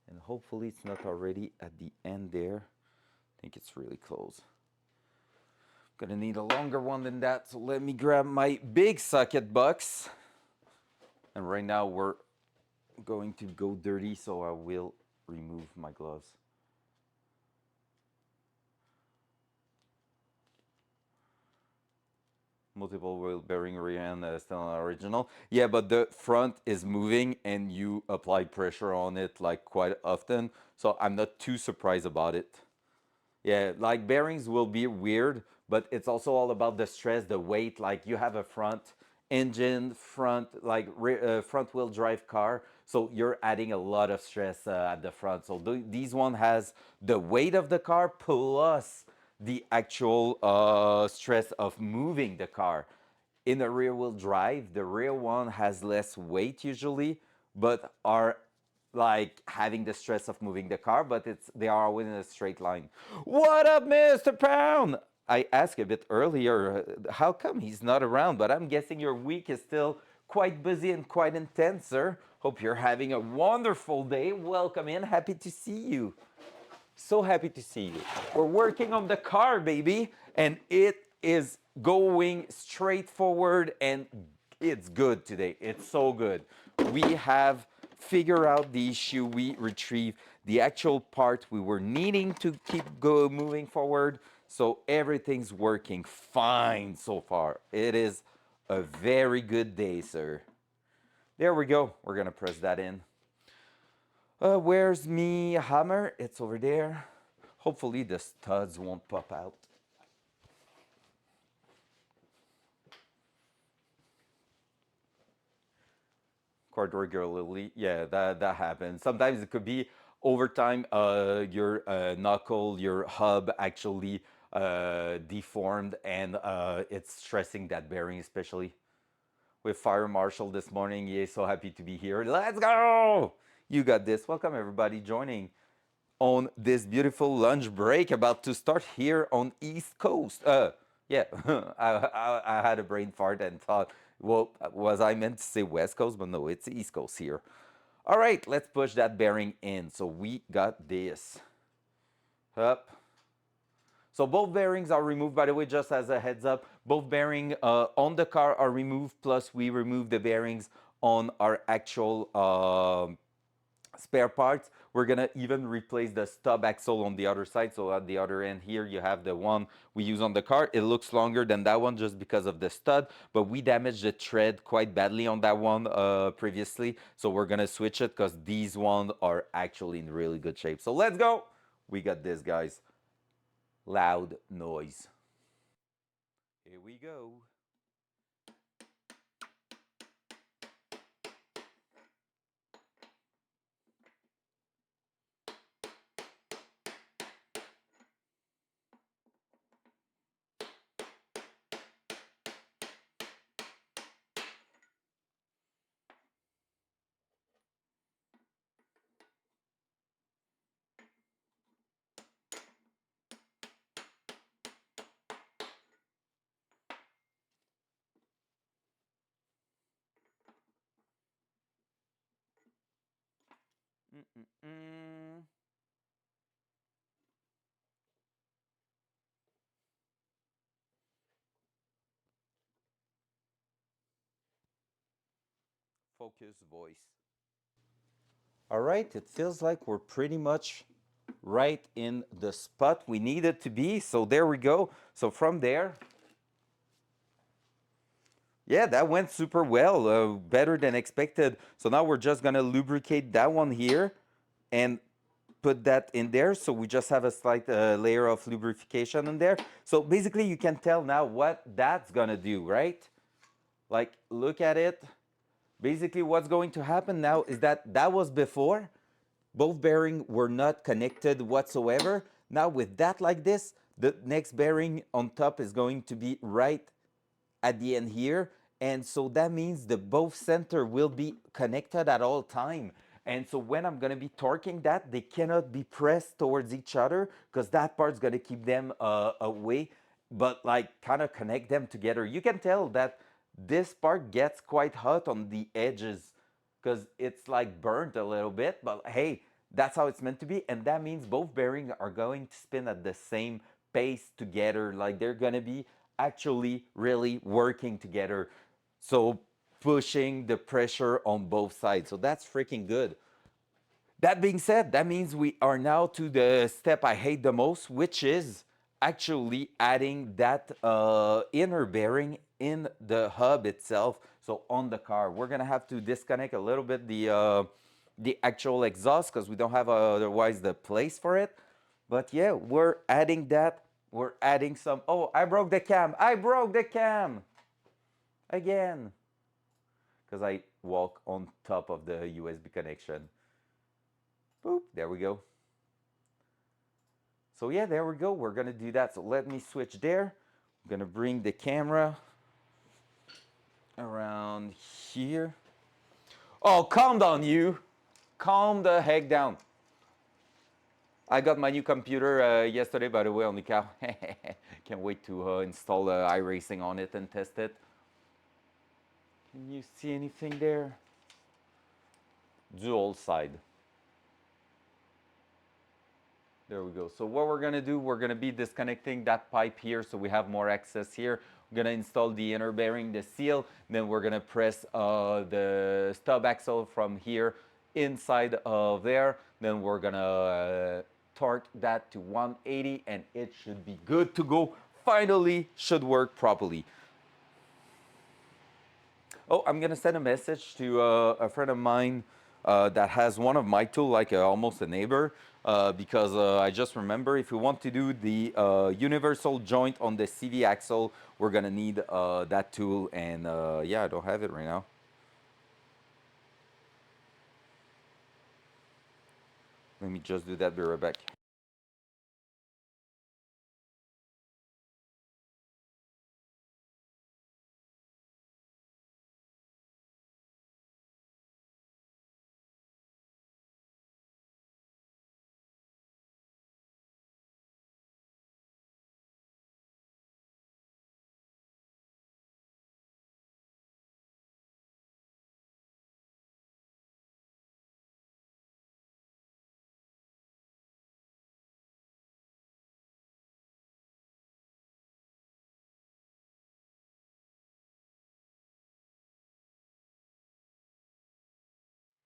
And hopefully it's not already at the end there. I think it's really close. Gonna need a longer one than that, so let me grab my big socket box. And right now we're going to go dirty, so I will remove my gloves. Multiple wheel bearing rear end still on original. Yeah, but the front is moving and you apply pressure on it like quite often, so I'm not too surprised about it. Yeah, like bearings will be weird, but it's also all about the stress, the weight. Like you have a front engine, front wheel drive car, so you're adding a lot of stress at the front. So these one has the weight of the car plus the actual stress of moving the car. In a rear wheel drive, the rear one has less weight usually, but are like having the stress of moving the car, but they are always in a straight line. What up, Mr. Pound? I asked a bit earlier, how come he's not around? But I'm guessing your week is still quite busy and quite intense, sir. Hope you're having a wonderful day. Welcome in. Happy to see you. So happy to see you. We're working on the car, baby, and it is going straight forward and it's good today. It's so good. We have figured out the issue. We retrieved the actual part we were needing to keep moving forward. So everything's working fine so far. It is a very good day, sir. There we go. We're gonna press that in. Where's me hammer? It's over there. Hopefully the studs won't pop out. Of quite regularly. Yeah, that happens. Sometimes it could be over time. Your knuckle, your hub actually deformed, and it's stressing that bearing, especially with Fire Marshal this morning. He is so happy to be here. Let's go! You got this. Welcome everybody joining on this beautiful lunch break about to start here on East Coast. Yeah, I had a brain fart and thought, well, was I meant to say West Coast? But no, it's East Coast here. All right, let's push that bearing in. So we got this. Up. So both bearings are removed, by the way, just as a heads up. Both bearings on the car are removed, plus we remove the bearings on our actual spare parts. We're gonna even replace the stub axle on the other side. So at the other end here, you have the one we use on the car. It looks longer than that one just because of the stud, but we damaged the tread quite badly on that one previously. So we're gonna switch it because these ones are actually in really good shape. So let's go. We got this, guys. Loud noise. Here we go. Mm-mm-mm. Focus voice. All right, it feels like we're pretty much right in the spot we needed to be. So there we go. So from there, yeah, that went super well, better than expected. So now we're just gonna lubricate that one here and put that in there. So we just have a slight layer of lubrication in there. So basically you can tell now what that's gonna do, right? Like, look at it. Basically what's going to happen now is that that was before. Both bearings were not connected whatsoever. Now with that like this, the next bearing on top is going to be right at the end here. And so that means the both center will be connected at all time. And so when I'm gonna be torquing that, they cannot be pressed towards each other because that part's gonna keep them away, but like kind of connect them together. You can tell that this part gets quite hot on the edges because it's like burnt a little bit, but hey, that's how it's meant to be. And that means both bearings are going to spin at the same pace together. Like they're gonna be actually really working together. So pushing the pressure on both sides. So that's freaking good. That being said, that means we are now to the step I hate the most, which is actually adding that inner bearing in the hub itself. So on the car, we're gonna have to disconnect a little bit the actual exhaust because we don't have otherwise the place for it. But yeah, we're adding that. We're adding some. Oh, I broke the cam. I broke the cam again because I walk on top of the USB connection. Boop, there we go. So yeah, there we go. We're gonna do that. So let me switch there. I'm gonna bring the camera around here. Oh, calm down, you. Calm the heck down. I got my new computer yesterday, by the way, on the car. Can't wait to install iRacing on it and test it. Can you see anything there? Dual side. There we go. So what we're gonna do, we're gonna be disconnecting that pipe here so we have more access here. We're gonna install the inner bearing, the seal, then we're gonna press the stub axle from here inside of there. Then we're gonna torque that to 180 and it should be good to go. Finally, should work properly. Oh, I'm gonna send a message to a friend of mine that has one of my tools, like almost a neighbor, because I just remember if we want to do the universal joint on the CV axle, we're gonna need that tool, and yeah, I don't have it right now. Let me just do that, be right back.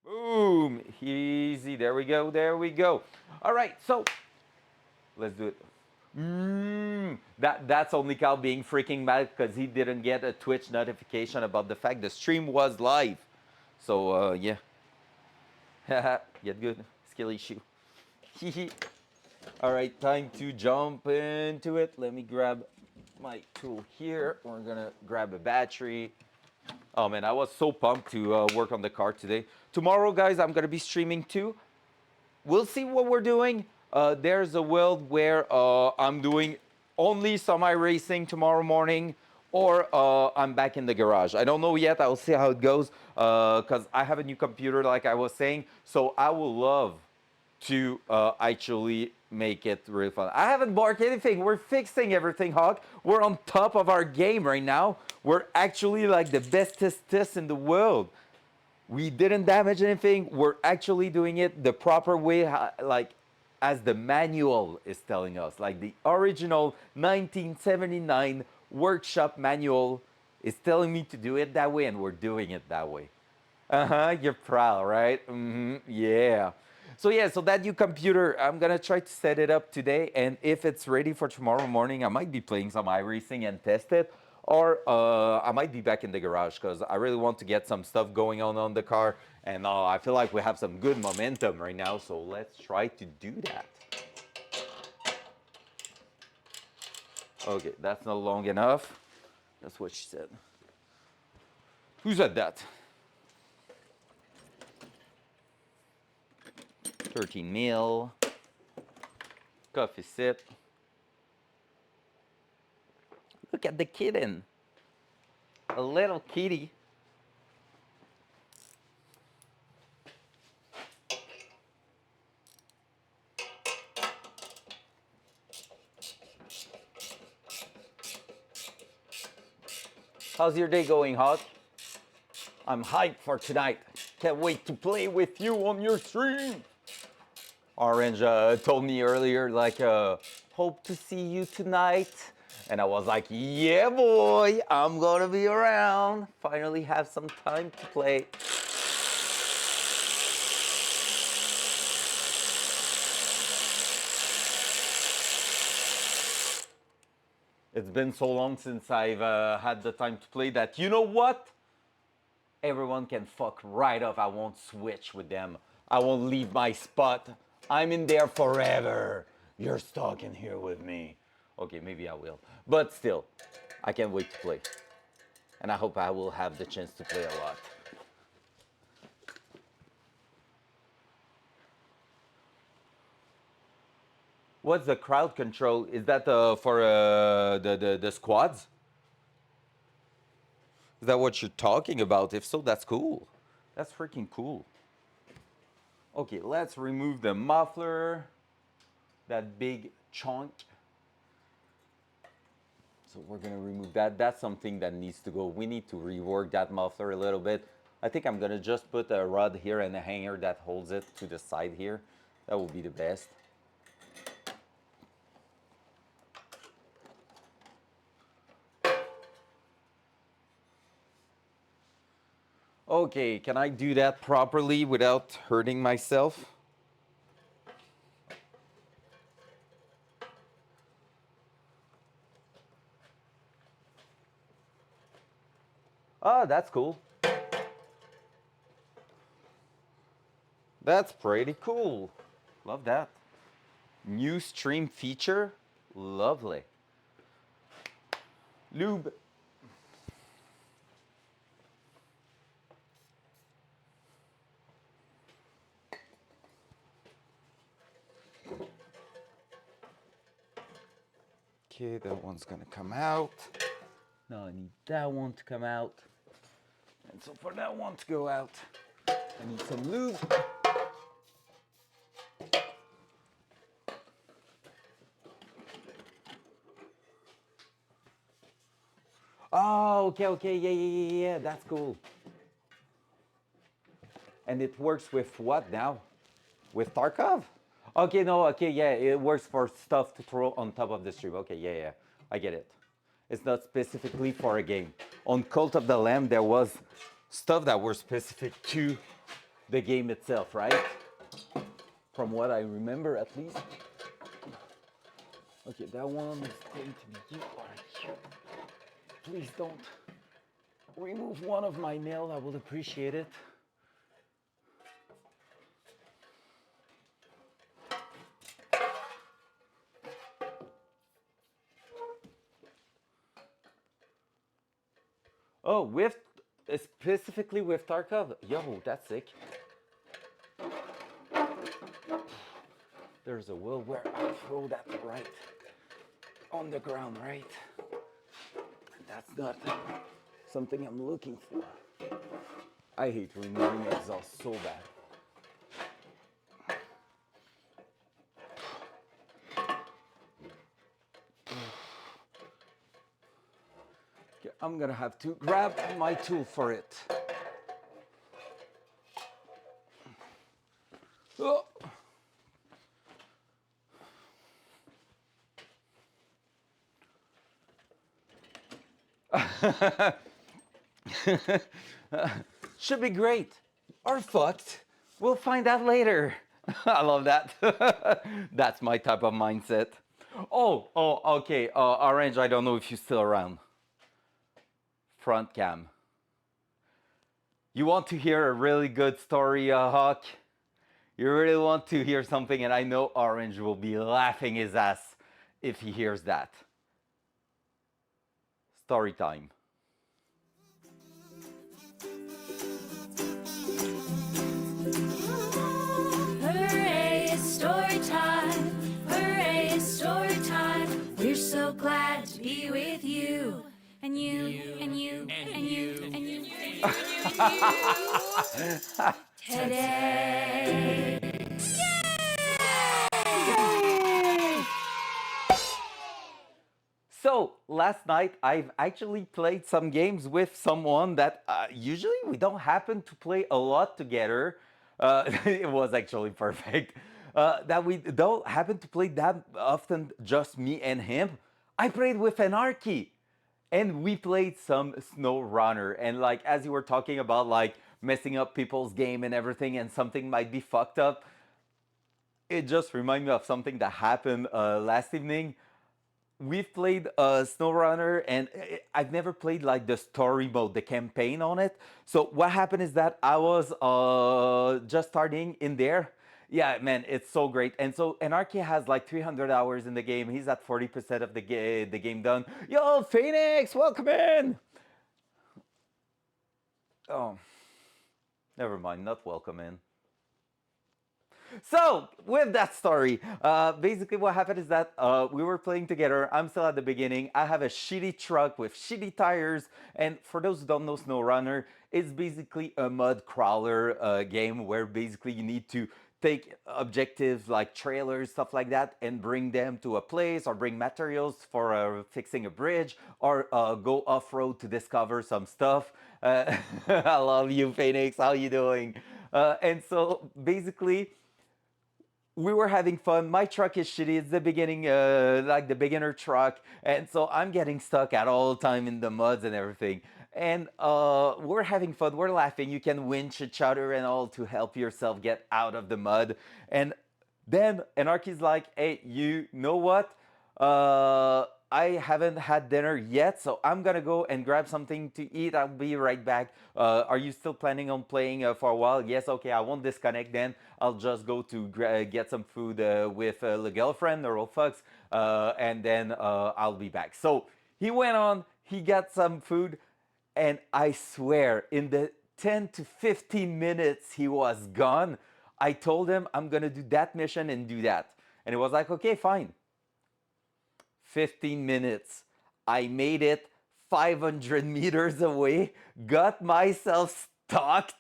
Boom! Easy. There we go. There we go. All right. So let's do it. That's only Cal being freaking mad because he didn't get a Twitch notification about the fact the stream was live. So yeah. Get good. Skill issue. All right, time to jump into it. Let me grab my tool here. We're gonna grab a battery. Oh man, I was so pumped to work on the car today. Tomorrow, guys, I'm gonna be streaming too. We'll see what we're doing. There's a world where I'm doing only semi racing tomorrow morning, or I'm back in the garage. I don't know yet. I'll see how it goes because I have a new computer, like I was saying. So I will love to actually make it really fun. I haven't marked anything. We're fixing everything, Hawk. We're on top of our game right now. We're actually like the bestest in the world. We didn't damage anything. We're actually doing it the proper way, like as the manual is telling us. Like the original 1979 workshop manual is telling me to do it that way, and we're doing it that way. You're proud, right? Yeah. So yeah, so that new computer, I'm gonna try to set it up today, and if it's ready for tomorrow morning, I might be playing some iRacing and test it, or I might be back in the garage because I really want to get some stuff going on the car, and I feel like we have some good momentum right now. So let's try to do that. Okay, that's not long enough. That's what she said. Who said that? 13 mil. Coffee sip. Look at the kitten. A little kitty. How's your day going, Hawk? I'm hyped for tonight. Can't wait to play with you on your stream. Orange told me earlier, like, hope to see you tonight. And I was like, yeah, boy, I'm gonna be around. Finally have some time to play. It's been so long since I've had the time to play that, you know what? Everyone can fuck right off. I won't switch with them. I won't leave my spot. I'm in there forever. You're stuck in here with me. Okay, maybe I will. But still, I can't wait to play. And I hope I will have the chance to play a lot. What's the crowd control? Is that for the squads? Is that what you're talking about? If so, that's cool. That's freaking cool. Okay, let's remove the muffler. That big chunk. So we're gonna remove that. That's something that needs to go. We need to rework that muffler a little bit. I think I'm gonna just put a rod here and a hanger that holds it to the side here. That will be the best. Okay, can I do that properly without hurting myself? Oh, that's cool. That's pretty cool. Love that. New stream feature. Lovely. Lube. Okay, that one's gonna come out. Now I need that one to come out. And so for that one to go out, I need some lube. Oh, okay, yeah, that's cool. And it works with what now? With Tarkov? Okay, no, okay, yeah, it works for stuff to throw on top of the stream. Okay, yeah, I get it. It's not specifically for a game. On Cult of the Lamb, there was stuff that were specific to the game itself, right? From what I remember, at least. Okay, that one is going to be you. Please don't remove one of my nails. I will appreciate it. Oh, with specifically with Tarkov? Yo, that's sick. There's a will where I'll throw that right on the ground, right? That's not something I'm looking for. I hate removing exhaust so bad. Okay, I'm gonna have to grab my tool for it. Oh. Should be great or fucked. We'll find out later. I love that. That's my type of mindset. Oh, okay. Orange, I don't know if you're still around. Front cam. You want to hear a really good story, Hawk? You really want to hear something, and I know Orange will be laughing his ass if he hears that. Story time. Hooray, it's story time. Hooray, it's story time. We're so glad to be with you. And you, and you, and you, and you, today. So last night I've actually played some games with someone that usually we don't happen to play a lot together. It was actually perfect. That we don't happen to play that often, just me and him. I played with Anarchy, and we played some Snow Runner. And like as you were talking about like messing up people's game and everything, and something might be fucked up, it just reminded me of something that happened last evening. We've played SnowRunner, and I've never played like the story mode, the campaign on it. So what happened is that I was just starting in there. Yeah, man, it's so great. And so Anarchy has like 300 hours in the game. He's at 40% of the game done. Yo, Phoenix, welcome in. Oh, never mind, not welcome in. So, with that story, basically what happened is that we were playing together. I'm still at the beginning. I have a shitty truck with shitty tires. And for those who don't know SnowRunner, it's basically a mud crawler game where basically you need to take objectives like trailers, stuff like that, and bring them to a place or bring materials for fixing a bridge or go off-road to discover some stuff. I love you, Phoenix. How you doing? And so basically, we were having fun. My truck is shitty. It's the beginning, like the beginner truck, and so I'm getting stuck at all time in the muds and everything. And we're having fun. We're laughing. You can winch each other and all to help yourself get out of the mud. And then Anarchy's like, "Hey, you know what? I haven't had dinner yet, so I'm gonna go and grab something to eat. I'll be right back. Are you still planning on playing for a while? Yes, okay, I won't disconnect then. I'll just go to get some food with the girlfriend, Neurofucks, and then I'll be back." So he went on, he got some food, and I swear, in the 10 to 15 minutes he was gone, I told him I'm gonna do that mission and do that. And he was like, okay, fine. 15 minutes. I made it 500 meters away, got myself stuck.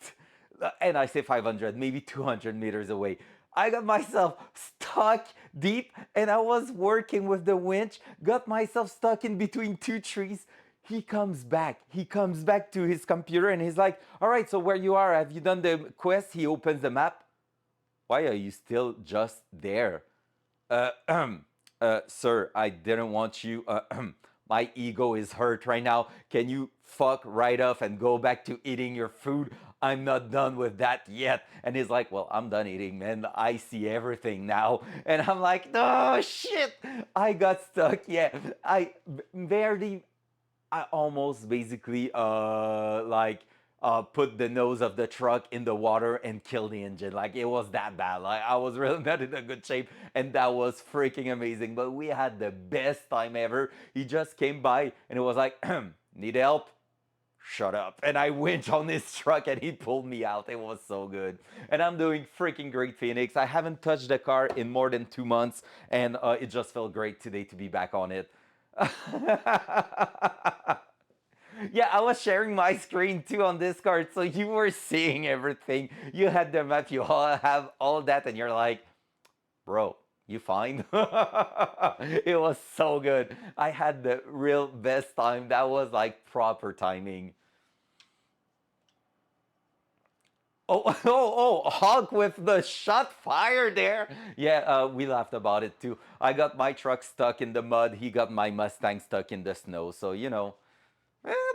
And I say 500, maybe 200 meters away. I got myself stuck deep and I was working with the winch, got myself stuck in between two trees. He comes back. He comes back to his computer and he's like, all right, so where you are, have you done the quest? He opens the map. Why are you still just there? Sir, I didn't want you. My ego is hurt right now. Can you fuck right off and go back to eating your food? I'm not done with that yet. And he's like, well, I'm done eating, man. I see everything now. And I'm like, no, shit. I got stuck. Yeah, I almost basically put the nose of the truck in the water and kill the engine. Like it was that bad. Like I was really not in a good shape, and that was freaking amazing. But we had the best time ever. He just came by and it was like, need help? Shut up. And I went on his truck and he pulled me out. It was so good. And I'm doing freaking great, Phoenix. I haven't touched the car in more than 2 months, and it just felt great today to be back on it. Yeah, I was sharing my screen too on Discord, so you were seeing everything. You had the map, you all have all that, and you're like, bro, you fine? It was so good. I had the real best time. That was like proper timing. Oh, Hulk with the shot fire there. Yeah, we laughed about it too. I got my truck stuck in the mud. He got my Mustang stuck in the snow. So,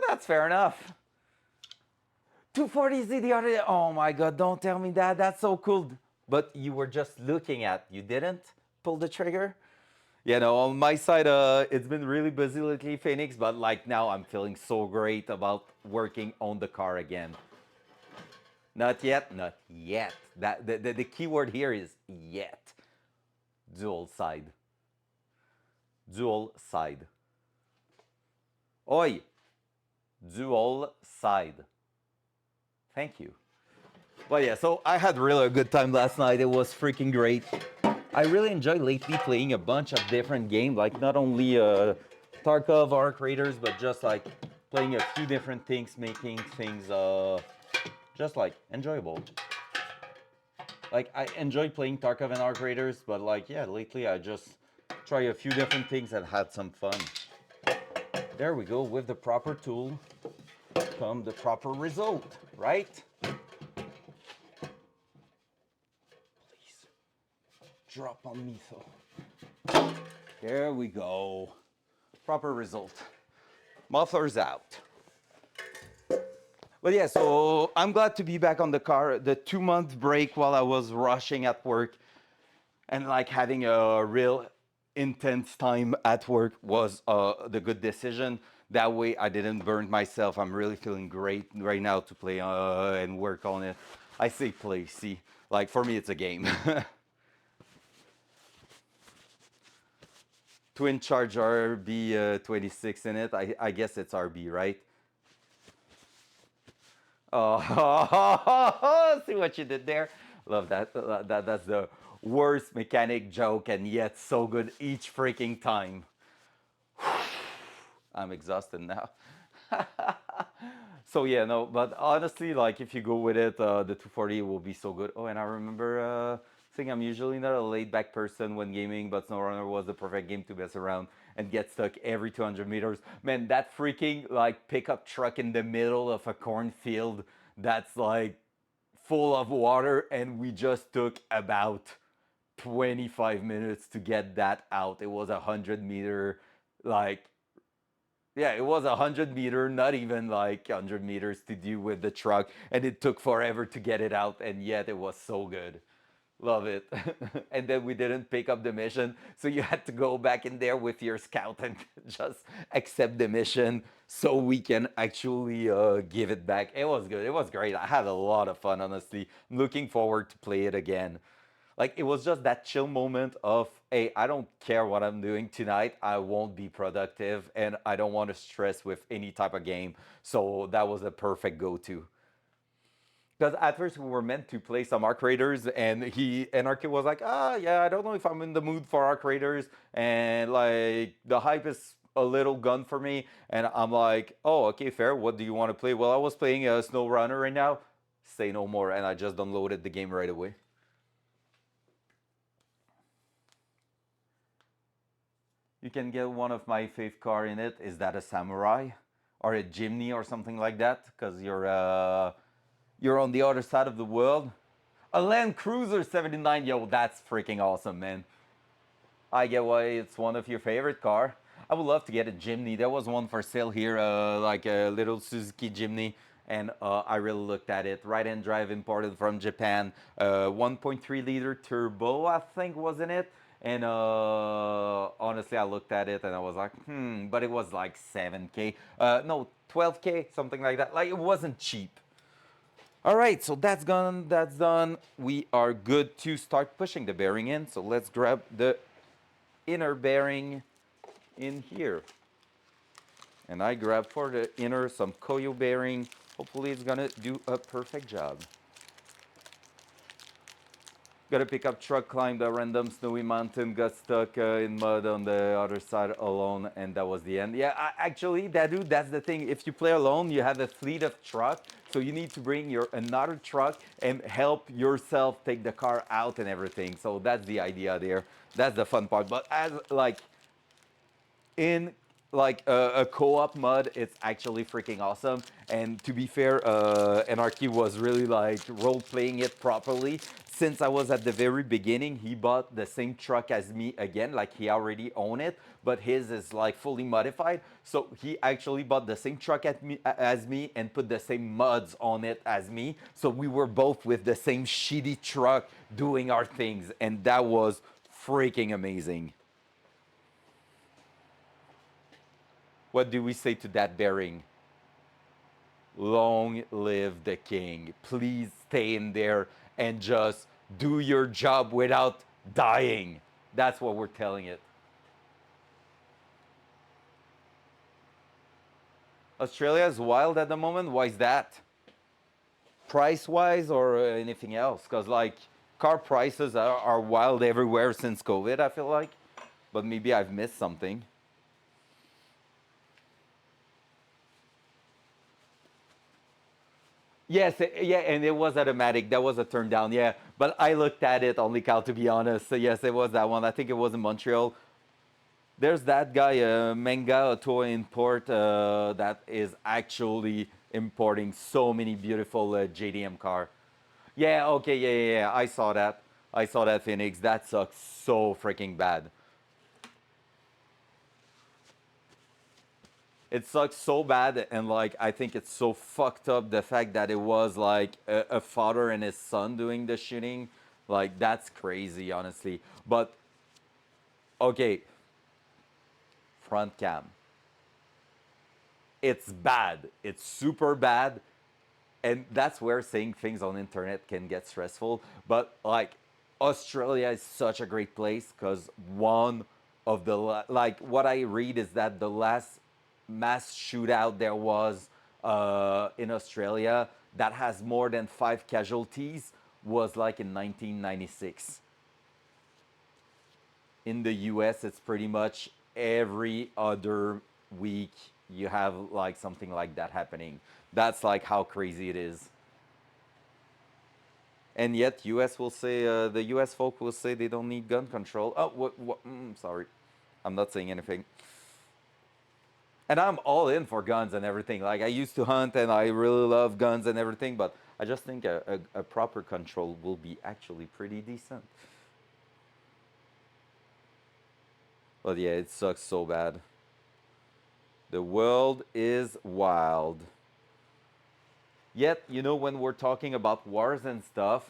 that's fair enough. 240Z the other day. Oh my god, don't tell me that. That's so cool. But you were just looking at, you didn't pull the trigger? On my side, it's been really busy lately, Phoenix, but like now I'm feeling so great about working on the car again. Not yet, not yet. The key word here is yet. Dual side. Dual side. Oi! Dual side. Thank you. But yeah, so I had really a good time last night. It was freaking great. I really enjoy lately playing a bunch of different games, like not only Tarkov, Arc Raiders, but just like playing a few different things, making things just like enjoyable. Like I enjoy playing Tarkov and Arc Raiders, but like yeah, lately I just try a few different things and had some fun. There we go. With the proper tool come the proper result, right? Please drop on me so. There we go. Proper result. Muffler's out. But yeah, so I'm glad to be back on the car. The 2 month break while I was rushing at work and like having a real intense time at work was the good decision. That way I didn't burn myself. I'm really feeling great right now to play and work on it. I say play, see, like for me it's a game. Twin charge RB26 in it. I guess it's RB, right? Oh, see what you did there? Love that. That's the worst mechanic joke, and yet so good each freaking time. I'm exhausted now. So yeah, no, but honestly, like if you go with it, the 240 will be so good. Oh, and I remember saying I'm usually not a laid back person when gaming, but SnowRunner was the perfect game to mess around and get stuck every 200 meters. Man, that freaking like pickup truck in the middle of a cornfield that's like full of water, and we just took about 25 minutes to get that out. It was 100 meter, like yeah, it was 100 meter, not even like 100 meters to do with the truck, and it took forever to get it out, and yet it was so good. Love it. And then we didn't pick up the mission, so you had to go back in there with your scout and just accept the mission so we can actually give it back. It was good. It was great. I had a lot of fun, honestly. I'm looking forward to play it again. Like it was just that chill moment of, hey, I don't care what I'm doing tonight. I won't be productive and I don't want to stress with any type of game. So that was a perfect go-to. Because at first we were meant to play some Arc Raiders, and Arcade was like, ah, yeah, I don't know if I'm in the mood for Arc Raiders, and like the hype is a little gun for me, and I'm like, oh, okay, fair. What do you want to play? Well, I was playing a Snow Runner right now. Say no more, and I just downloaded the game right away. You can get one of my fave car in it. Is that a Samurai or a Jimny or something like that? Because you're on the other side of the world. A Land Cruiser 79, yo, that's freaking awesome, man. I get why it's one of your favorite car. I would love to get a Jimny. There was one for sale here, like a little Suzuki Jimny, and I really looked at it. Right-hand drive imported from Japan. 1.3 liter turbo, I think, wasn't it? And honestly, I looked at it and I was like, but it was like 7K. No, 12K, something like that. Like, it wasn't cheap. All right, so that's gone, that's done. We are good to start pushing the bearing in. So let's grab the inner bearing in here. And I grab for the inner some Koyo bearing. Hopefully it's gonna do a perfect job. Got a pickup truck, climbed a random snowy mountain, got stuck in mud on the other side alone, and that was the end. Yeah, actually, that's the thing. If you play alone, you have a fleet of truck, so you need to bring your another truck and help yourself take the car out and everything. So that's the idea there. That's the fun part. But as like in like a co-op mud, it's actually freaking awesome. And to be fair, Anarchy was really like role-playing it properly. Since I was at the very beginning, he bought the same truck as me again, like he already owned it, but his is like fully modified. So he actually bought the same truck as me and put the same muds on it as me. So we were both with the same shitty truck doing our things, and that was freaking amazing. What do we say to that bearing? Long live the king. Please stay in there and just do your job without dying. That's what we're telling it. Australia is wild at the moment. Why is that? Price wise or anything else? Because, like, car prices are wild everywhere since COVID, I feel like. But maybe I've missed something. Yes, yeah, and it was automatic. That was a turn down, yeah. But I looked at it only, Cal, to be honest. So yes, it was that one. I think it was in Montreal. There's that guy, Manga Auto Import, that is actually importing so many beautiful JDM car. Yeah, okay, yeah, yeah, yeah. I saw that. I saw that, Phoenix. That sucks so freaking bad. It sucks so bad, and like I think it's so fucked up the fact that it was like a father and his son doing the shooting. Like that's crazy, honestly. But okay, front cam. It's bad. It's super bad, and that's where saying things on internet can get stressful. But like Australia is such a great place because one of the like what I read is that the last mass shootout there was in Australia that has more than 5 casualties was like in 1996. In the US, it's pretty much every other week you have like something like that happening. That's like how crazy it is. And yet, US will say the US folk will say they don't need gun control. Oh, what? Sorry, I'm not saying anything. And I'm all in for guns and everything. Like I used to hunt, and I really love guns and everything. But I just think a proper control will be actually pretty decent. But yeah, it sucks so bad. The world is wild. Yet, you know, when we're talking about wars and stuff,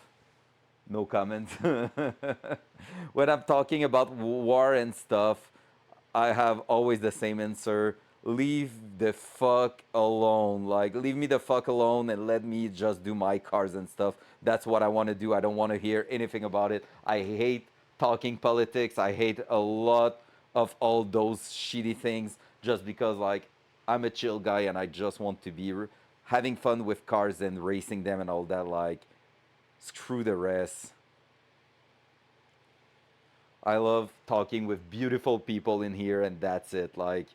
no comment. When I'm talking about war and stuff, I have always the same answer. Leave the fuck alone. Like, leave me the fuck alone and let me just do my cars and stuff. That's what I want to do. I don't want to hear anything about it. I hate talking politics. I hate a lot of all those shitty things just because, like, I'm a chill guy and I just want to be having fun with cars and racing them and all that. Like, screw the rest. I love talking with beautiful people in here, and that's it. Like,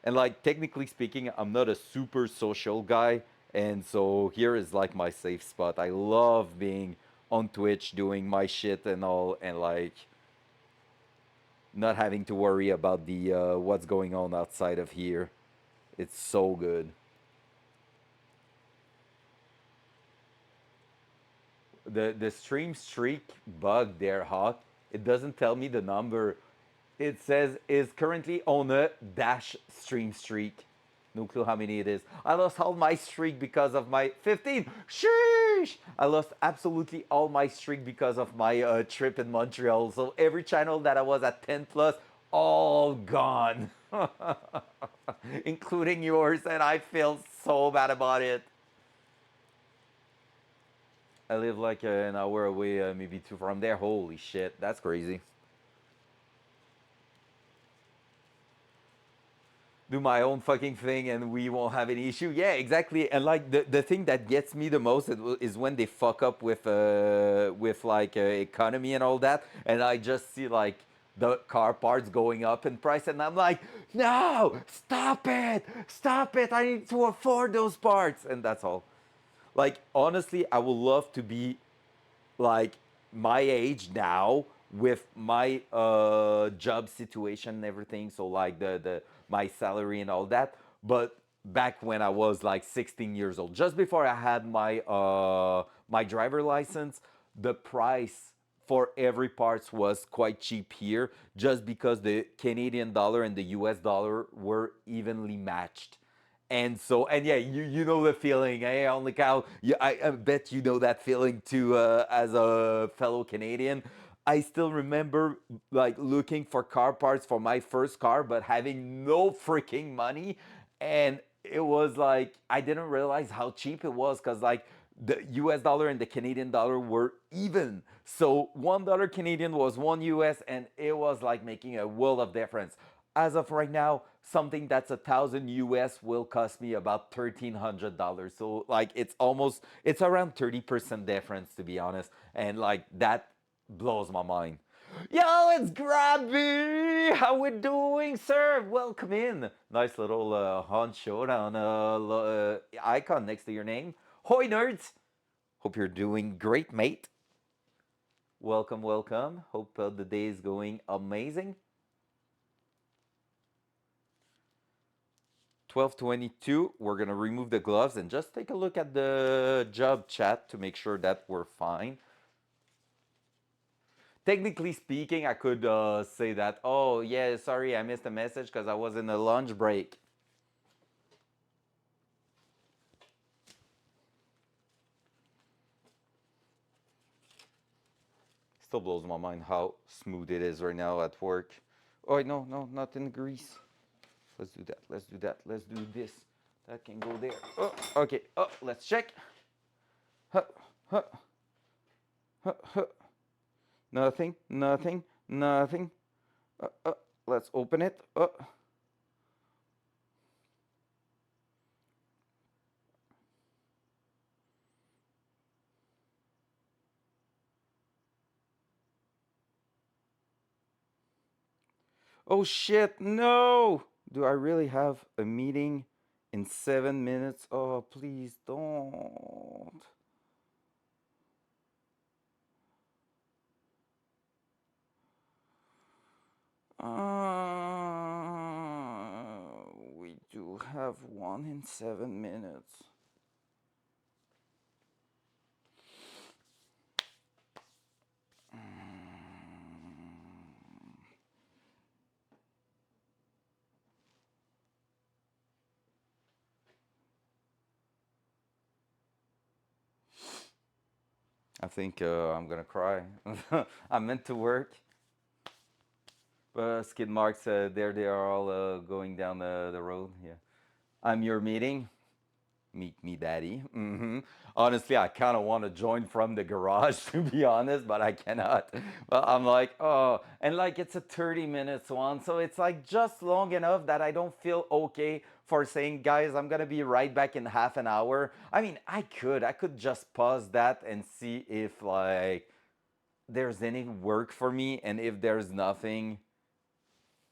and like technically speaking, I'm not a super social guy, and so here is like my safe spot. I love being on Twitch doing my shit and all, and like not having to worry about the what's going on outside of here. It's so good. The stream streak bug there, Hawk. It doesn't tell me the number. It says is currently on a dash stream streak. No clue how many it is. I lost all my streak because of my 15. Sheesh! I lost absolutely all my streak because of my trip in Montreal. So every channel that I was at 10 plus, all gone, including yours, and I feel so bad about it. I live like an hour away, maybe two from there. Holy shit, that's crazy. Do my own fucking thing and we won't have any issue. Yeah, exactly. And like the thing that gets me the most is when they fuck up with like economy and all that, and I just see like the car parts going up in price, and I'm like, no, stop it! I need to afford those parts, and that's all. Like honestly, I would love to be like my age now with my job situation and everything, so like the my salary and all that, but back when I was like 16 years old, just before I had my driver license, the price for every parts was quite cheap here, just because the Canadian dollar and the US dollar were evenly matched. And so, and yeah, you know the feeling. Hey, only cow. Yeah, I bet you know that feeling too, as a fellow Canadian. I still remember like looking for car parts for my first car, but having no freaking money, and it was like I didn't realize how cheap it was because like the US dollar and the Canadian dollar were even. So $1 Canadian was one US, and it was like making a world of difference. As of right now, something that's 1,000 US will cost me about $1,300. So like it's around 30% difference, to be honest, and like that blows my mind. Yo, it's Grabby! How we doing, sir? Welcome in. Nice little Han Showdown icon next to your name. Hoi, nerds! Hope you're doing great, mate. Welcome, welcome. Hope the day is going amazing. 12:22, we're gonna remove the gloves and just take a look at the job chat to make sure that we're fine. Technically speaking, I could say that, oh yeah, sorry, I missed a message because I was in a lunch break. Still blows my mind how smooth it is right now at work. Oh no, no, not in the grease. Let's do that, let's do that, let's do this. That can go there. Oh, okay, oh, let's check. Huh, huh, huh, huh. Nothing, nothing, nothing. Uh, let's open it. Oh shit, no! Do I really have a meeting in 7 minutes? Oh, please don't. We do have one in 7 minutes. I think I'm gonna cry. I meant to work, but skid marks, there they are all going down the road. Yeah. I'm your meeting. Meet me, daddy. Honestly, I kind of want to join from the garage, to be honest, but I cannot. But I'm like, oh, and like it's a 30 minutes one, so it's like just long enough that I don't feel okay for saying, guys, I'm gonna be right back in half an hour. I mean, I could just pause that and see if like there's any work for me, and if there's nothing,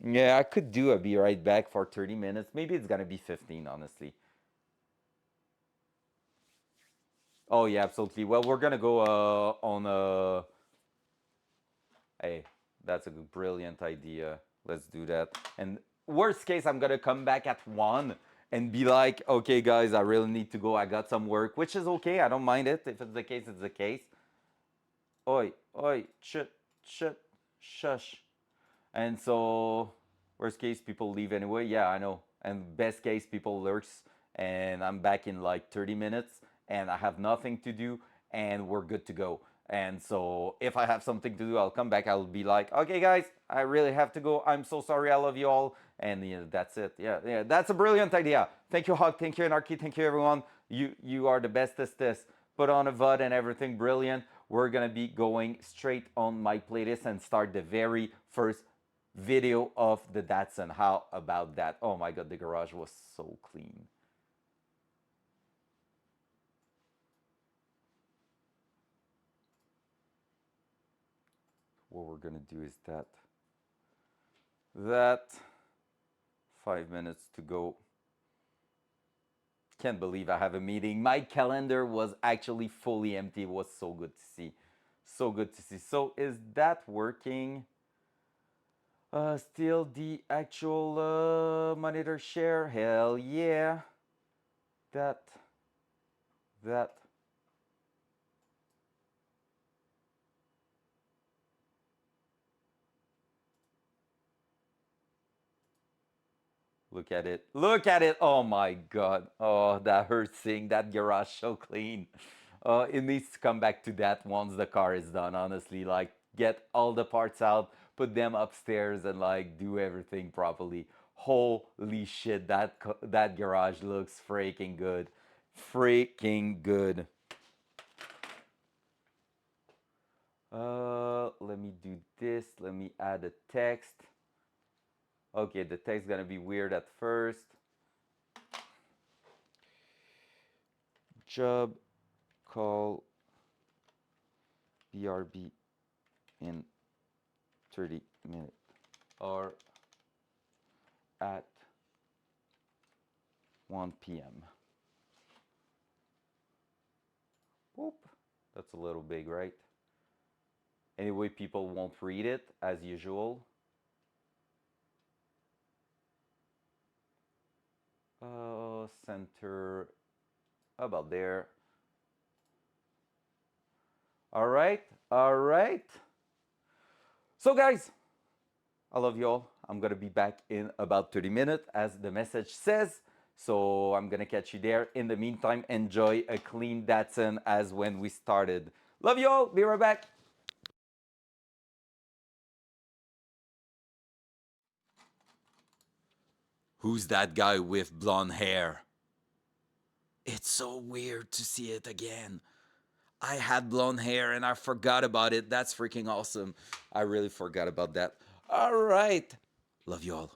yeah, I could do a be right back for 30 minutes. Maybe it's gonna be 15, honestly. Oh yeah, absolutely. Well, we're gonna go on a. Hey, that's a brilliant idea. Let's do that. And worst case, I'm gonna come back at 1 and be like, okay, guys, I really need to go. I got some work, which is okay. I don't mind it. If it's the case, it's the case. Oi, oi, shit, shit, shush. And so, worst case, people leave anyway. Yeah, I know. And best case, people lurks, and I'm back in like 30 minutes, and I have nothing to do, and we're good to go. And so, if I have something to do, I'll come back. I'll be like, okay, guys, I really have to go. I'm so sorry. I love you all. And yeah, that's it. Yeah, yeah, that's a brilliant idea. Thank you, Hawk. Thank you, Anarchy. Thank you, everyone. You are the bestest. This put on a VOD and everything brilliant. We're gonna be going straight on my playlist and start the very first video of the Datsun. How about that? Oh my god, the garage was so clean. What we're gonna do is that 5 minutes to go. Can't believe I have a meeting. My calendar was actually fully empty. It was so good to see. So good to see. So is that working? Still the actual monitor share? Hell yeah. That. That. Look at it. Look at it. Oh my god. Oh, that hurts seeing that garage so clean. It needs to come back to that once the car is done, honestly. Like, get all the parts out, put them upstairs, and like do everything properly. Holy shit, that garage looks freaking good. Freaking good. Let me do this. Let me add a text. Okay, the text gonna be weird at first. Job call BRB in 30 minutes or at 1 p.m. Whoop. That's a little big, right? Anyway, people won't read it as usual. Center about there. All right, all right. So, guys, I love you all. I'm gonna be back in about 30 minutes, as the message says. So I'm gonna catch you there. In the meantime, enjoy a clean Datsun as when we started. Love you all. Be right back. Who's that guy with blonde hair? It's so weird to see it again. I had blonde hair and I forgot about it. That's freaking awesome. I really forgot about that. All right. Love you all.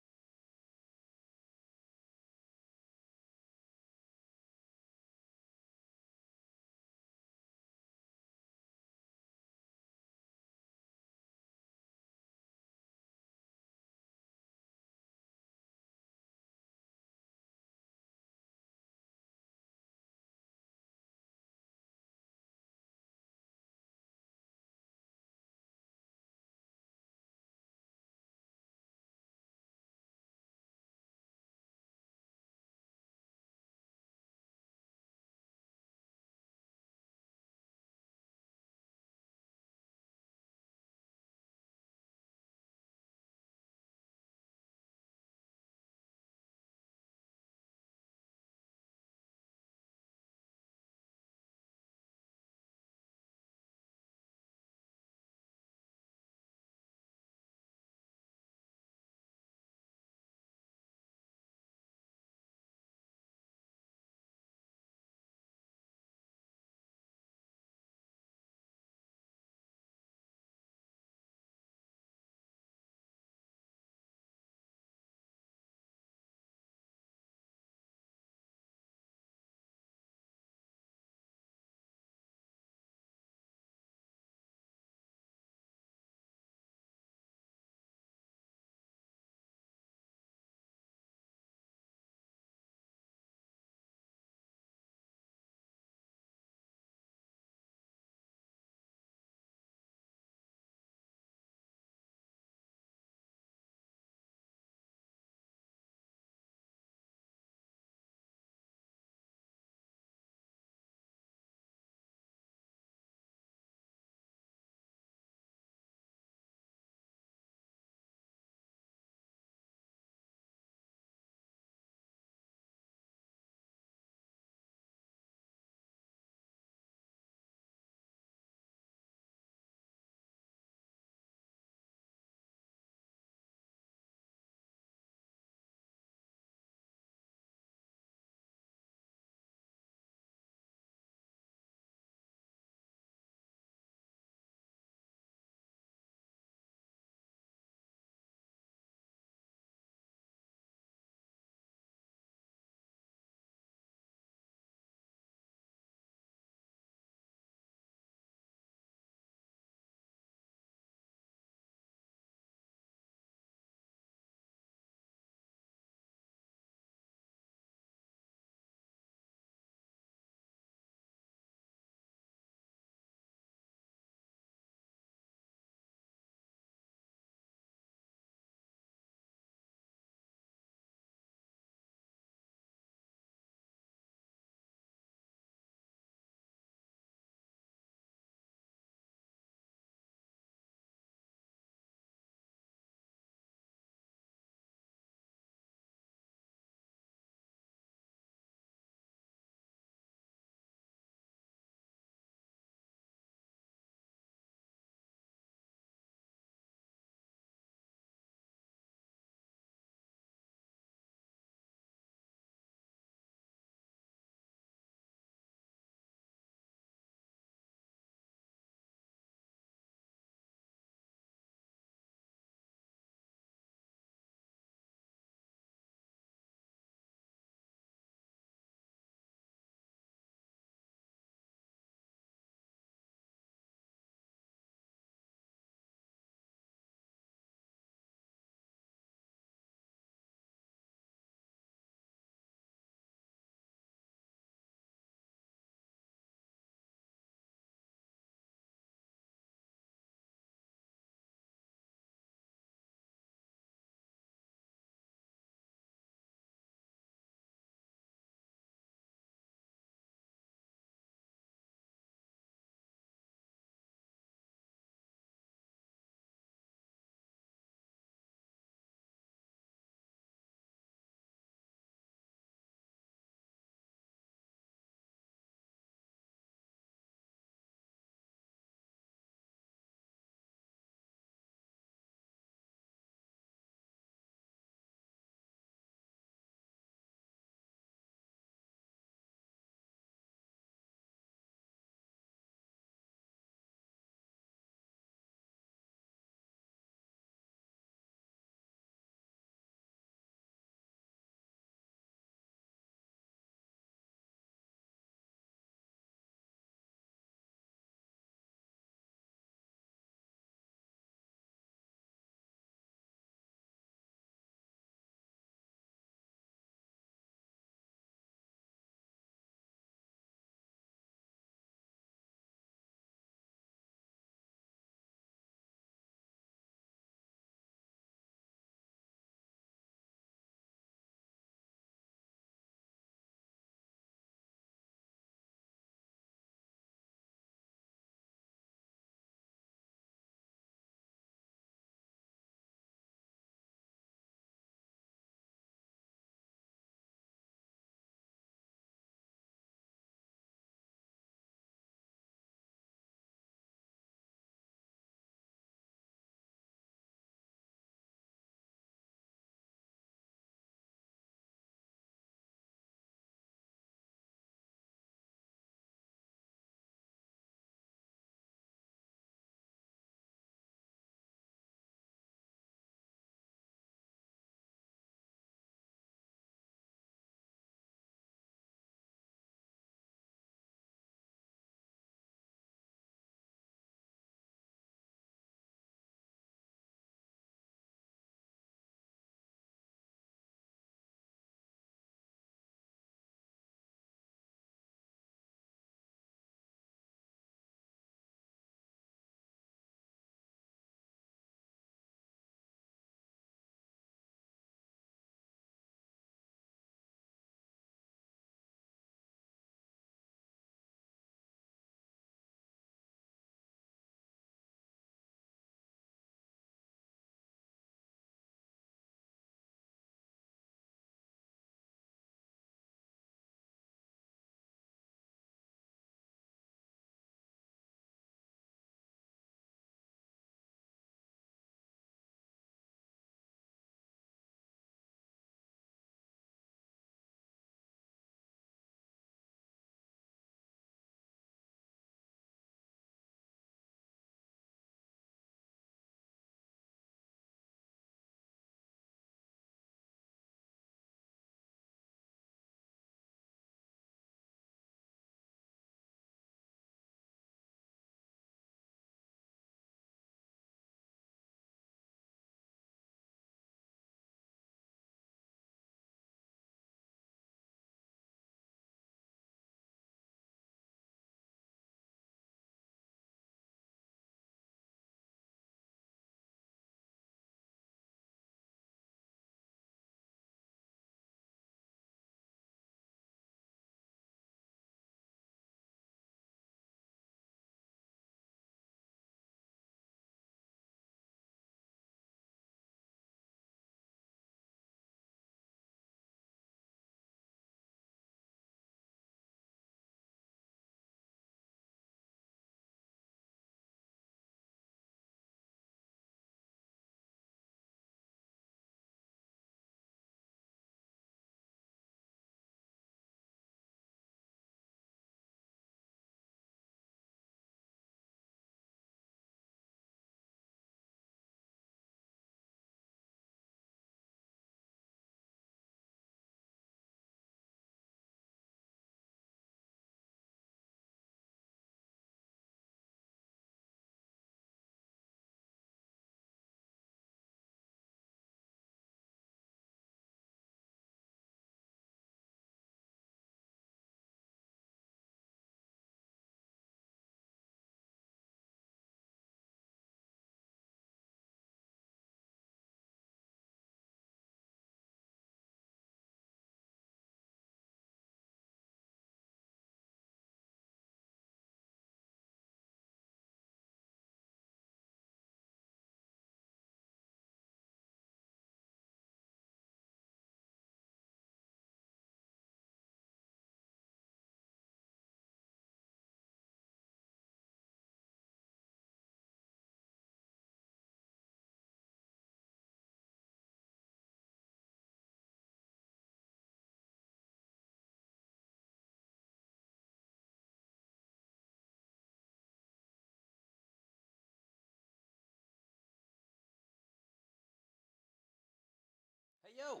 Yo,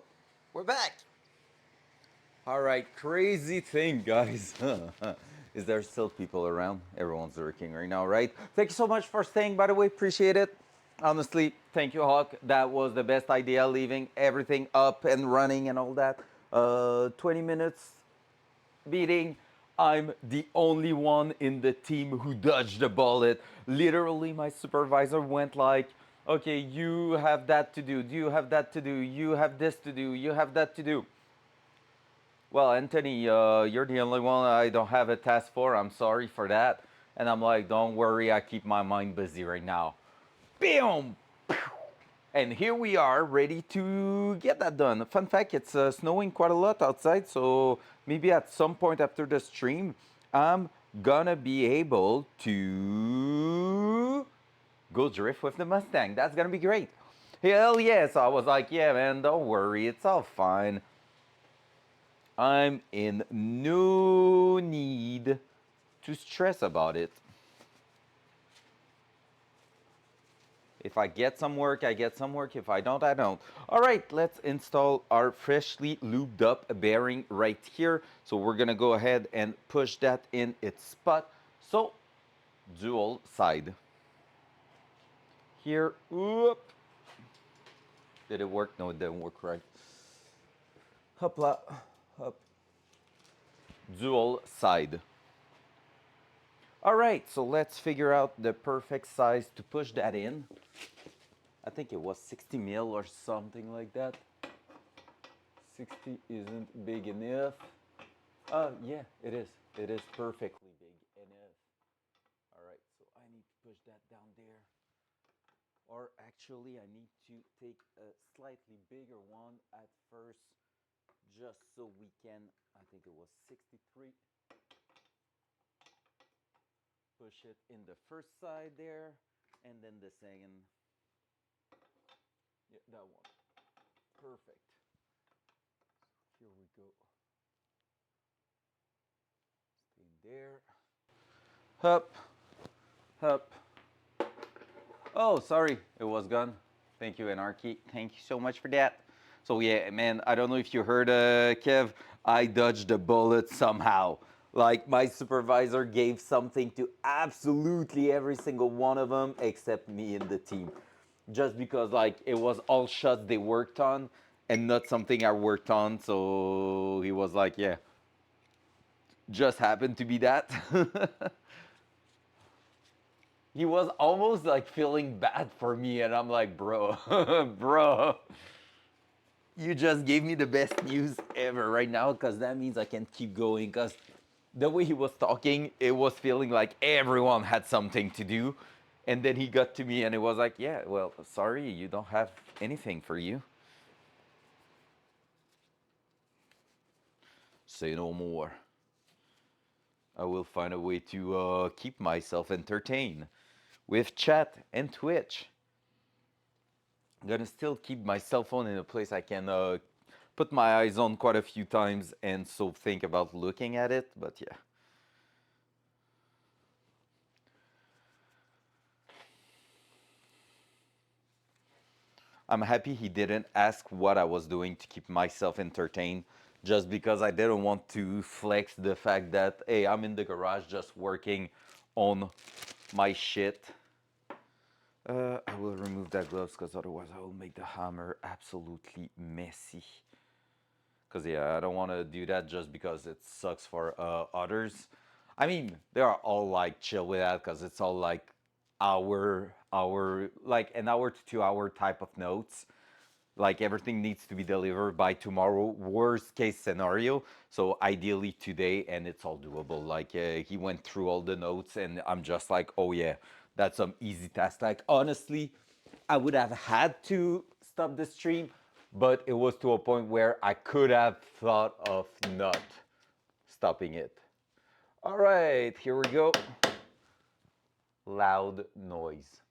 we're back. All right, crazy thing, guys. Is there still people around? Everyone's working right now, right? Thank you so much for staying, by the way. Appreciate it. Honestly, thank you, Hawk. That was the best idea, leaving everything up and running and all that. 20 minutes beating. I'm the only one in the team who dodged the bullet. Literally, my supervisor went like, okay, you have that to do. Do you have that to do? You have this to do. You have that to do. Well, Anthony, you're the only one I don't have a task for. I'm sorry for that. And I'm like, don't worry, I keep my mind busy right now. Boom! And here we are, ready to get that done. Fun fact, it's snowing quite a lot outside, so maybe at some point after the stream, I'm gonna be able to go drift with the Mustang. That's gonna be great. Hell yes, I was like, yeah, man, don't worry, it's all fine. I'm in no need to stress about it. If I get some work, I get some work. If I don't, I don't. All right, let's install our freshly lubed up bearing right here. So we're gonna go ahead and push that in its spot. So dual side. Here, whoop. Did it work? No, it didn't work right. Hopla, hop. Dual side. All right, so let's figure out the perfect size to push that in. I think it was 60 mil or something like that. 60 isn't big enough. Yeah, it is. It is perfectly big enough. All right, so I need to push that down there. Or actually, I need to take a slightly bigger one at first, just so we can, I think it was 63. Push it in the first side there, and then the second. Yeah, that one. Perfect. Here we go. Stay there. Up, up. Oh, sorry, it was gone. Thank you, Anarchy. Thank you so much for that. So yeah, man, I don't know if you heard, Kev. I dodged a bullet somehow. Like my supervisor gave something to absolutely every single one of them except me and the team, just because like it was all shots they worked on and not something I worked on. So he was like, yeah, just happened to be that. He was almost like feeling bad for me, and I'm like, bro, bro, you just gave me the best news ever right now, because that means I can keep going. Because the way he was talking, it was feeling like everyone had something to do. And then he got to me and it was like, yeah, well, sorry, you don't have anything for you. Say no more. I will find a way to keep myself entertained with chat and Twitch. I'm gonna still keep my cell phone in a place I can put my eyes on quite a few times and so think about looking at it, but yeah. I'm happy he didn't ask what I was doing to keep myself entertained, just because I didn't want to flex the fact that, hey, I'm in the garage just working on my shit. I will remove that gloves because otherwise I will make the hammer absolutely messy. Because, yeah, I don't want to do that just because it sucks for others. I mean, they are all like chill with that because it's all like like an hour to 2 hour type of notes. Like everything needs to be delivered by tomorrow, worst case scenario. So ideally today, and it's all doable. Like he went through all the notes, and I'm just like, oh yeah, that's some easy task. Like honestly, I would have had to stop the stream, but it was to a point where I could have thought of not stopping it. All right, here we go. Loud noise.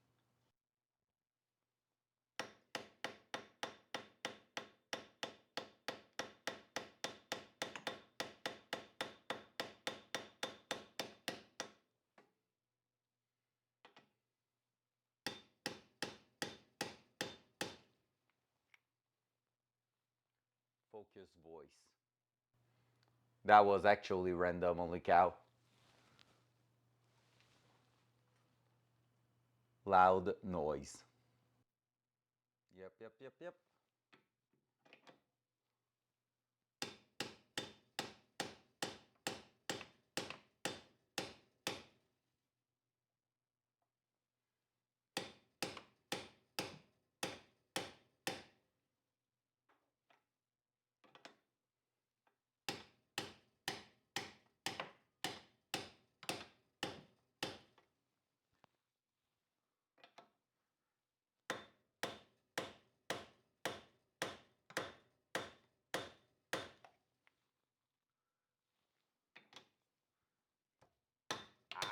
Focus voice. That was actually random, only cow. Loud noise. Yep, yep, yep, yep.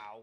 Ow.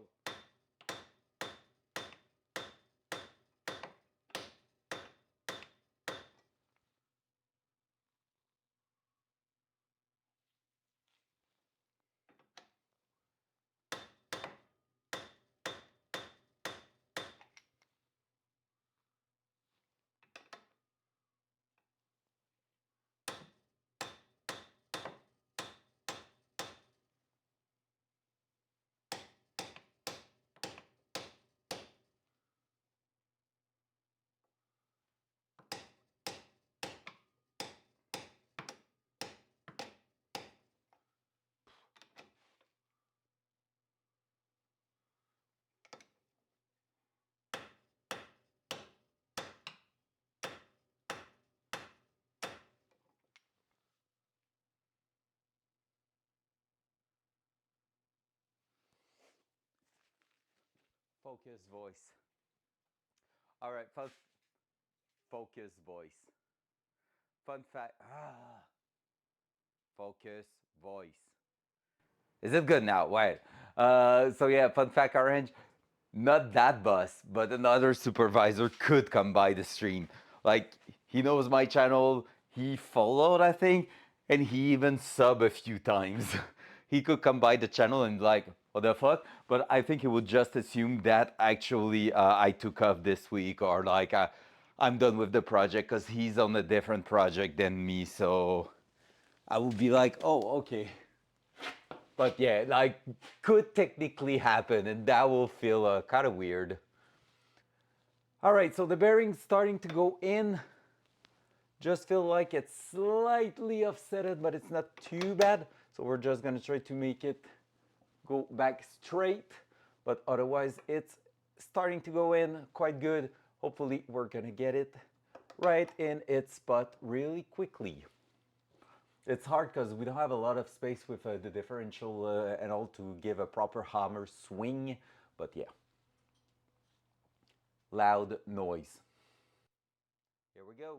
Focus voice. All right, focus voice. Fun fact. Focus voice. Is it good now? Wait. So yeah, fun fact, Orange. Not that boss, but another supervisor could come by the stream. Like he knows my channel. He followed, I think, and he even sub a few times. He could come by the channel and like, what the fuck? But I think he would just assume that actually I took off this week or like I'm done with the project because he's on a different project than me. So I would be like, oh, okay. But yeah, like, could technically happen, and that will feel kind of weird. All right, so the bearing's starting to go in. Just feel like it's slightly offsetted, but it's not too bad. So we're just gonna try to make it go back straight. But otherwise, it's starting to go in quite good. Hopefully, we're gonna get it right in its spot really quickly. It's hard because we don't have a lot of space with the differential and all to give a proper hammer swing, but yeah. Loud noise. Here we go.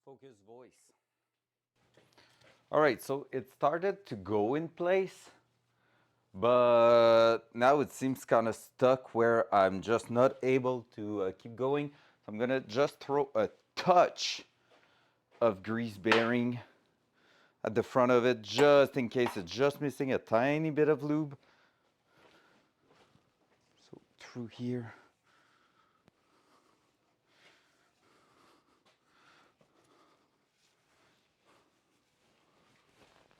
Focus voice. All right, so it started to go in place, but now it seems kind of stuck where I'm just not able to keep going. So I'm gonna just throw a touch of grease bearing at the front of it, just in case it's just missing a tiny bit of lube. So through here.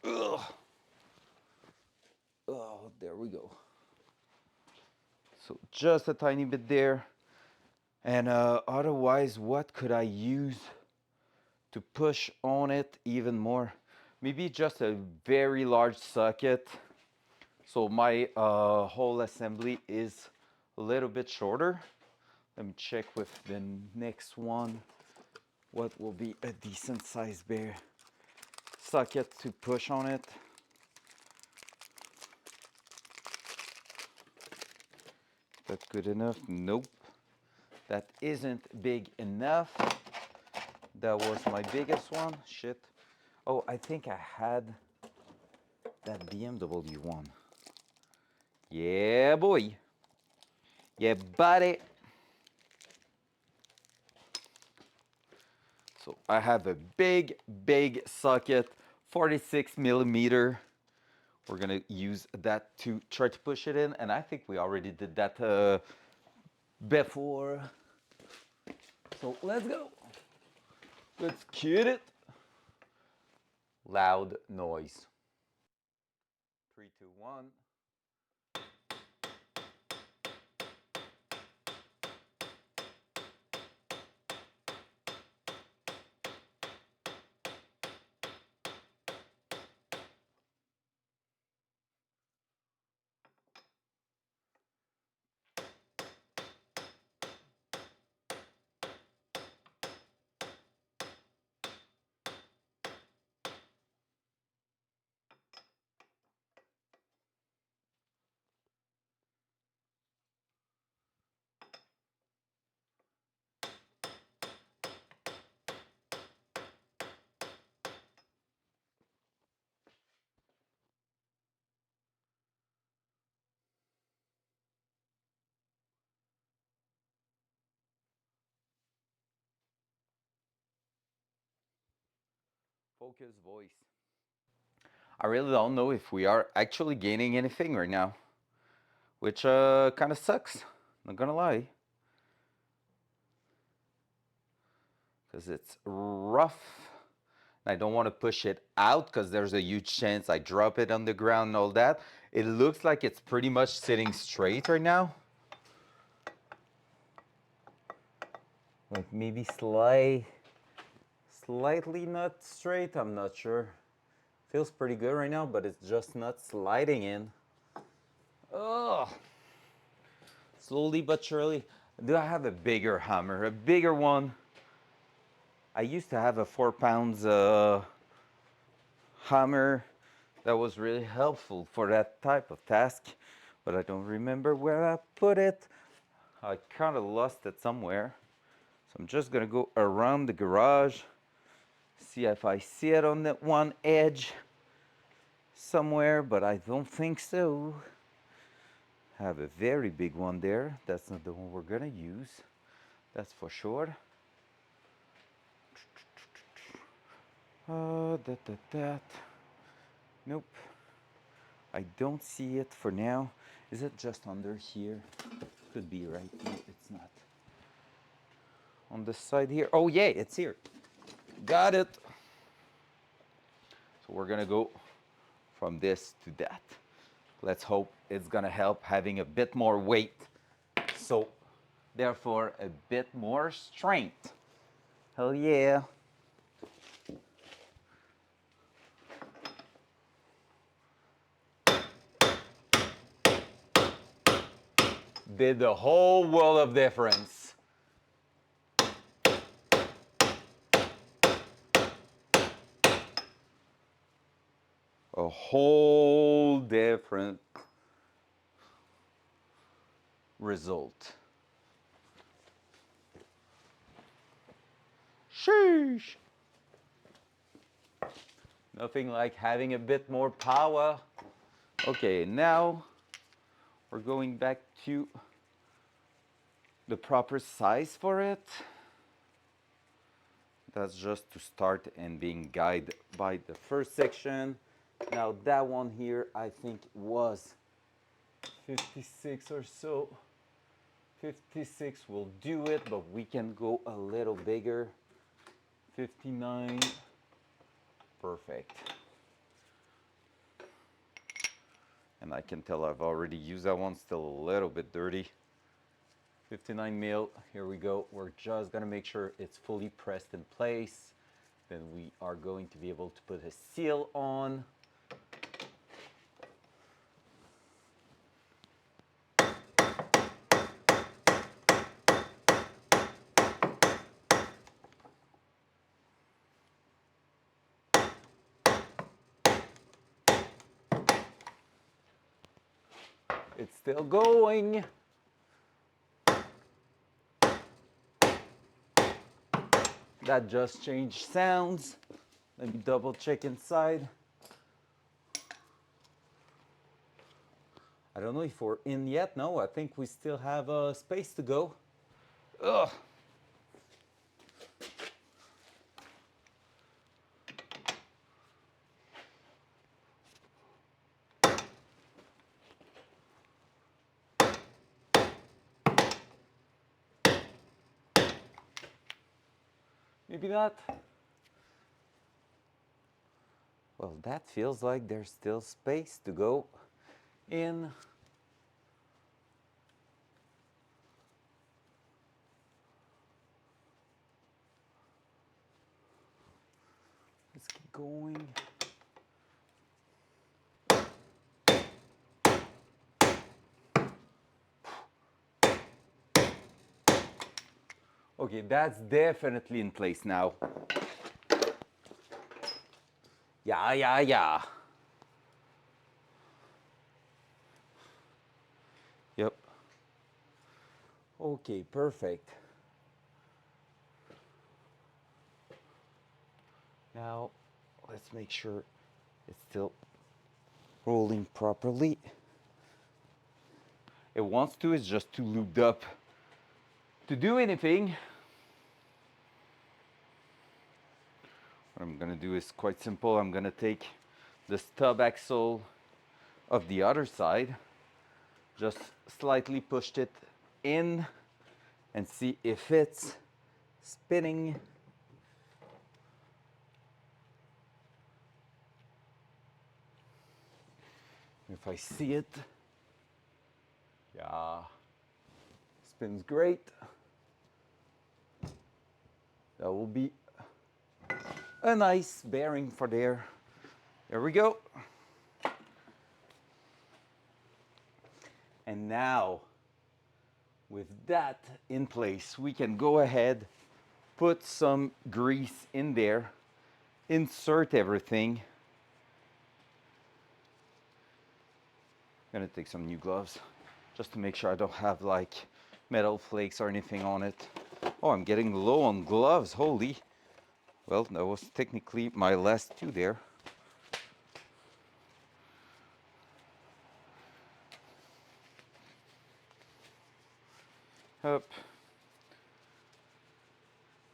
Ugh. Oh, there we go. So just a tiny bit there. And otherwise, what could I use to push on it even more? Maybe just a very large socket. So my whole assembly is a little bit shorter. Let me check with the next one. What will be a decent size bear socket to push on it? That's good enough? Nope. That isn't big enough. That was my biggest one. Shit. Oh, I think I had that BMW one. Yeah, boy. Yeah, buddy. So I have a big, big socket, 46 millimeter. We're gonna use that to try to push it in, and I think we already did that before. So let's go. Let's cue it. Loud noise. 3, 2, 1. Focus voice. I really don't know if we are actually gaining anything right now, which kind of sucks, not gonna lie. Because it's rough. I don't want to push it out because there's a huge chance I drop it on the ground and all that. It looks like it's pretty much sitting straight right now. Like maybe slightly not straight, I'm not sure. Feels pretty good right now, but it's just not sliding in. Oh, slowly but surely. Do I have a bigger hammer, a bigger one? I used to have a 4 pounds hammer that was really helpful for that type of task, but I don't remember where I put it. I kind of lost it somewhere. So I'm just gonna go around the garage, see if I see it on that one edge somewhere, but I don't think so. I have a very big one there. That's not the one we're gonna use, that's for sure. That. Nope. I don't see it for now. Is it just under here? Could be, right? No, it's not. On the side here. Oh yeah, it's here. Got it. So we're gonna go from this to that. Let's hope it's gonna help having a bit more weight. So therefore a bit more strength. Hell yeah. Did the whole world of difference. A whole different result. Sheesh. Nothing like having a bit more power. Okay, now we're going back to the proper size for it. That's just to start and being guided by the first section. Now that one here, I think was 56 or so. 56 will do it, but we can go a little bigger. 59, perfect. And I can tell I've already used that one, still a little bit dirty. 59 mil, here we go. We're just gonna make sure it's fully pressed in place. Then we are going to be able to put a seal on. It's still going. That just changed sounds. Let me double check inside. I don't know if we're in yet. No, I think we still have space to go. Ugh. Maybe not. Well, that feels like there's still space to go in. Let's keep going. Okay, that's definitely in place now. Yeah. Yep. Okay, perfect. Now, let's make sure it's still rolling properly. It wants to, it's just too lubed up to do anything. What I'm gonna do is quite simple. I'm gonna take the stub axle of the other side, just slightly pushed it in and see if it's spinning. If I see it, yeah, spins great. That will be a nice bearing for there. There we go. And now, with that in place, we can go ahead, put some grease in there, insert everything. I'm gonna take some new gloves just to make sure I don't have like metal flakes or anything on it. Oh, I'm getting low on gloves, holy. Well, that was technically my last two there. Up.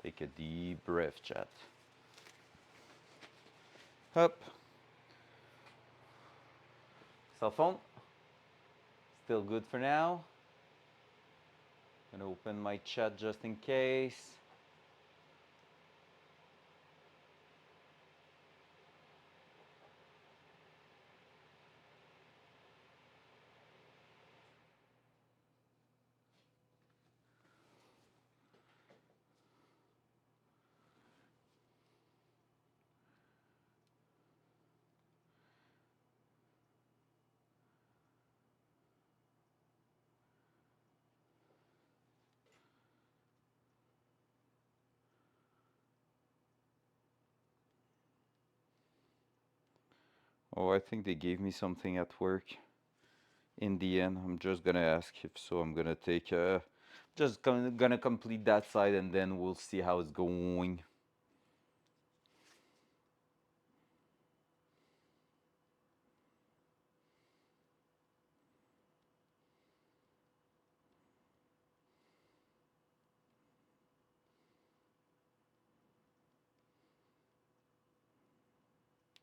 Take a deep breath, chat. Up. Cell phone. Still good for now. Gonna open my chat just in case. Oh, I think they gave me something at work. In the end, I'm just gonna ask if so. I'm gonna take just gonna complete that side and then we'll see how it's going.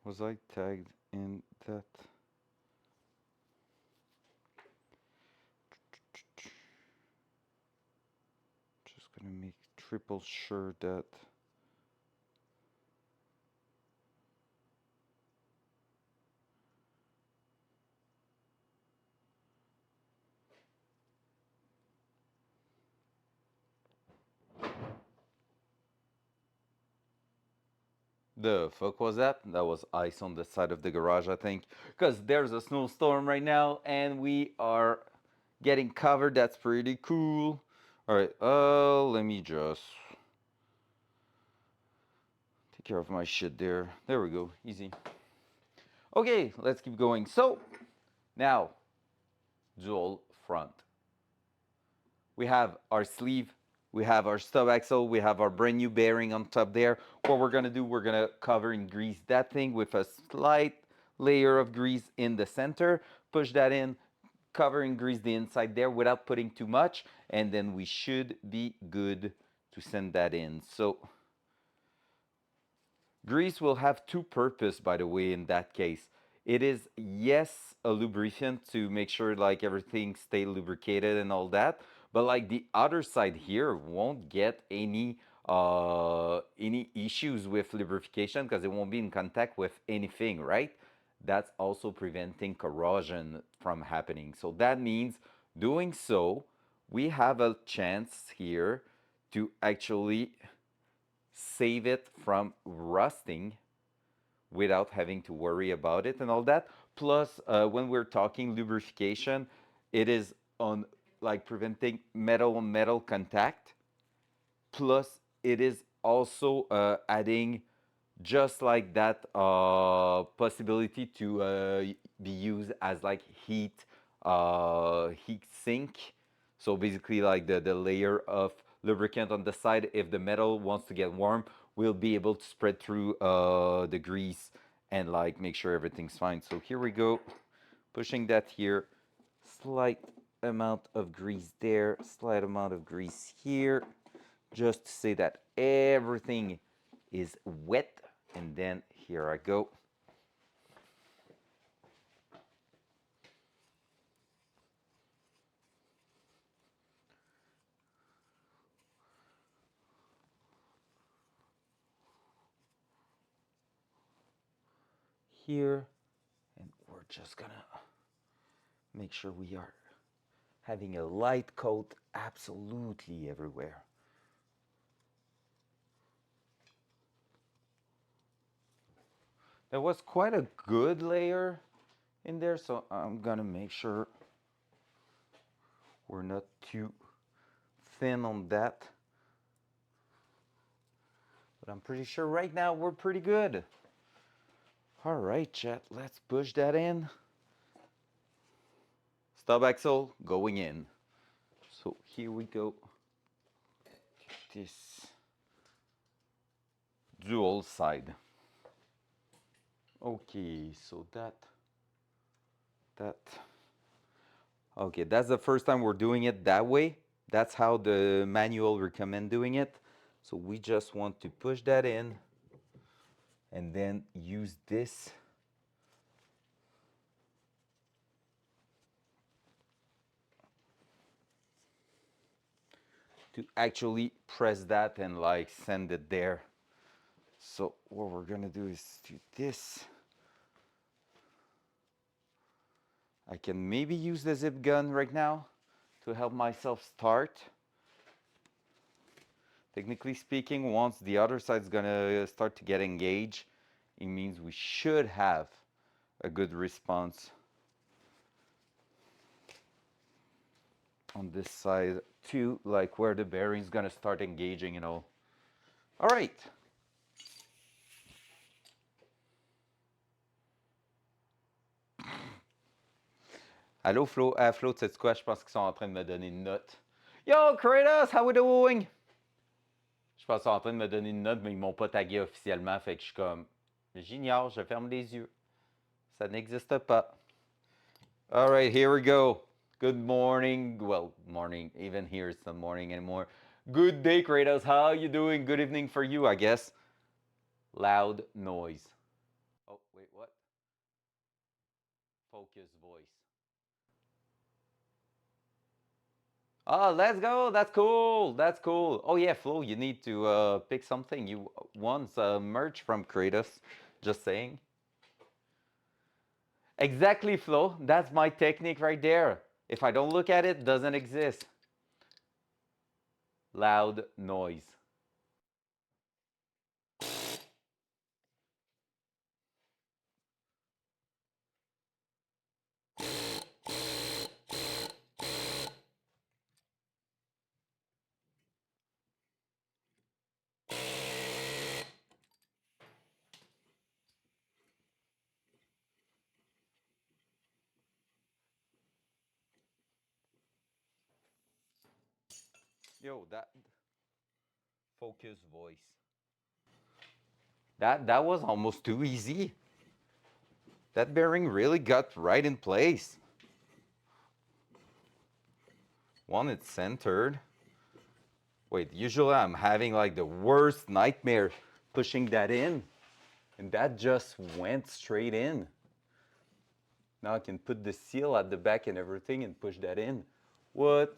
Was I tagged in that? Just gonna make triple sure that. The fuck was that? That was ice on the side of the garage, I think. Because there's a snowstorm right now and we are getting covered. That's pretty cool. Alright, let me just take care of my shit there. There we go, easy. Okay, let's keep going. So, now, dual front. We have our sleeve, we have our stub axle, we have our brand new bearing on top there. What we're gonna do, we're gonna cover and grease that thing with a slight layer of grease in the center, push that in, cover and grease the inside there without putting too much, and then we should be good to send that in. So grease will have two purposes, by the way, in that case. It is, yes, a lubricant to make sure like everything stay lubricated and all that, but like the other side here won't get any issues with lubrication because it won't be in contact with anything, right? That's also preventing corrosion from happening. So that means doing so, we have a chance here to actually save it from rusting without having to worry about it and all that. Plus, when we're talking lubrication, it is on like preventing metal on metal contact. Plus, it is also adding just like that possibility to be used as like heat sink. So basically like the layer of lubricant on the side, if the metal wants to get warm, we'll be able to spread through the grease and like make sure everything's fine. So here we go, pushing that here, slight amount of grease there, slight amount of grease here, just to say that everything is wet. And then here I go. Here, and we're just gonna make sure we are having a light coat absolutely everywhere. There was quite a good layer in there, so I'm gonna make sure we're not too thin on that. But I'm pretty sure right now we're pretty good. All right, chat, let's push that in. Stub axle going in. So here we go. This dual side. Okay, so that. Okay, that's the first time we're doing it that way. That's how the manual recommend doing it. So we just want to push that in and then use this to actually press that and like send it there. So what we're gonna do is do this. I can maybe use the zip gun right now to help myself start. Technically speaking, once the other side's gonna start to get engaged, it means we should have a good response on this side too, like where the bearing's gonna start engaging and all. All right. Allô Flo, Flo, tu sais quoi? Je pense qu'ils sont en train de me donner une note. Yo Kratos, how we doing? Je pense qu'ils sont en train de me donner une note, mais ils m'ont pas tagué officiellement, fait que je suis comme, j'ignore, je ferme les yeux. Ça n'existe pas. All right, here we go. Good morning. Well, morning. Even here it's not morning anymore. Good day, Kratos. How you doing? Good evening for you, I guess. Loud noise. Oh, wait. Wait, what? Focus voice. Oh, let's go. That's cool. That's cool. Oh yeah, Flo, you need to pick something. You want merch from Kratos. Just saying. Exactly, Flo. That's my technique right there. If I don't look at it, it doesn't exist. Loud noise. Yo, that focus voice. That was almost too easy. That bearing really got right in place. One, it's centered. Wait, usually I'm having like the worst nightmare pushing that in, and that just went straight in. Now I can put the seal at the back and everything and push that in. What?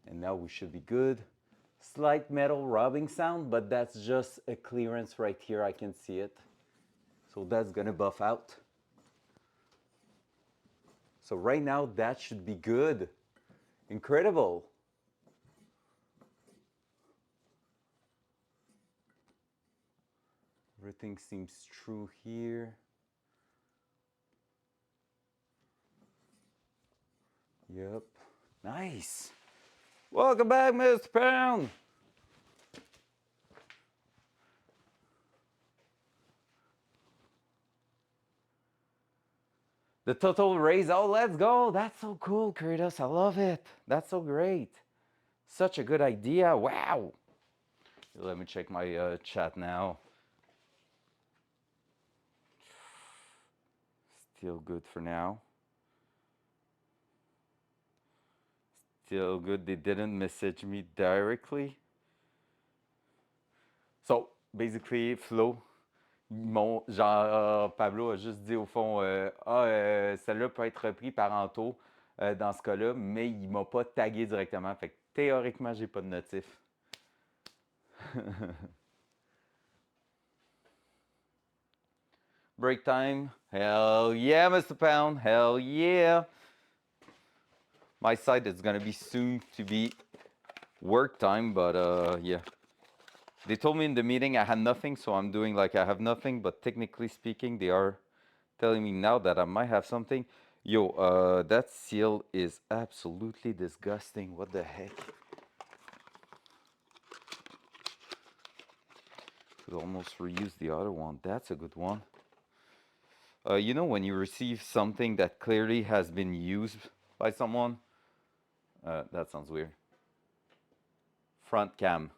And now we should be good. Slight metal rubbing sound, but that's just a clearance right here. I can see it. So that's gonna buff out. So right now that should be good. Incredible. Everything seems true here. Yep. Nice. Welcome back, Mr. Pound. The total raise. Oh, let's go. That's so cool, Kratos. I love it. That's so great. Such a good idea. Wow. Let me check my chat now. Still good for now. Still good. They didn't message me directly. So, basically, Flo, Pablo a juste dit au fond, celle-là peut être repris par Anto dans ce cas-là, mais il m'a pas tagué directement. Fait que théoriquement, j'ai pas de notif. Break time. Hell yeah, Mr. Pound. Hell yeah. My side is gonna be soon to be work time, but yeah. They told me in the meeting I had nothing, so I'm doing like I have nothing, but technically speaking, they are telling me now that I might have something. Yo, that seal is absolutely disgusting. What the heck? Could almost reuse the other one. That's a good one. You know, when you receive something that clearly has been used by someone, that sounds weird. Front cam.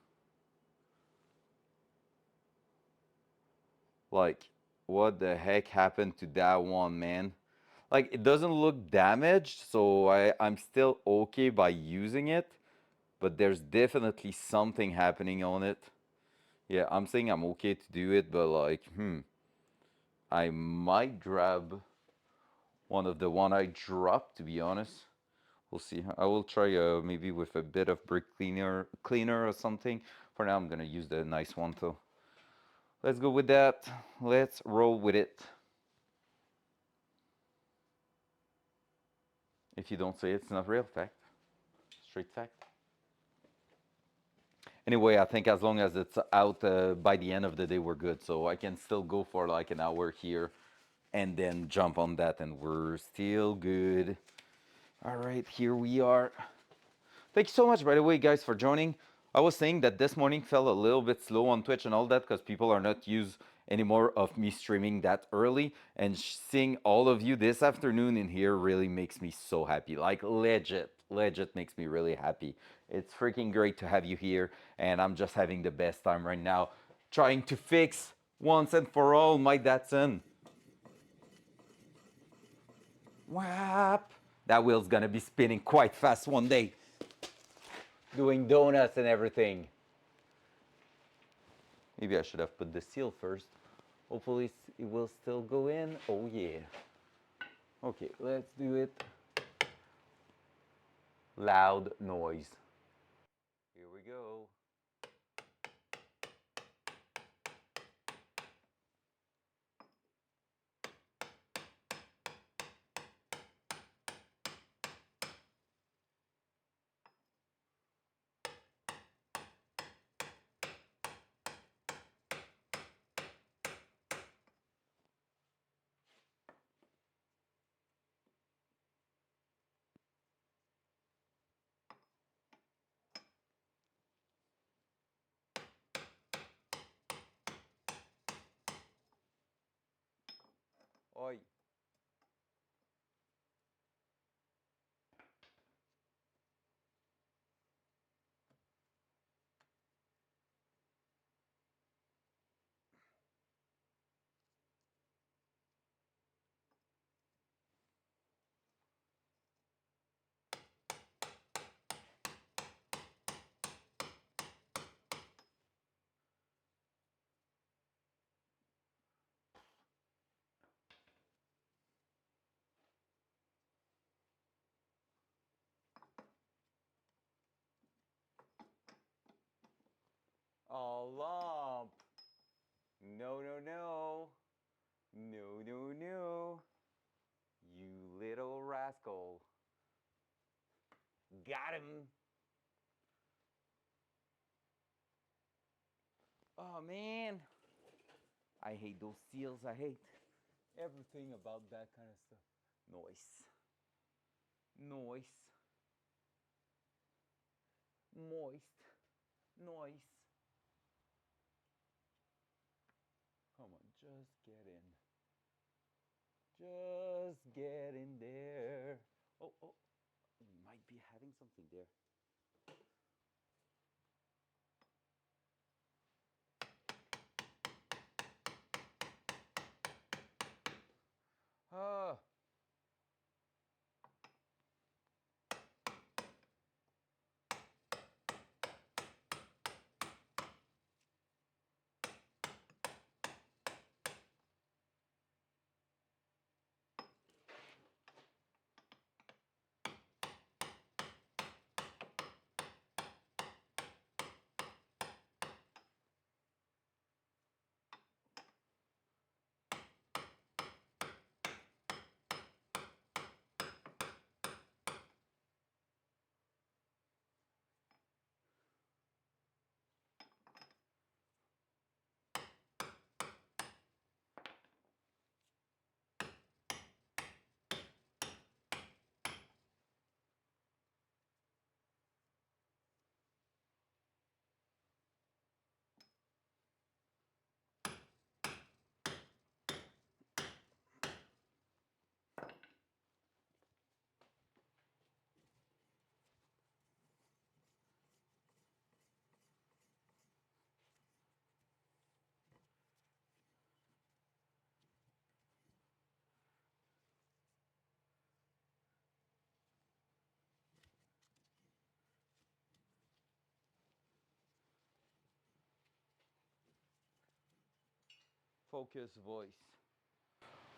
Like, what the heck happened to that one, man? Like, it doesn't look damaged, so I'm still okay by using it, but there's definitely something happening on it. Yeah, I'm saying I'm okay to do it, but like, I might grab one of the one I dropped, to be honest. We'll see. I will try maybe with a bit of brick cleaner or something. For now, I'm gonna use the nice one though. Let's go with that. Let's roll with it. If you don't say it's not real, fact. Straight fact. Anyway, I think as long as it's out by the end of the day, we're good. So I can still go for like an hour here and then jump on that and we're still good. All right, here we are. Thank you so much, by the way, guys, for joining. I was saying that this morning felt a little bit slow on Twitch and all that because people are not used anymore of me streaming that early. And seeing all of you this afternoon in here really makes me so happy. Like, legit makes me really happy. It's freaking great to have you here. And I'm just having the best time right now trying to fix once and for all my Datsun. Whap! That wheel's gonna be spinning quite fast one day. Doing donuts and everything. Maybe I should have put the seal first. Hopefully it will still go in. Oh yeah. Okay, let's do it. Loud noise. Here we go. Oi. Oh, lump. No, no, no. No, no, no. You little rascal. Got him. Oh, man. I hate those seals. I hate everything about that kind of stuff. Noise. Noise. Moist. Noise. Come on, just get in. Just get in there. Oh, oh, you might be having something there. Ah. Focus voice.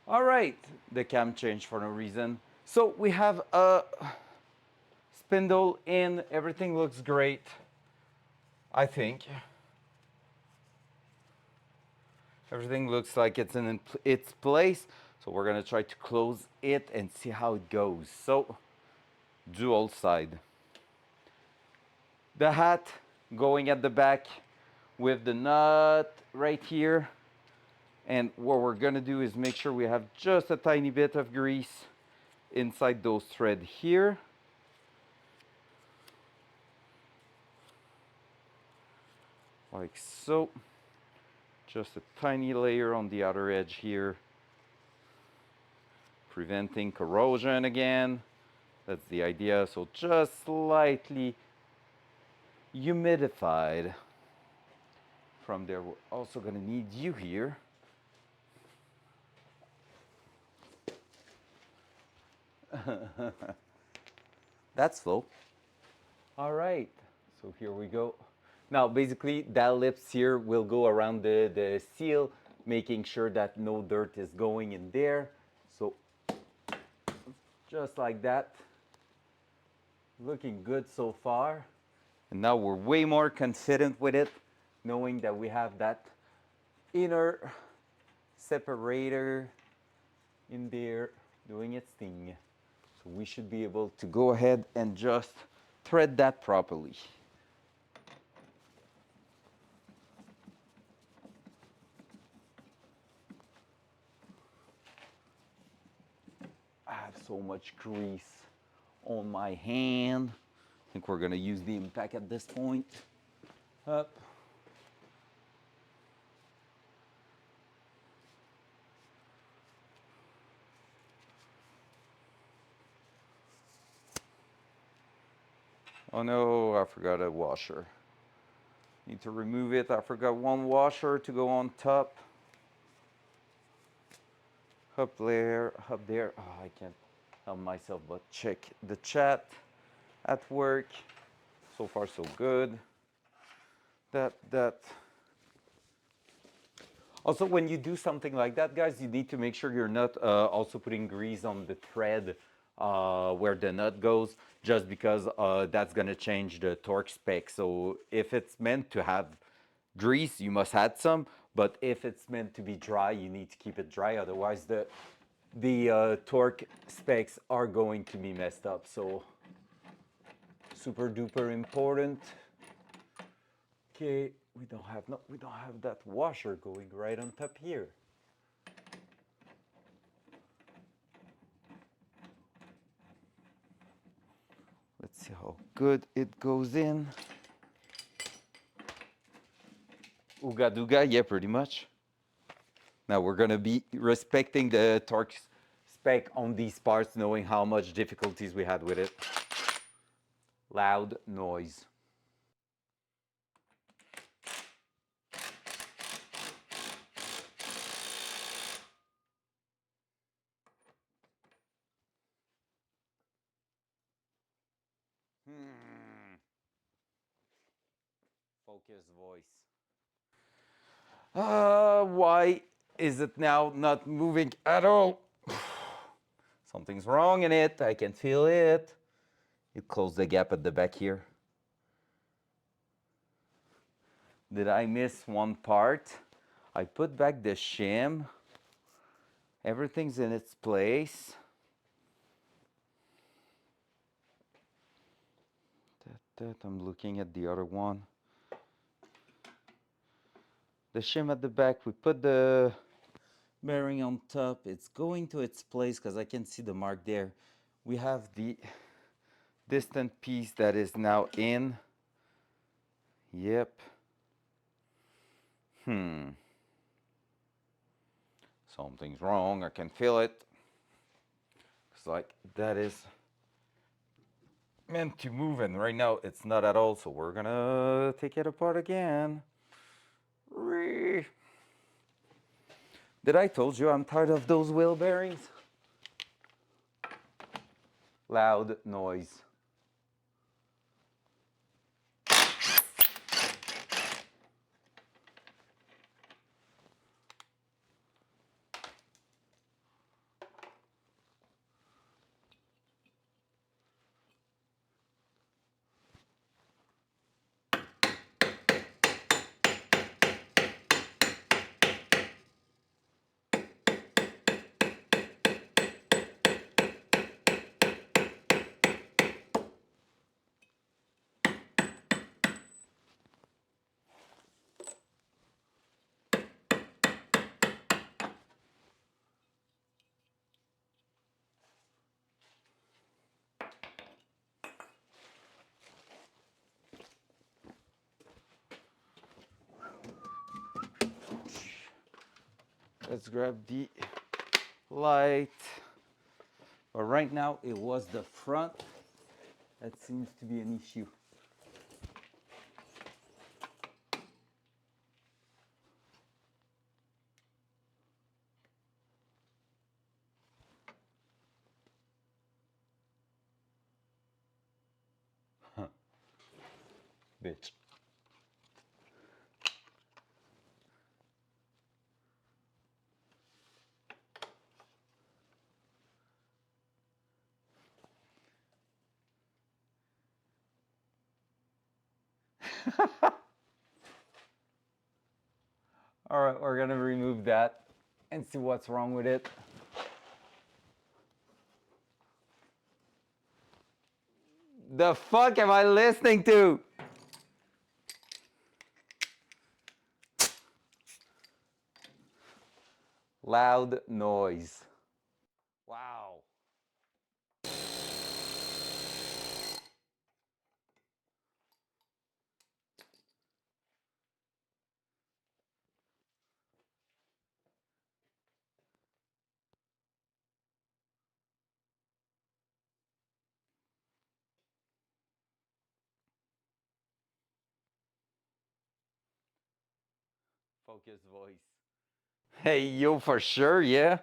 All right, the cam changed for no reason. So we have a spindle in, everything looks great, I think. Everything looks like it's in its place. So we're gonna try to close it and see how it goes. So, dual side. The hat going at the back with the nut right here. And what we're gonna do is make sure we have just a tiny bit of grease inside those threads here. Like so. Just a tiny layer on the outer edge here. Preventing corrosion again. That's the idea. So just slightly humidified. From there, we're also gonna need you here. That's slow. All right, so here we go. Now, basically, that lips here will go around the seal, making sure that no dirt is going in there. So, just like that. Looking good so far. And now we're way more confident with it, knowing that we have that inner separator in there doing its thing. So we should be able to go ahead and just thread that properly. I have so much grease on my hand. I think we're gonna use the impact at this point. Up. Oh no, I forgot a washer. Need to remove it. I forgot one washer to go on top. Up there, up there. Oh, I can't help myself but check the chat at work. So far, so good. That. Also, when you do something like that, guys, you need to make sure you're not also putting grease on the thread where the nut goes, just because that's gonna change the torque spec. So if it's meant to have grease, you must add some. But if it's meant to be dry, you need to keep it dry. Otherwise, the torque specs are going to be messed up. So super duper important. Okay, we don't have that washer going right on top here. Let's see how good it goes in. Ooga dooga, yeah, pretty much. Now we're gonna be respecting the torque spec on these parts, knowing how much difficulties we had with it. Loud noise. Focus voice. Why is it now not moving at all? Something's wrong in it. I can feel it. You close the gap at the back here. Did I miss one part? I put back the shim. Everything's in its place. I'm looking at the other one. The shim at the back, we put the bearing on top. It's going to its place because I can see the mark there. We have the distant piece that is now in. Yep. Something's wrong. I can feel it. It's like that is meant to move, and right now it's not at all. So we're gonna take it apart again. Did I told you I'm tired of those wheel bearings? Loud noise. Let's grab the light. But right now it was the front that seems to be an issue. Bitch. All right, we're gonna remove that and see what's wrong with it. The fuck am I listening to? Loud noise. Wow. Focus voice. Hey, yo, for sure, yeah.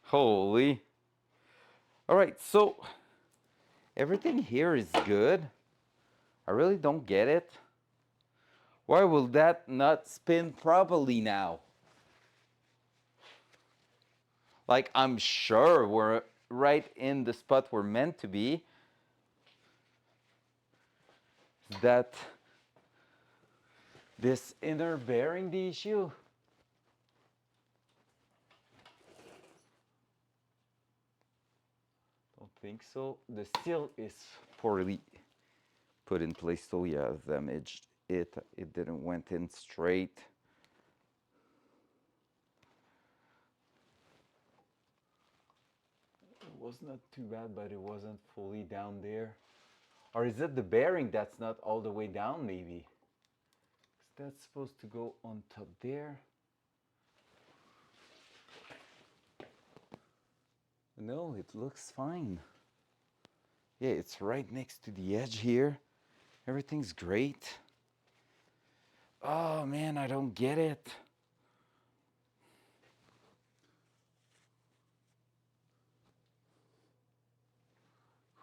Holy. All right, so everything here is good. I really don't get it. Why will that not spin properly now? Like, I'm sure we're right in the spot we're meant to be. That this inner bearing the issue? Don't think so. The steel is poorly put in place, so yeah, damaged it. It didn't went in straight. It was not too bad, but it wasn't fully down there. Or is it the bearing that's not all the way down, maybe? 'Cause that's supposed to go on top there. No, it looks fine. Yeah, it's right next to the edge here. Everything's great. Oh man, I don't get it.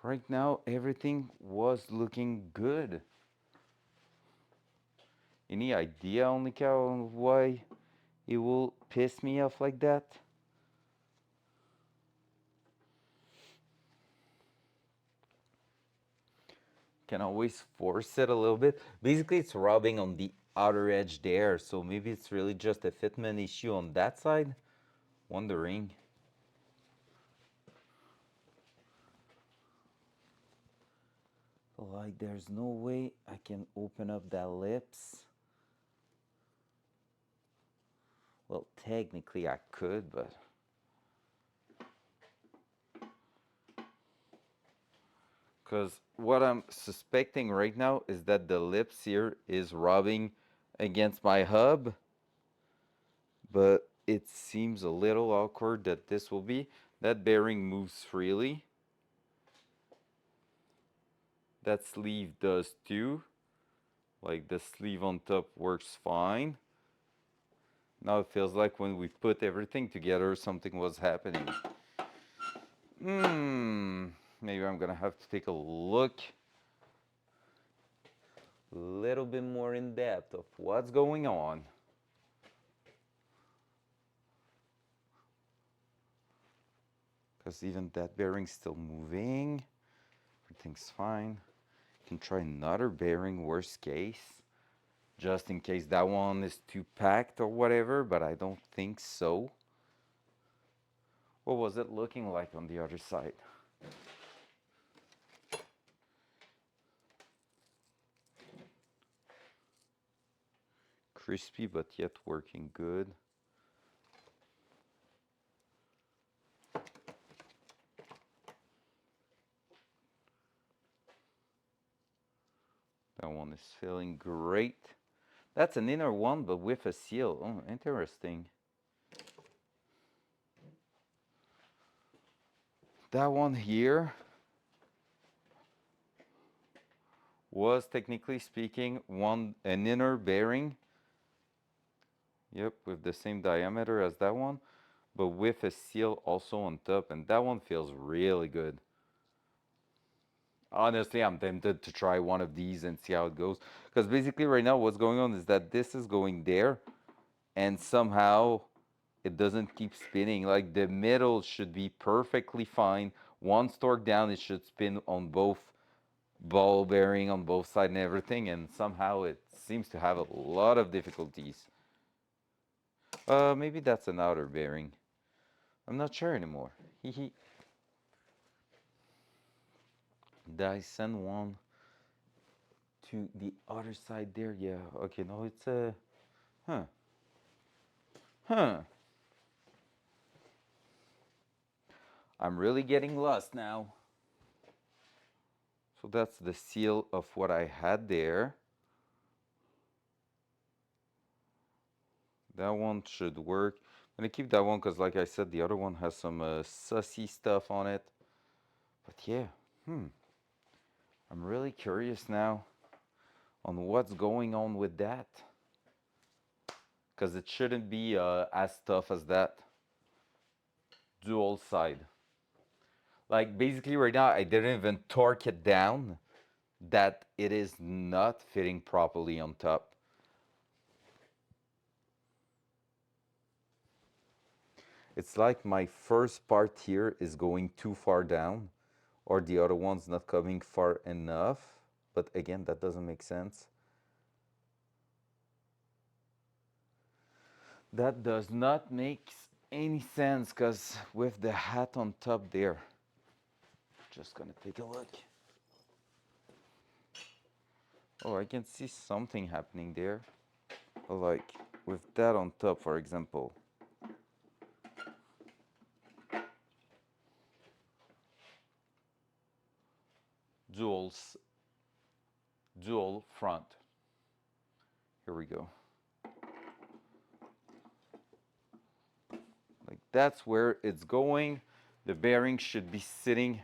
Right now, everything was looking good. Any idea, only cow, why it will piss me off like that? Can always force it a little bit. Basically, it's rubbing on the outer edge there, so maybe it's really just a fitment issue on that side. Wondering. Like, there's no way I can open up that lips. Well, technically I could, but because what I'm suspecting right now is that the lips here is rubbing against my hub, but it seems a little awkward that this will be. That bearing moves freely. That sleeve does too. Like, the sleeve on top works fine. Now it feels like when we put everything together, something was happening. Maybe I'm gonna have to take a look a little bit more in depth of what's going on. Because even that bearing's still moving. Everything's fine. Can try another bearing, worst case. Just in case that one is too packed or whatever, but I don't think so. What was it looking like on the other side? Crispy, but yet working good. That one is feeling great. That's an inner one, but with a seal. Oh, interesting. That one here was, technically speaking, an inner bearing. Yep, with the same diameter as that one, but with a seal also on top, and that one feels really good. Honestly, I'm tempted to try one of these and see how it goes. Because basically right now what's going on is that this is going there, and somehow it doesn't keep spinning. Like, the middle should be perfectly fine. Once torqued down, it should spin on both ball bearing on both sides and everything, and somehow it's seems to have a lot of difficulties. Maybe that's an outer bearing. I'm not sure anymore. Hehe. Datsun one to the other side there. Yeah. Okay. No, it's a. Huh. Huh. I'm really getting lost now. So that's the seal of what I had there. That one should work. I'm gonna keep that one because, like I said, the other one has some sussy stuff on it. But yeah, I'm really curious now on what's going on with that. Because it shouldn't be as tough as that dual side. Like basically right now, I didn't even torque it down that it is not fitting properly on top. It's like my first part here is going too far down, or the other one's not coming far enough. But again, that doesn't make sense. That does not make any sense because with the hat on top there, just gonna take a look. Oh, I can see something happening there. Like with that on top, for example. Duals, dual front. Here we go. Like that's where it's going. The bearing should be sitting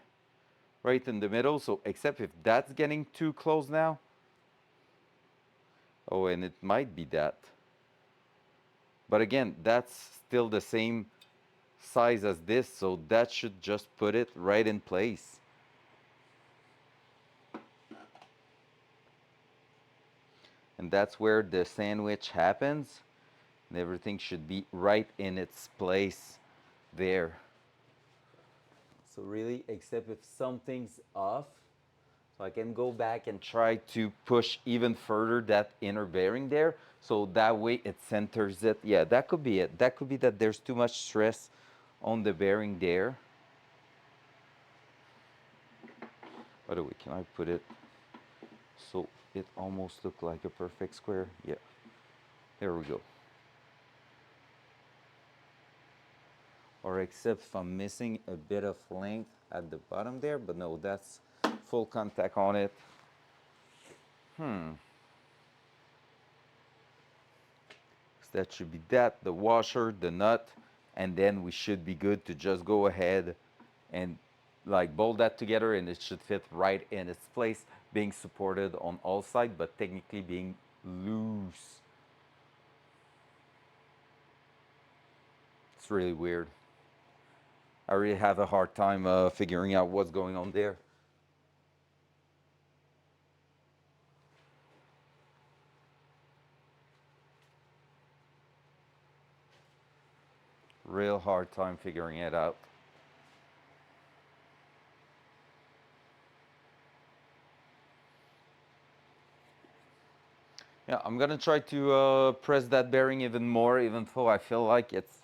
right in the middle. So except if that's getting too close now. Oh, and it might be that. But again, that's still the same size as this, so that should just put it right in place. And that's where the sandwich happens. And everything should be right in its place there. So really, except if something's off, so I can go back and try to push even further that inner bearing there. So that way it centers it. Yeah, that could be it. That could be that there's too much stress on the bearing there. By the way, can I put it so it almost looked like a perfect square? Yeah, there we go. Or except if I'm missing a bit of length at the bottom there, but no, that's full contact on it. So that should be that, the washer, the nut, and then we should be good to just go ahead and like bolt that together, and it should fit right in its place, being supported on all sides, but technically being loose. It's really weird. I really have a hard time figuring out what's going on there. Real hard time figuring it out. Yeah, I'm gonna try to press that bearing even more, even though I feel like it's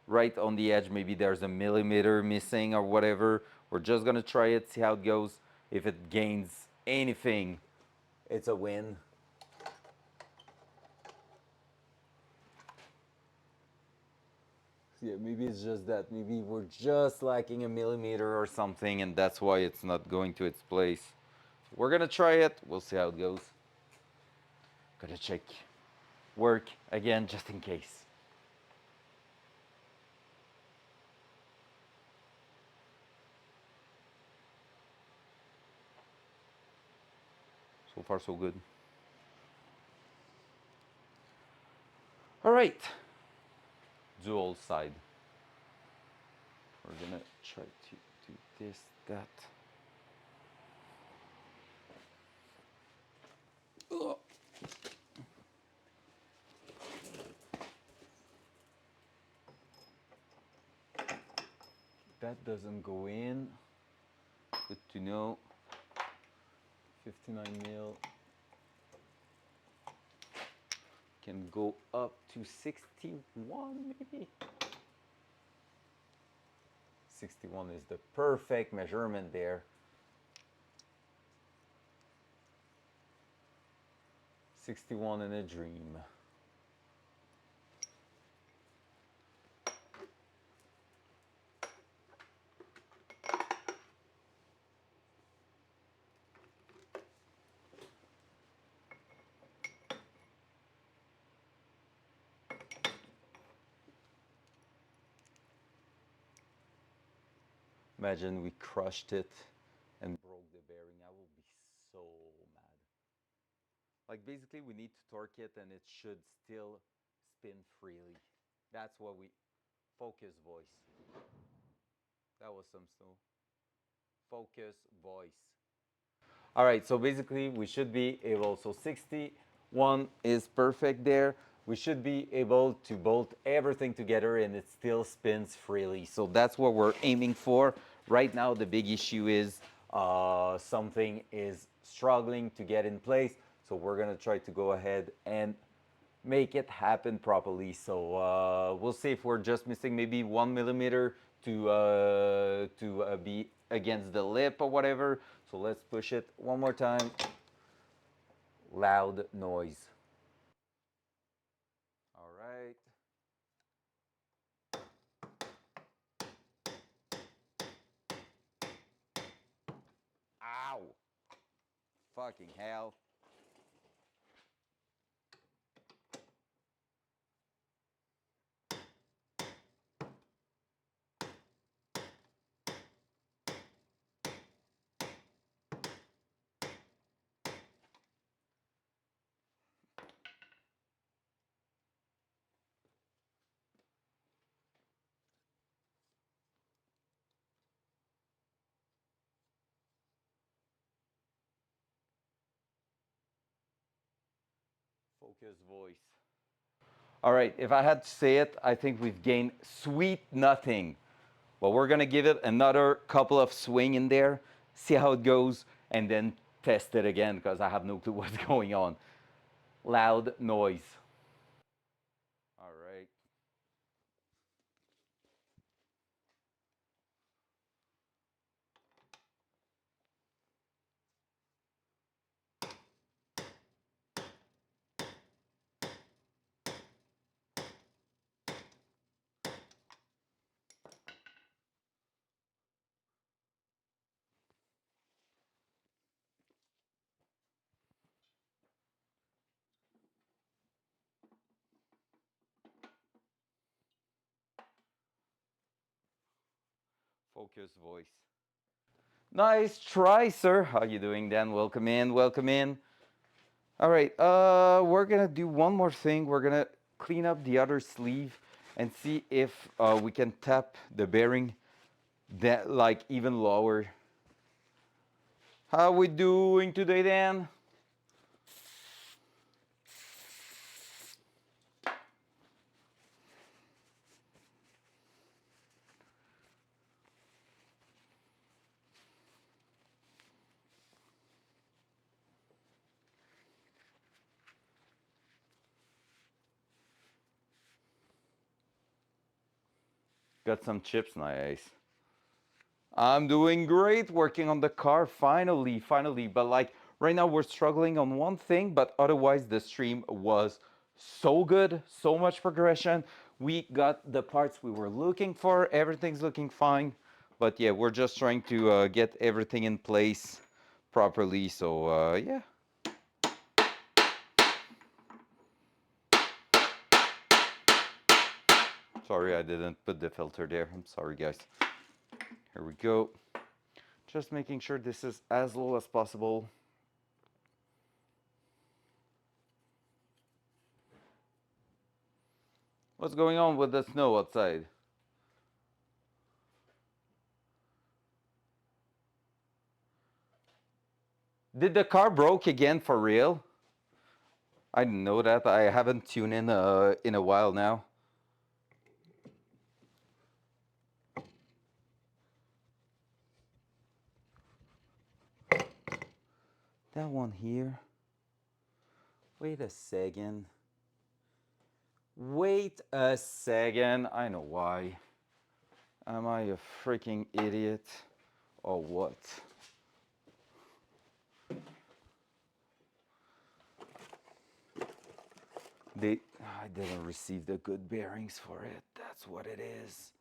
right on the edge. Maybe there's a millimeter missing or whatever. We're just gonna try it, see how it goes. If it gains anything, it's a win. Yeah, maybe it's just that. Maybe we're just lacking a millimeter or something, and that's why it's not going to its place. We're gonna try it. We'll see how it goes. Gotta check work again just in case. So far, so good. All right, dual side. We're gonna try to do this, that. Ugh. That doesn't go in. Good to know. 59 mil. can go up to 61 maybe. 61 is the perfect measurement there. 61 in a dream. Imagine we crushed it and broke the bearing. I will be so mad. Like basically we need to torque it and it should still spin freely. That's what we focus voice. That was some snow. Focus voice. All right, so basically we should be able, so 61 is perfect there. We should be able to bolt everything together and it still spins freely. So that's what we're aiming for. Right now the big issue is something is struggling to get in place. So we're gonna try to go ahead and make it happen properly. So we'll see if we're just missing maybe 1 millimeter to be against the lip or whatever. So let's push it one more time. Loud noise. All right. Ow. Fucking hell. Focus voice. All right, if I had to say it, I think we've gained sweet nothing. But we're gonna give it another couple of swing in there, see how it goes, and then test it again because I have no clue what's going on. Loud noise. All right. Focus voice. Nice try, sir. How you doing, Dan? Welcome in. Welcome in. All right. We're gonna do one more thing. We're gonna clean up the other sleeve and see if we can tap the bearing that like even lower. How we doing today, Dan? Got some chips, nice. I'm doing great working on the car, finally, finally. But like right now we're struggling on one thing, but otherwise the stream was so good, so much progression. We got the parts we were looking for, everything's looking fine. But yeah, we're just trying to get everything in place properly. So yeah. Sorry, I didn't put the filter there. I'm sorry, guys. Here we go. Just making sure this is as low as possible. What's going on with the snow outside? Did the car broke again for real? I didn't know that. I haven't tuned in a while now. That one here. Wait a second. Wait a second. I know why. Am I a freaking idiot or what? I didn't receive the good bearings for it. That's what it is.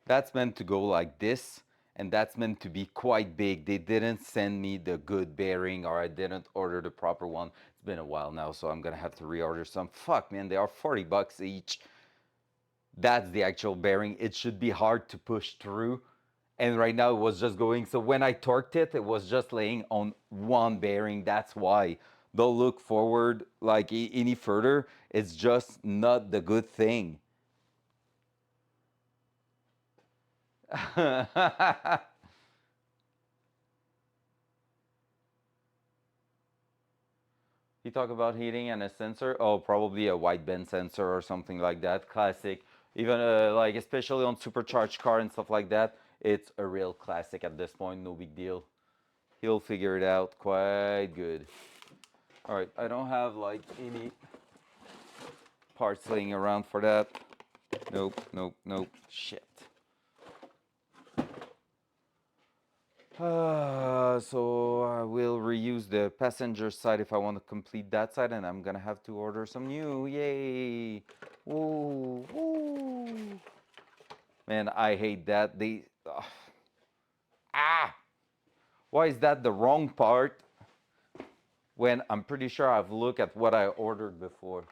That's meant to go like this, and that's meant to be quite big. They didn't send me the good bearing, or I didn't order the proper one. It's been a while now, so I'm gonna have to reorder some. Fuck, man, they are 40 bucks each. That's the actual bearing. It should be hard to push through. And right now it was just going. So when I torqued it, it was just laying on one bearing. That's why. Don't look forward like any further. It's just not the good thing. You talk about heating and a sensor. Oh, probably a wide band sensor or something like that. Classic. Even like especially on supercharged car and stuff like that. It's a real classic at this point. No big deal. He'll figure it out quite good. All right, I don't have like any parts laying around for that. Nope, nope, nope. Shit. So I will reuse the passenger side if I want to complete that side, and I'm gonna have to order some new. Yay! Woo, woo. Man, I hate that. Ah! Why is that the wrong part? When I'm pretty sure I've looked at what I ordered before.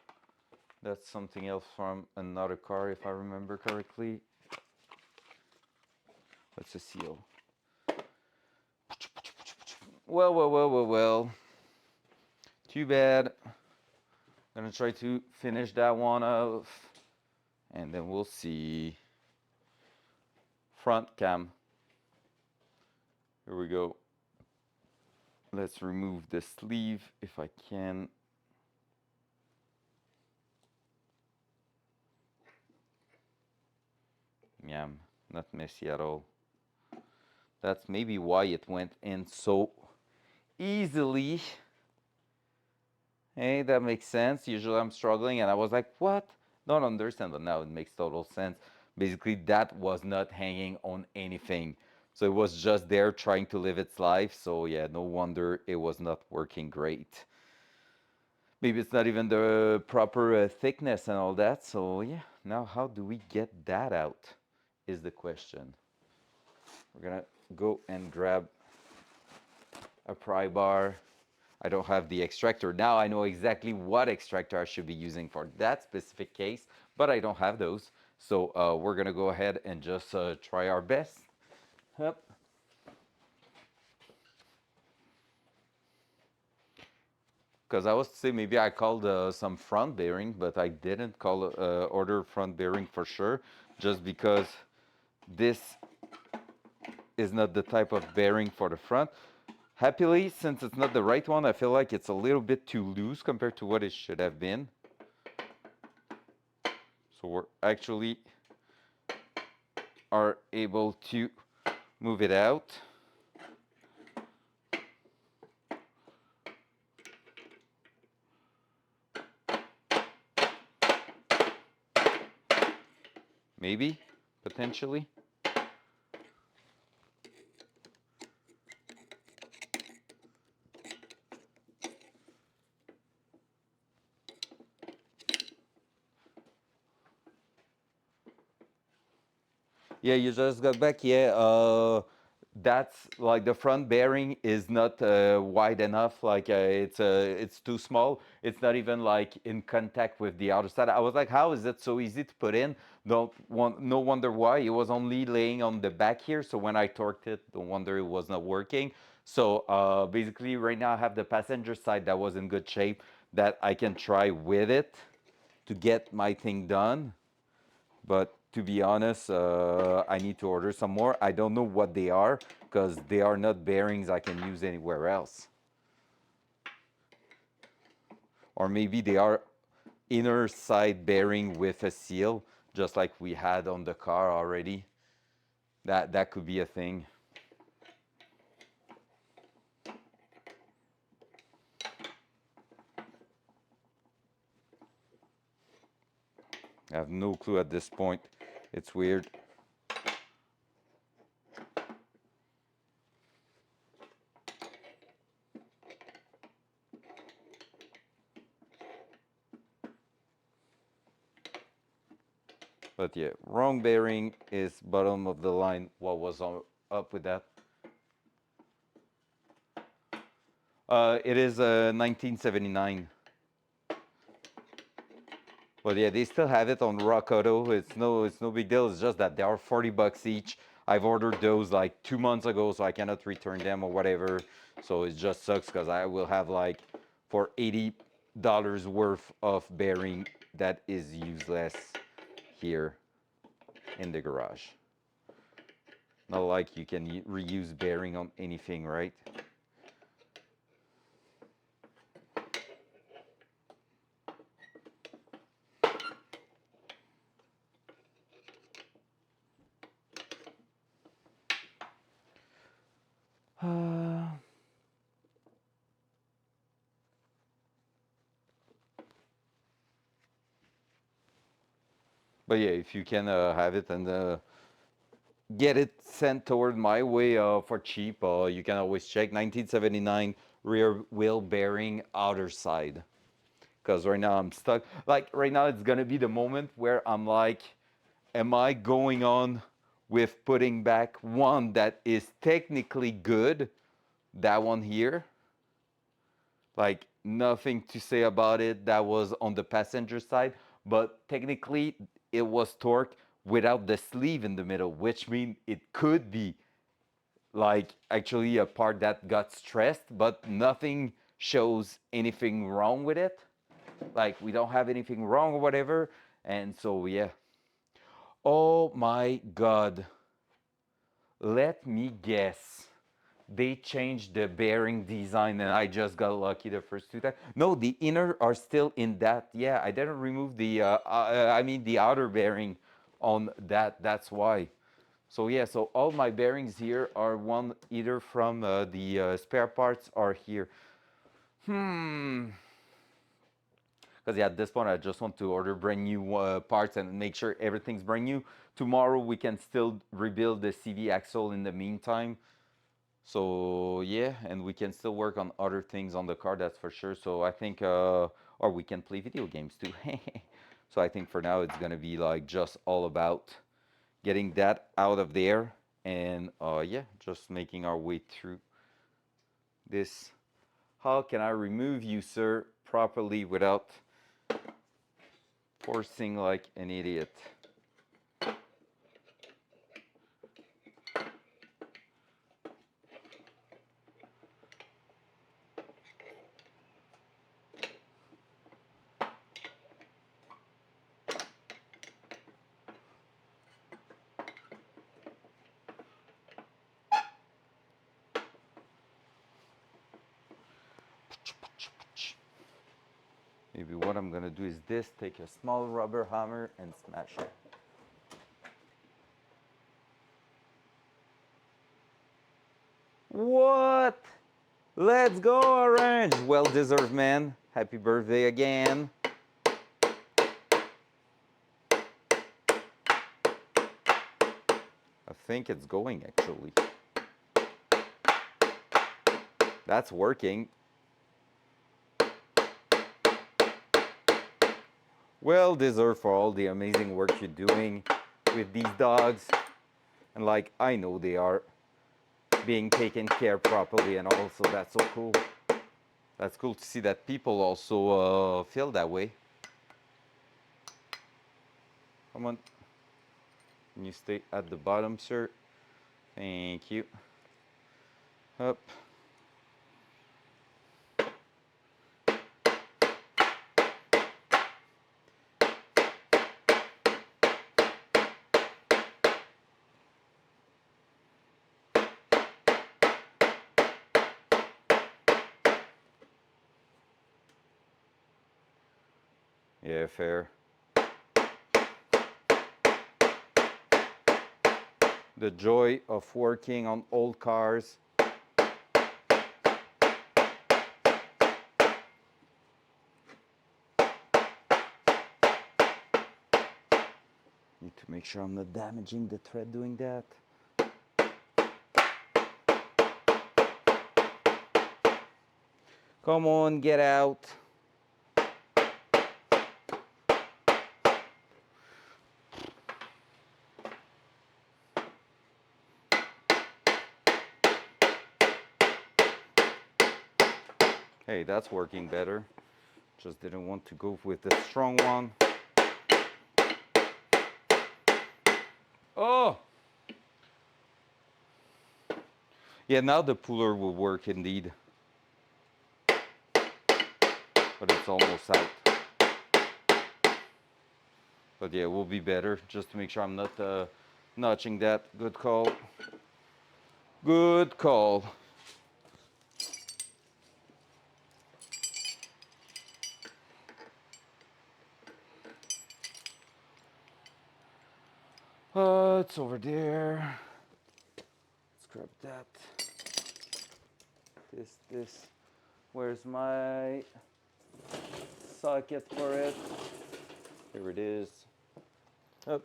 That's something else from another car, if I remember correctly. What's a seal? Well, well, well, well, well. Too bad. Gonna try to finish that one off, and then we'll see. Front cam. Here we go. Let's remove the sleeve if I can. Yeah, not messy at all. That's maybe why it went in so easily. Hey, that makes sense. Usually I'm struggling, and I was like, what? Don't understand, but now it makes total sense. Basically, that was not hanging on anything. So it was just there trying to live its life. So yeah, no wonder it was not working great. Maybe it's not even the proper thickness and all that. So yeah, now how do we get that out is the question. We're gonna go and grab a pry bar. I don't have the extractor. Now I know exactly what extractor I should be using for that specific case, but I don't have those. So we're gonna go ahead and just try our best. Yep. Because I was to say maybe I called some front bearing, but I didn't call order front bearing for sure, just because this is not the type of bearing for the front. Happily, since it's not the right one, I feel like it's a little bit too loose compared to what it should have been. So we're actually are able to move it out. Maybe, potentially. Yeah, you just got back. Yeah, that's like the front bearing is not wide enough. Like it's too small. It's not even like in contact with the outer side. I was like, how is it so easy to put in? No wonder why. It was only laying on the back here. So when I torqued it, no wonder it was not working. So basically, right now I have the passenger side that was in good shape that I can try with it to get my thing done. But to be honest, I need to order some more. I don't know what they are because they are not bearings I can use anywhere else. Or maybe they are inner side bearing with a seal, just like we had on the car already. That could be a thing. I have no clue at this point. It's weird. But yeah, wrong bearing is bottom of the line. What was up with that? It is 1979. But yeah, they still have it on Rock Auto. It's no big deal. It's just that they are $40 each. I've ordered those like 2 months ago, so I cannot return them or whatever. So it just sucks because I will have like for $80 worth of bearing that is useless here in the garage. Not like you can reuse bearing on anything, right? But yeah, if you can have it and get it sent toward my way for cheap, you can always check 1979 rear wheel bearing outer side. Because right now I'm stuck. Like right now, it's gonna be the moment where I'm like, am I going on with putting back one that is technically good, that one here? Like nothing to say about it. That was on the passenger side, but technically it was torqued without the sleeve in the middle, which means it could be like actually a part that got stressed, but nothing shows anything wrong with it. Like we don't have anything wrong or whatever. And so yeah. Oh my god. Let me guess. They changed the bearing design and I just got lucky the first two times. No, the inner are still in that. Yeah, I didn't remove the outer bearing on that. That's why. So yeah, so all my bearings here are one either from the spare parts or here. Because yeah, at this point I just want to order brand new parts and make sure everything's brand new. Tomorrow we can still rebuild the CV axle in the meantime. So yeah, and we can still work on other things on the car, that's for sure. So I think, or we can play video games too. So I think for now it's gonna be like just all about getting that out of there and yeah, just making our way through this. How can I remove you, sir, properly without forcing like an idiot? Maybe what I'm gonna do is this, take a small rubber hammer and smash it. What? Let's go, Orange! Well deserved, man. Happy birthday again. I think it's going actually. That's working. Well deserved for all the amazing work you're doing with these dogs. And like, I know they are being taken care properly and also that's so cool. That's cool to see that people also feel that way. Come on. Can you stay at the bottom, sir? Thank you. Up. Yeah, fair. The joy of working on old cars. Need to make sure I'm not damaging the thread doing that. Come on, get out. Hey, that's working better. Just didn't want to go with the strong one. Oh! Yeah, now the puller will work indeed. But it's almost out. But yeah, it will be better, just to make sure I'm not notching that. Good call. Good call. It's over there. Let's grab that. This. Where's my socket for it? Here it is. Up.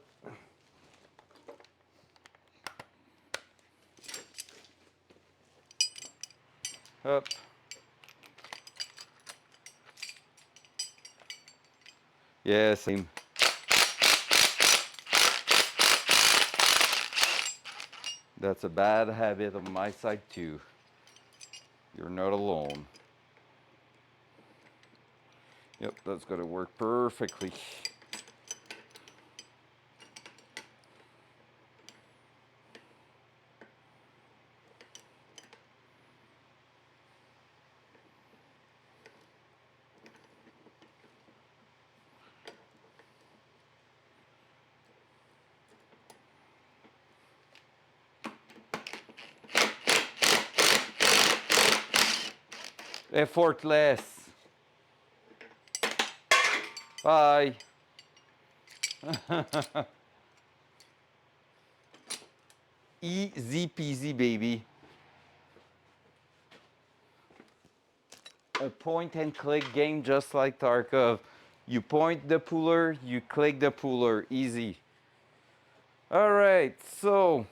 Up. Yeah, same. That's a bad habit on my side too. You're not alone. Yep, that's gonna work perfectly. Effortless. Bye. Easy peasy, baby. A point and click game just like Tarkov. You point the puller, you click the puller. Easy. All right, so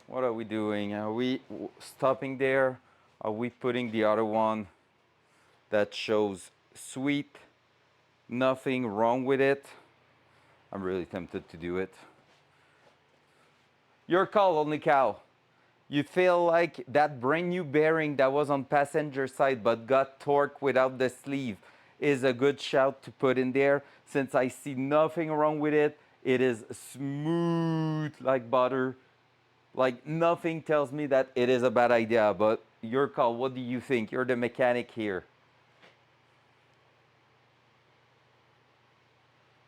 what are we doing? Are we stopping there? Are we putting the other one that shows sweet? Nothing wrong with it. I'm really tempted to do it. Your call, only cow. You feel like that brand new bearing that was on passenger side but got torqued without the sleeve is a good shout to put in there. Since I see nothing wrong with it, it is smooth like butter. Like nothing tells me that it is a bad idea, but your call, what do you think? You're the mechanic here.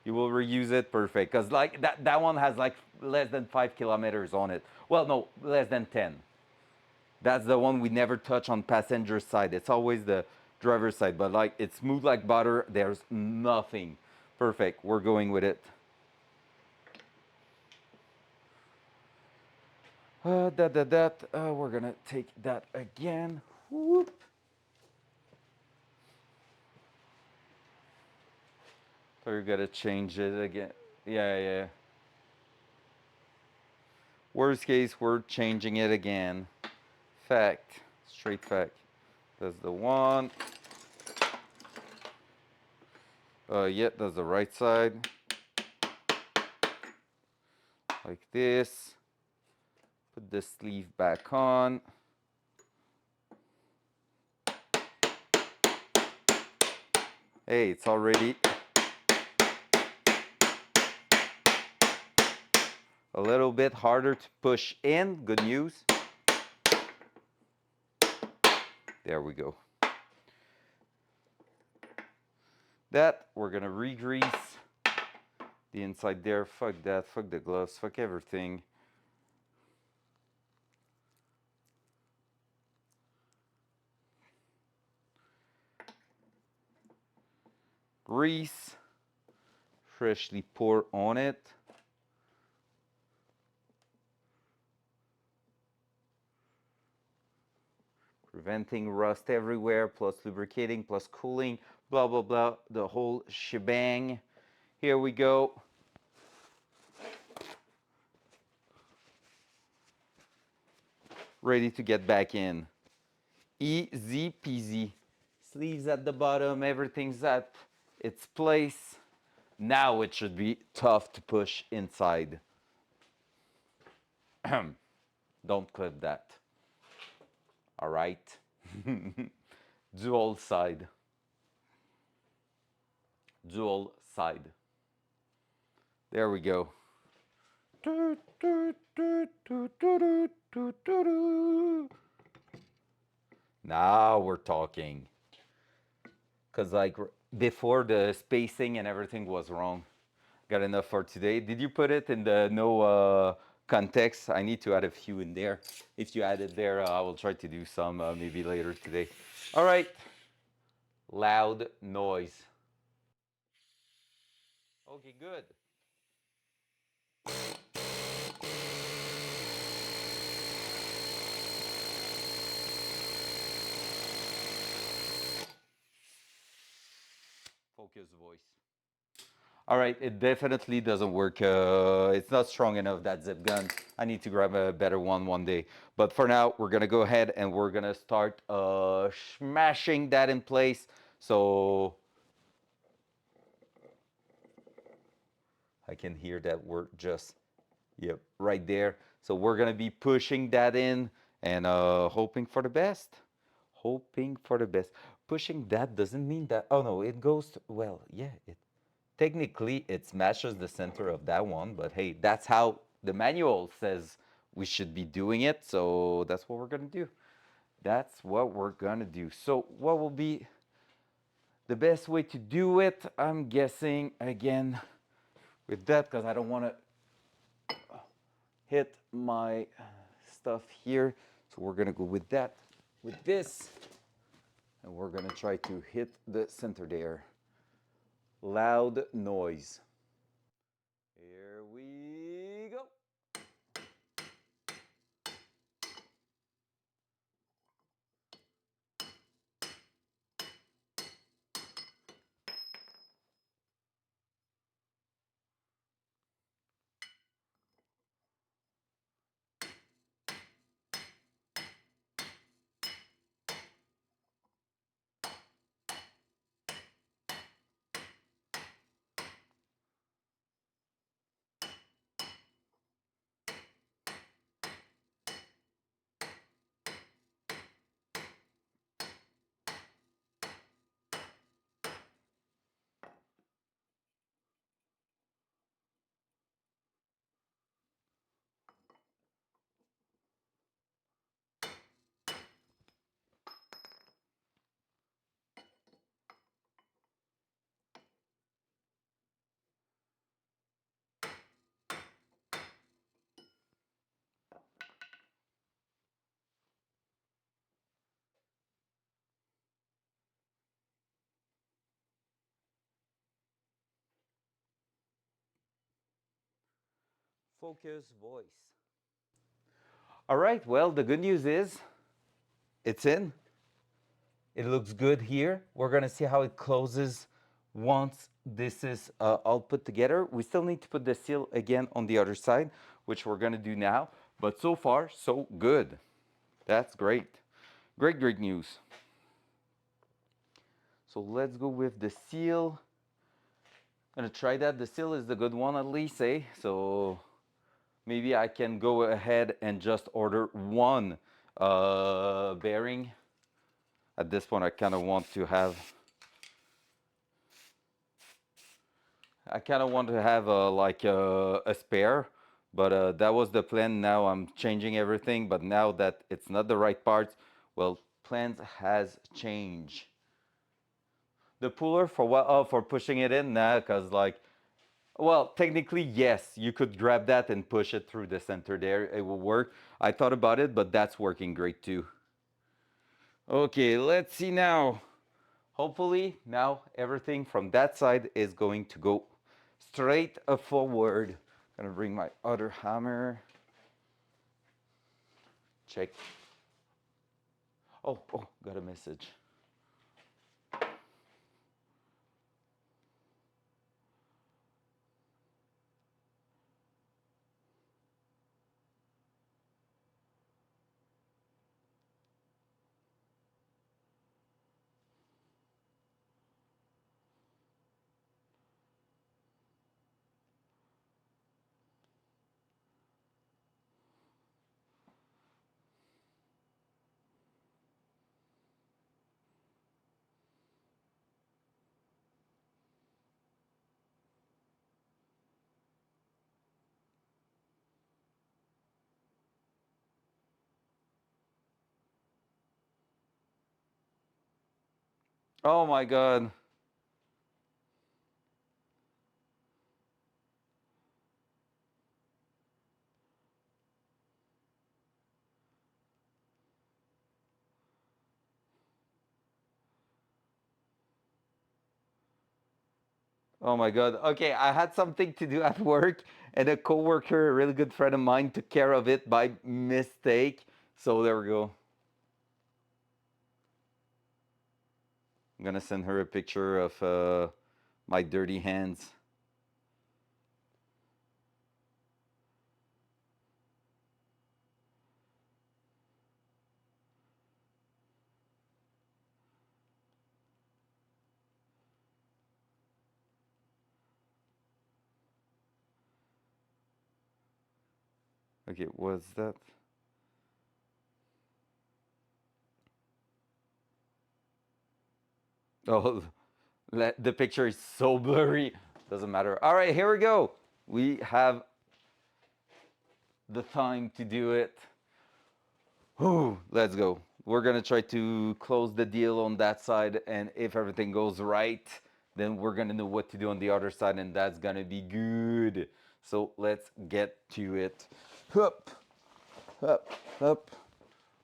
You will reuse it, perfect. Because like that one has like less than 5 kilometers on it. Well, no, less than 10. That's the one we never touch on passenger side. It's always the driver's side, but like it's smooth like butter. There's nothing. Perfect, we're going with it. We're gonna take that again. Whoop. So you're gonna change it again. Yeah. Worst case, we're changing it again. Fact, straight fact. That's the one. Yeah, that's the right side. Like this. Put the sleeve back on. Hey, it's already a little bit harder to push in. Good news. There we go. That, we're gonna re-grease the inside there. Fuck that, fuck the gloves, fuck everything. grease, freshly poured on it. Preventing rust everywhere, plus lubricating, plus cooling, blah, blah, blah, the whole shebang. Here we go. Ready to get back in. Easy peasy. Sleeves at the bottom, everything's at its place. Now it should be tough to push inside. Don't clip that. All right. Dual side. Dual side. There we go. Now we're talking. Because like before the spacing and everything was wrong. Got enough for today. Did you put it in the no context? I need to add a few in there. If you add it there, I will try to do some maybe later today. All right. Loud noise. Okay, good. Focus voice. All right, it definitely doesn't work. It's not strong enough, that zip gun. I need to grab a better one day. But for now, we're gonna go ahead and we're gonna start smashing that in place. So I can hear that we're just, yep, right there. So we're gonna be pushing that in and hoping for the best. Hoping for the best. Pushing that doesn't mean that, oh no, it goes, well, yeah, it technically it smashes the center of that one, but hey, that's how the manual says we should be doing it, so that's what we're gonna do. That's what we're gonna do. So what will be the best way to do it? I'm guessing again with that, because I don't want to hit my stuff here. So we're gonna go with that, with this, and we're gonna try to hit the center there. Loud noise. Here we go. Focus voice. All right, well, the good news is it's in. It looks good here. We're gonna see how it closes once this is all put together. We still need to put the seal again on the other side, which we're gonna do now. But so far, so good. That's great. Great, great news. So let's go with the seal. Gonna try that. The seal is the good one at least, eh? So maybe I can go ahead and just order one bearing. At this point, I kind of want to have like a spare, but that was the plan. Now I'm changing everything, but now that it's not the right parts, well, plans has changed. The puller for what? Oh, for pushing it in? Nah, cause like, well, technically yes, you could grab that and push it through the center there. It will work. I thought about it, but that's working great too. Okay, let's see now. Hopefully now everything from that side is going to go straight forward. Gonna bring my other hammer. Check. Oh, got a message. Oh my God. Oh my God. Okay, I had something to do at work, and a coworker, a really good friend of mine, took care of it by mistake. So there we go. I'm gonna send her a picture of my dirty hands. Okay, what's that? Oh, the picture is so blurry. Doesn't matter. All right, here we go. We have the time to do it. Whew, let's go. We're gonna try to close the deal on that side, and if everything goes right, then we're gonna know what to do on the other side, and that's gonna be good. So let's get to it. Hup, hup, hup.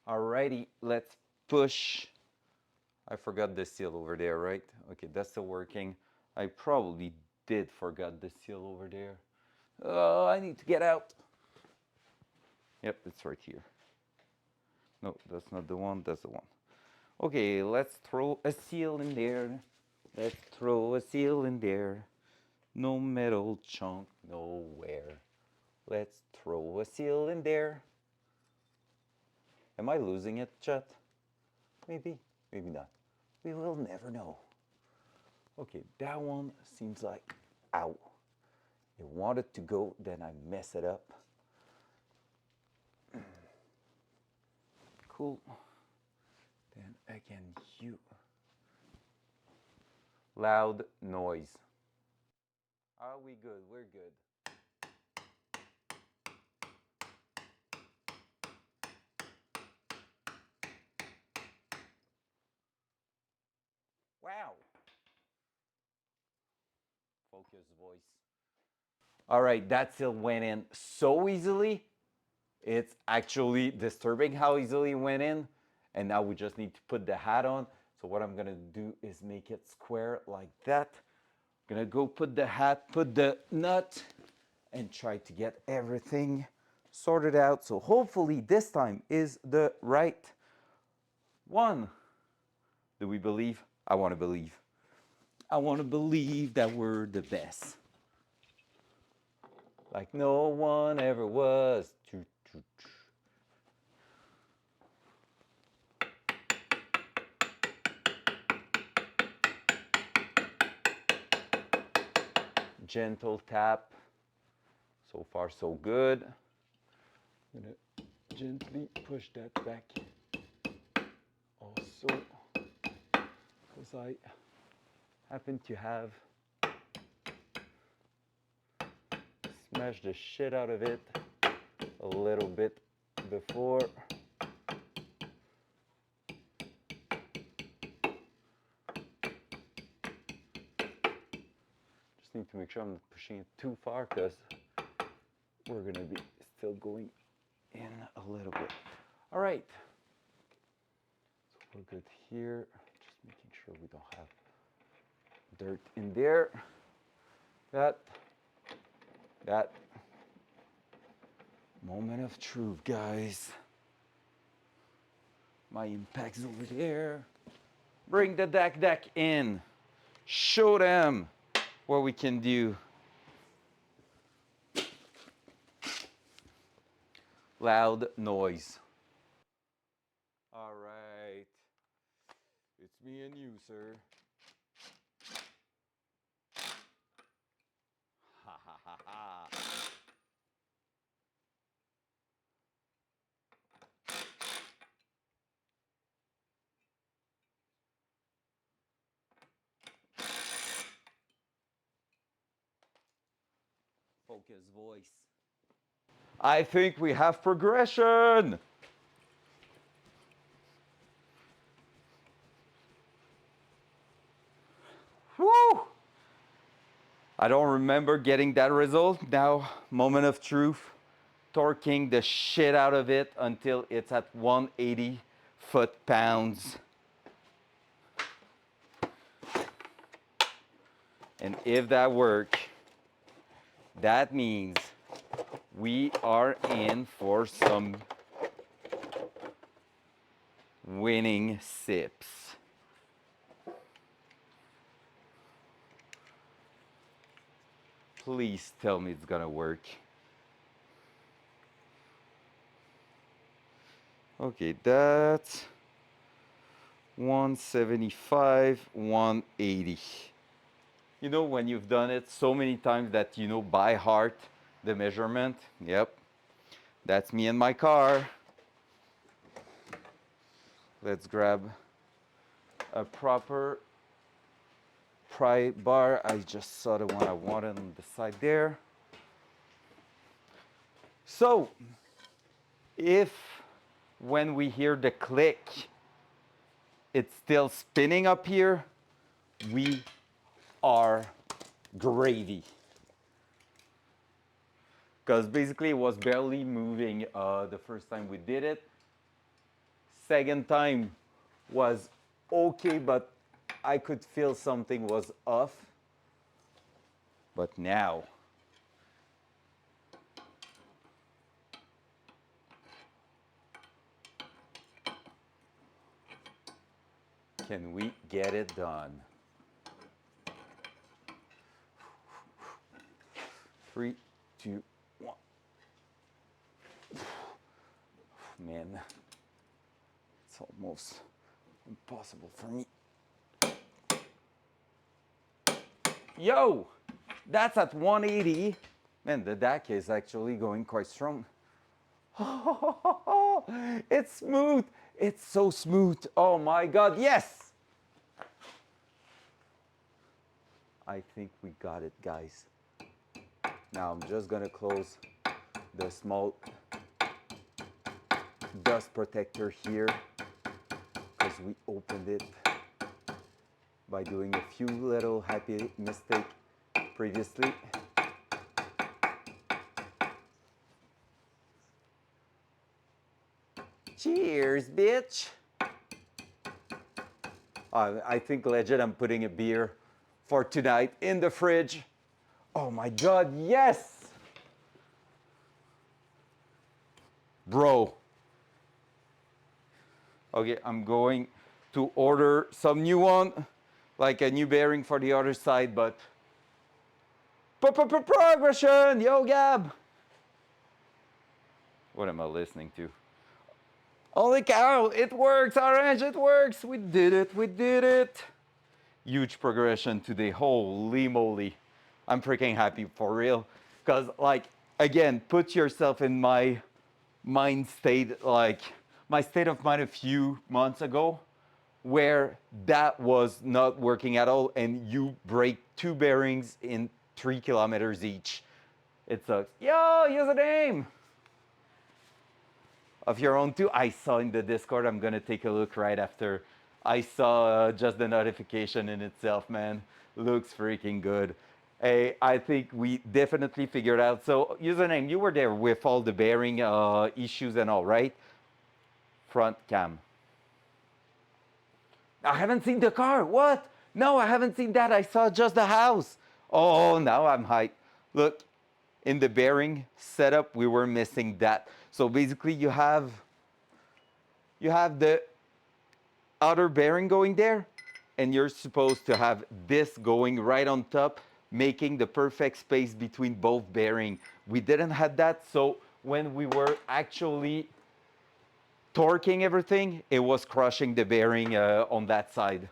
Alrighty, let's push. I forgot the seal over there, right? Okay, that's still working. I probably did forget the seal over there. Oh, I need to get out. Yep, it's right here. No, that's not the one, that's the one. Okay, let's throw a seal in there. Let's throw a seal in there. No metal chunk nowhere. Let's throw a seal in there. Am I losing it, chat? Maybe, maybe not. We will never know. Okay, that one seems like, ow. It wanted to go, then I mess it up. Cool. Then again, you. Loud noise. Are we good? We're good. Wow. Focus voice. All right, that seal went in so easily. It's actually disturbing how easily it went in. And now we just need to put the hat on. So what I'm gonna do is make it square like that. I'm gonna go put the hat, put the nut, and try to get everything sorted out. So hopefully this time is the right one. Do we believe? I wanna believe. I wanna believe that we're the best. Like no one ever was. Gentle tap. So far, so good. I'm gonna gently push that back. Also, because I happen to have smashed the shit out of it a little bit before. Just need to make sure I'm not pushing it too far because we're gonna be still going in a little bit. All right, so we're good here. Just making sure we don't have dirt in there. That moment of truth, guys. My impact's over there. Bring the deck in. Show them what we can do. Loud noise. All right. It's me and you, sir. Ha ha ha ha. Focus voice. I think we have progression. Woo! I don't remember getting that result. Now, moment of truth. Torquing the shit out of it until it's at 180 foot-pounds. And if that works, that means we are in for some winning sips. Please tell me it's gonna work. Okay, that's 175, 180. You know, when you've done it so many times that you know by heart the measurement? Yep, that's me in my car. Let's grab a proper pry bar. I just saw the one I wanted on the side there. So, if when we hear the click, it's still spinning up here, we are gravy. Because basically it was barely moving the first time we did it. Second time was okay, but I could feel something was off. But now, can we get it done? 3, 2, 1. Man, it's almost impossible for me. Yo, that's at 180. Man, the deck is actually going quite strong. It's smooth. It's so smooth. Oh my God, yes. I think we got it, guys. Now I'm just gonna close the small dust protector here because we opened it by doing a few little happy mistakes previously. Cheers, bitch. I think legit I'm putting a beer for tonight in the fridge. Oh my God, yes! Bro. Okay, I'm going to order some new one, like a new bearing for the other side, but progression, yo Gab. What am I listening to? Holy cow, it works, Orange, it works. We did it, we did it. Huge progression today, holy moly. I'm freaking happy for real. Because like, again, put yourself in my mind state, like my state of mind a few months ago, where that was not working at all and you break 2 bearings in 3 kilometers each. It sucks. Yo, username of your own too. I saw in the Discord, I'm gonna take a look right after. I saw just the notification in itself, man. Looks freaking good. Hey, I think we definitely figured out. So username, you were there with all the bearing issues and all, right? Front cam. I haven't seen the car. What? No, I haven't seen that. I saw just the house. Oh, now I'm hyped. Look, in the bearing setup, we were missing that. So basically, you have the outer bearing going there, and you're supposed to have this going right on top, making the perfect space between both bearing. We didn't have that, so when we were actually torquing everything, it was crushing the bearing on that side.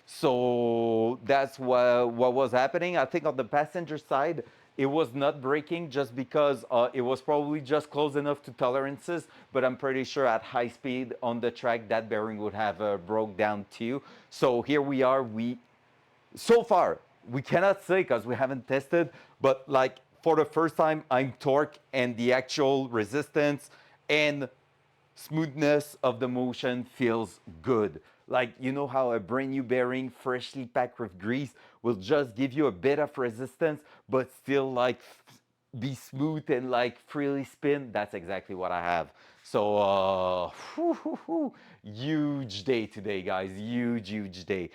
So that's what was happening. I think on the passenger side, it was not breaking just because it was probably just close enough to tolerances. But I'm pretty sure at high speed on the track, that bearing would have broke down too. So here we are. So far, we cannot say because we haven't tested, but like for the first time, I'm torque and the actual resistance and smoothness of the motion feels good. Like, you know how a brand new bearing, freshly packed with grease, will just give you a bit of resistance, but still like be smooth and like freely spin? That's exactly what I have. So, huge day today, guys. Huge, huge day.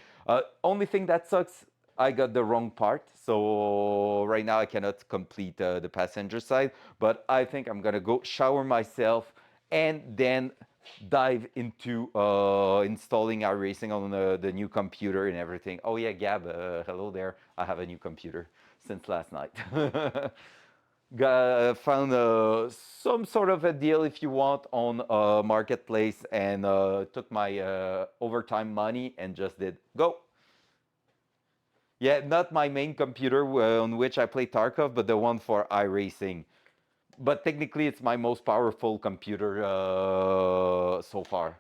Only thing that sucks, I got the wrong part. So, right now I cannot complete the passenger side, but I think I'm gonna go shower myself and then dive into installing iRacing on the new computer and everything. Oh yeah, Gab, hello there. I have a new computer since last night. Found some sort of a deal if you want on marketplace and took my overtime money and just did go. Yeah, not my main computer on which I play Tarkov, but the one for iRacing. But technically, it's my most powerful computer so far.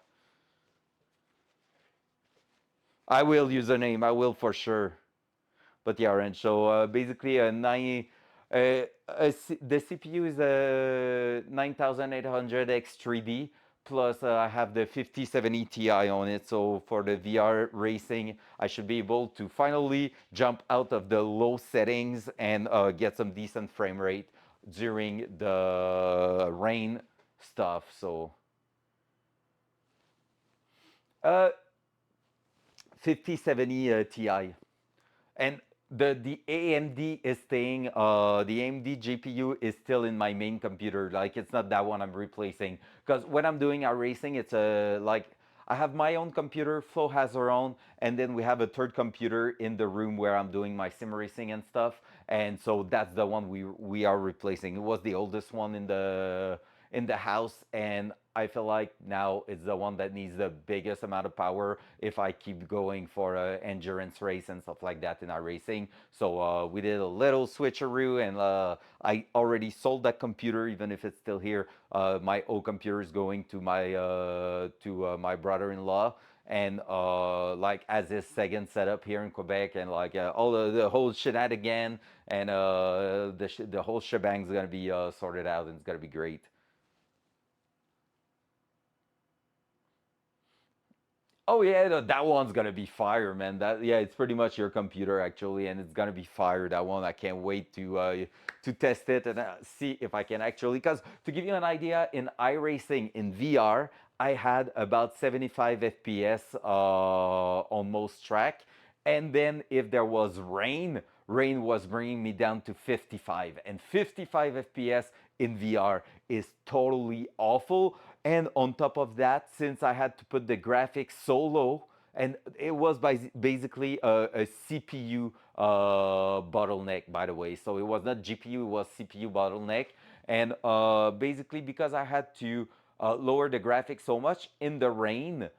I will username. I will for sure. But yeah, and so basically the CPU is a 9800 X3D plus I have the 5070 Ti on it. So for the VR racing, I should be able to finally jump out of the low settings and get some decent frame rate during the rain stuff. So uh, 5070 Ti. And the AMD is staying. The AMD GPU is still in my main computer. Like it's not that one I'm replacing. Because when I'm doing our racing, it's a like I have my own computer. Flo has her own, and then we have a third computer in the room where I'm doing my sim racing and stuff. And so that's the one we are replacing. It was the oldest one in the house, and I feel like now it's the one that needs the biggest amount of power if I keep going for a endurance race and stuff like that in our racing. So we did a little switcheroo, and I already sold that computer, even if it's still here. My old computer is going to my brother-in-law, and like as his second setup here in Quebec, and like all the whole shenanigan and the whole shebang's gonna be sorted out, and it's gonna be great. Oh yeah, that one's gonna be fire, man. That yeah, it's pretty much your computer actually, and it's gonna be fire. That one, I can't wait to test it and see if I can actually. Because to give you an idea, in iRacing in VR, I had about 75 FPS on most track, and then if there was rain, rain was bringing me down to 55, and 55 FPS in VR is totally awful. And on top of that, since I had to put the graphics so low, and it was basically a CPU bottleneck, by the way. So it was not GPU, it was CPU bottleneck. And basically, because I had to lower the graphics so much in the rain,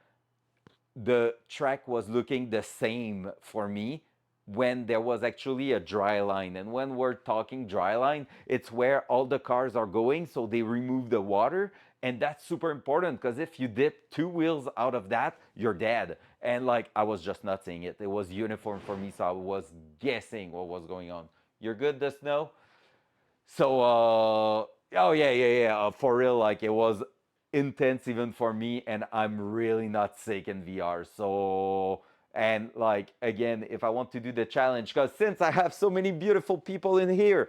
the track was looking the same for me when there was actually a dry line. And when we're talking dry line, it's where all the cars are going, so they remove the water. And that's super important because if you dip two wheels out of that, you're dead. And like I was just not seeing it. It was uniform for me, so I was guessing what was going on. You're good, the snow? So, oh yeah. For real, like it was intense even for me, and I'm really not sick in VR. So, and like again, if I want to do the challenge, because since I have so many beautiful people in here,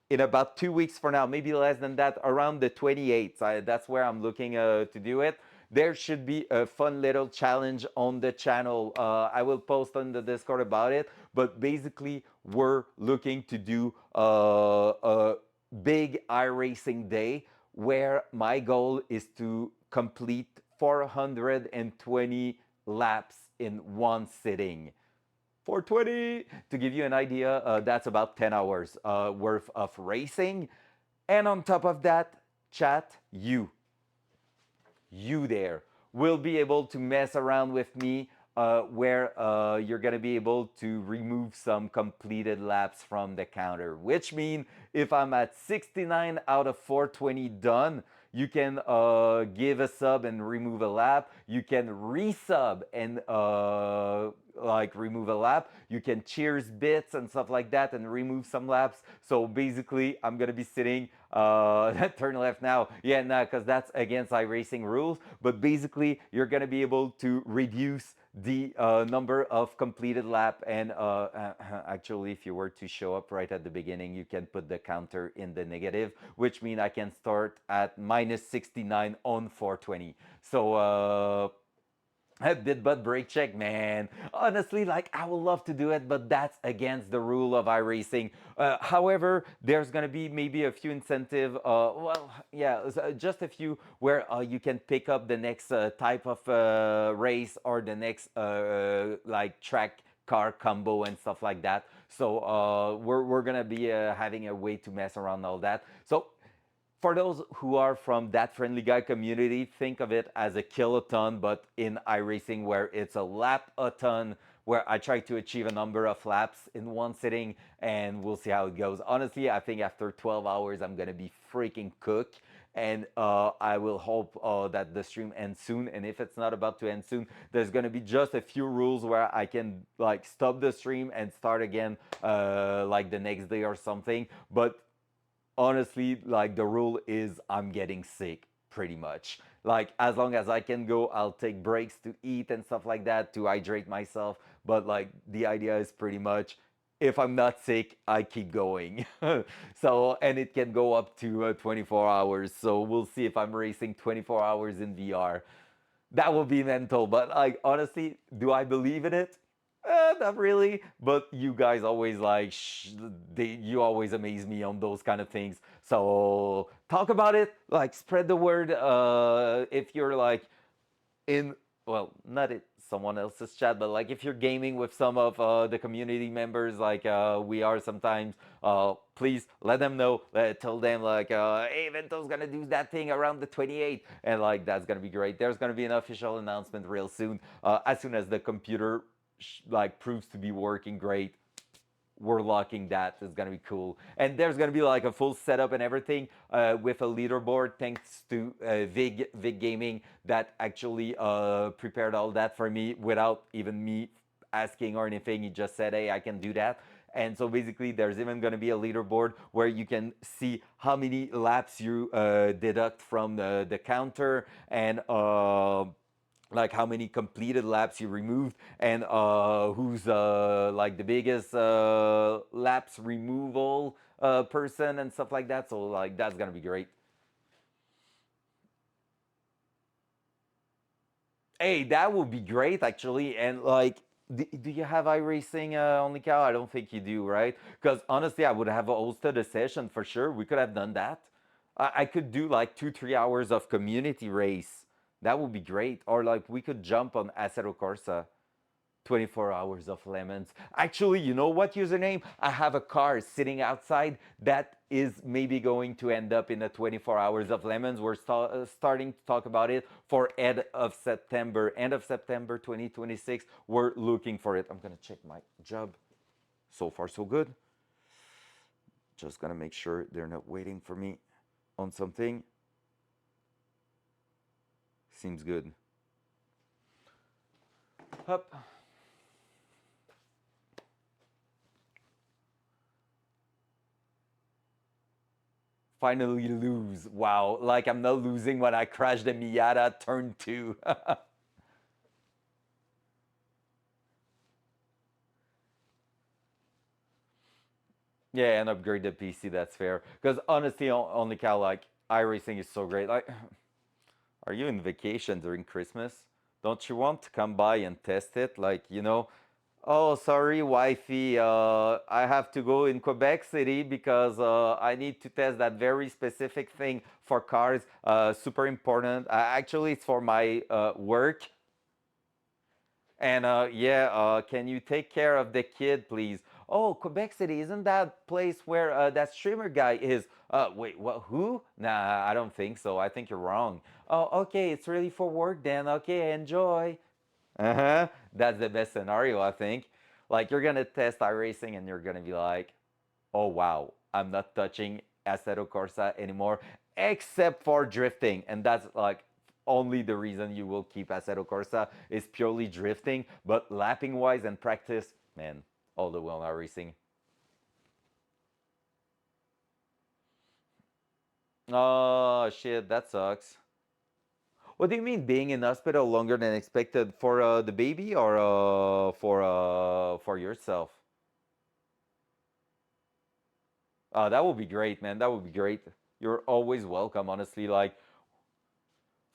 in about 2 weeks from now, maybe less than that, around the 28th, that's where I'm looking to do it. there should be a fun little challenge on the channel. I will post on the Discord about it. But basically, we're looking to do a big iRacing day where my goal is to complete 420 laps in one sitting. 420, to give you an idea, that's about 10 hours worth of racing. And on top of that, chat, you there will be able to mess around with me where you're going to be able to remove some completed laps from the counter, which means if I'm at 69 out of 420 done, you can give a sub and remove a lap. You can resub and like remove a lap. You can cheers bits and stuff like that and remove some laps. So basically, I'm gonna be sitting turn left now. Yeah, no, because that's against iRacing rules. But basically, you're gonna be able to reduce the number of completed lap and actually if you were to show up right at the beginning you can put the counter in the negative, which means I can start at minus 69 on 420. So a bit but brake check, man. Honestly, like I would love to do it, but that's against the rule of iRacing. However, there's gonna be maybe a few incentive. Well, yeah, just a few where you can pick up the next type of race or the next like track car combo and stuff like that. So we're gonna be having a way to mess around all that. So for those who are from that friendly guy community, think of it as a kiloton, but in iRacing where it's a lap a ton, where I try to achieve a number of laps in one sitting, and we'll see how it goes. Honestly, I think after 12 hours, I'm gonna be freaking cooked. And I will hope that the stream ends soon. And if it's not about to end soon, there's gonna be just a few rules where I can like stop the stream and start again like the next day or something. But honestly, like the rule is I'm getting sick pretty much. Like as long as I can go, I'll take breaks to eat and stuff like that to hydrate myself. But like the idea is pretty much if I'm not sick, I keep going. So, and it can go up to 24 hours. So we'll see if I'm racing 24 hours in VR. That will be mental. But like honestly, do I believe in it? Not really, but you guys always like you always amaze me on those kind of things. So talk about it, like spread the word. If you're like in well, not it someone else's chat, but like if you're gaming with some of the community members, like we are sometimes, please let them know. Tell them like, hey, Vento's gonna do that thing around the 28th, and like that's gonna be great. There's gonna be an official announcement real soon, as soon as the computer like proves to be working great. We're locking that. It's gonna be cool, and there's gonna be like a full setup and everything with a leaderboard. Thanks to Vig Gaming that actually prepared all that for me without even me asking or anything. He just said, "Hey, I can do that." And so basically, there's even going to be a leaderboard where you can see how many laps you deduct from the counter and like how many completed laps you removed and who's like the biggest laps removal person and stuff like that. So like that's gonna be great. Hey, that would be great actually. And like, do you have iRacing on the cow? I don't think you do, right? Because honestly, I would have hosted a session for sure. We could have done that. I could do like 2 3 hours of community race. That would be great. Or like we could jump on Acero Corsa. 24 hours of lemons. Actually, you know what username? I have a car sitting outside that is maybe going to end up in a 24 hours of lemons. We're starting to talk about it for end of September 2026. We're looking for it. I'm going to check my job. So far, so good. Just going to make sure they're not waiting for me on something. Seems good. Up. Finally lose. Wow, like I'm not losing when I crash the Miata turn 2. Yeah, and upgrade the PC, that's fair. Because honestly, on the cow, like, iRacing is so great. Like, Are you in vacation during Christmas? Don't you want to come by and test it? Like, oh, sorry, wifey, I have to go in Quebec City because I need to test that very specific thing for cars. Super important. Actually, it's for my work. And yeah, can you take care of the kid, please? Oh, Quebec City, isn't that place where that streamer guy is? Wait, what? Who? Nah, I don't think so. I think you're wrong. Oh, okay, it's really for work then. Okay, enjoy. Uh huh. That's the best scenario, I think. Like you're gonna test iRacing and you're gonna be like, oh wow, I'm not touching Assetto Corsa anymore, except for drifting. And that's like only the reason you will keep Assetto Corsa is purely drifting. But lapping wise and practice, man, all the way on our racing. Oh shit, that sucks. What do you mean being in hospital longer than expected for the baby or for yourself? That would be great, man. That would be great. You're always welcome, honestly. Like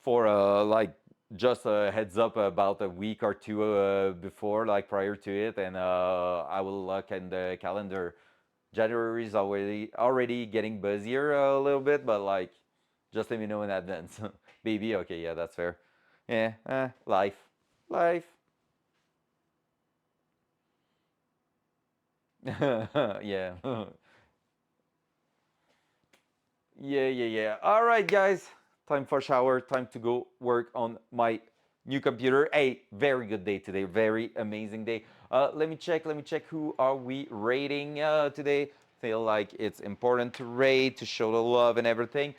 for like just a heads up about a week or two before, like prior to it, and I will look in the calendar. January is already getting busier a little bit, but like just let me know in advance. Baby, okay, yeah, that's fair. Yeah, life. Yeah. Yeah. All right, guys. Time for shower. Time to go work on my new computer. Hey, very good day today. Very amazing day. Let me check. Let me check. Who are we rating today? Feel like it's important to rate to show the love and everything.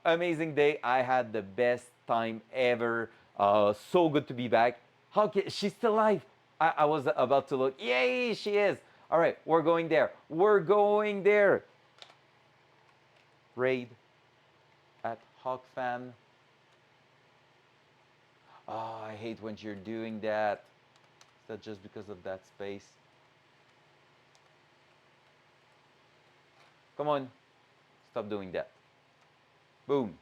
Amazing day. I had the best time ever. So good to be back. How can she's still alive? I was about to look. Yay, she is. All right, we're going there. We're going there. Raid at Hawk Fan. Oh, I hate when you're doing that. Is that just because of that space? Come on, stop doing that. Boom.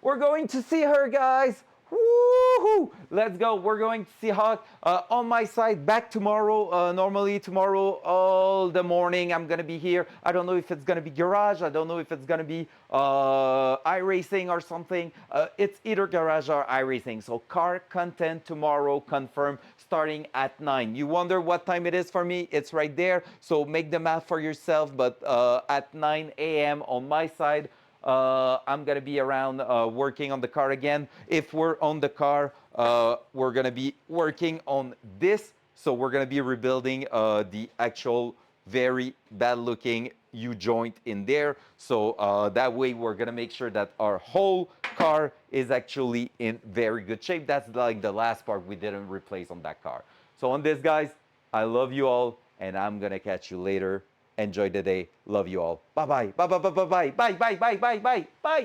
We're going to see her, guys. Woohoo! Let's go. We're going to see Hawk on my side. Back tomorrow. Normally tomorrow all the morning I'm gonna be here. I don't know if it's gonna be garage. I don't know if it's gonna be iRacing or something. It's either garage or iRacing. So car content tomorrow confirmed starting at 9. You wonder what time it is for me? It's right there. So make the math for yourself. But at 9 a.m. on my side. I'm gonna be around working on the car again. If we're on the car, we're gonna be working on this. So we're gonna be rebuilding the actual very bad looking U joint in there. So that way we're gonna make sure that our whole car is actually in very good shape. That's like the last part we didn't replace on that car. So on this, guys, I love you all, and I'm gonna catch you later. Enjoy the day. Love you all. Bye bye. Bye bye bye bye bye bye bye bye bye bye bye.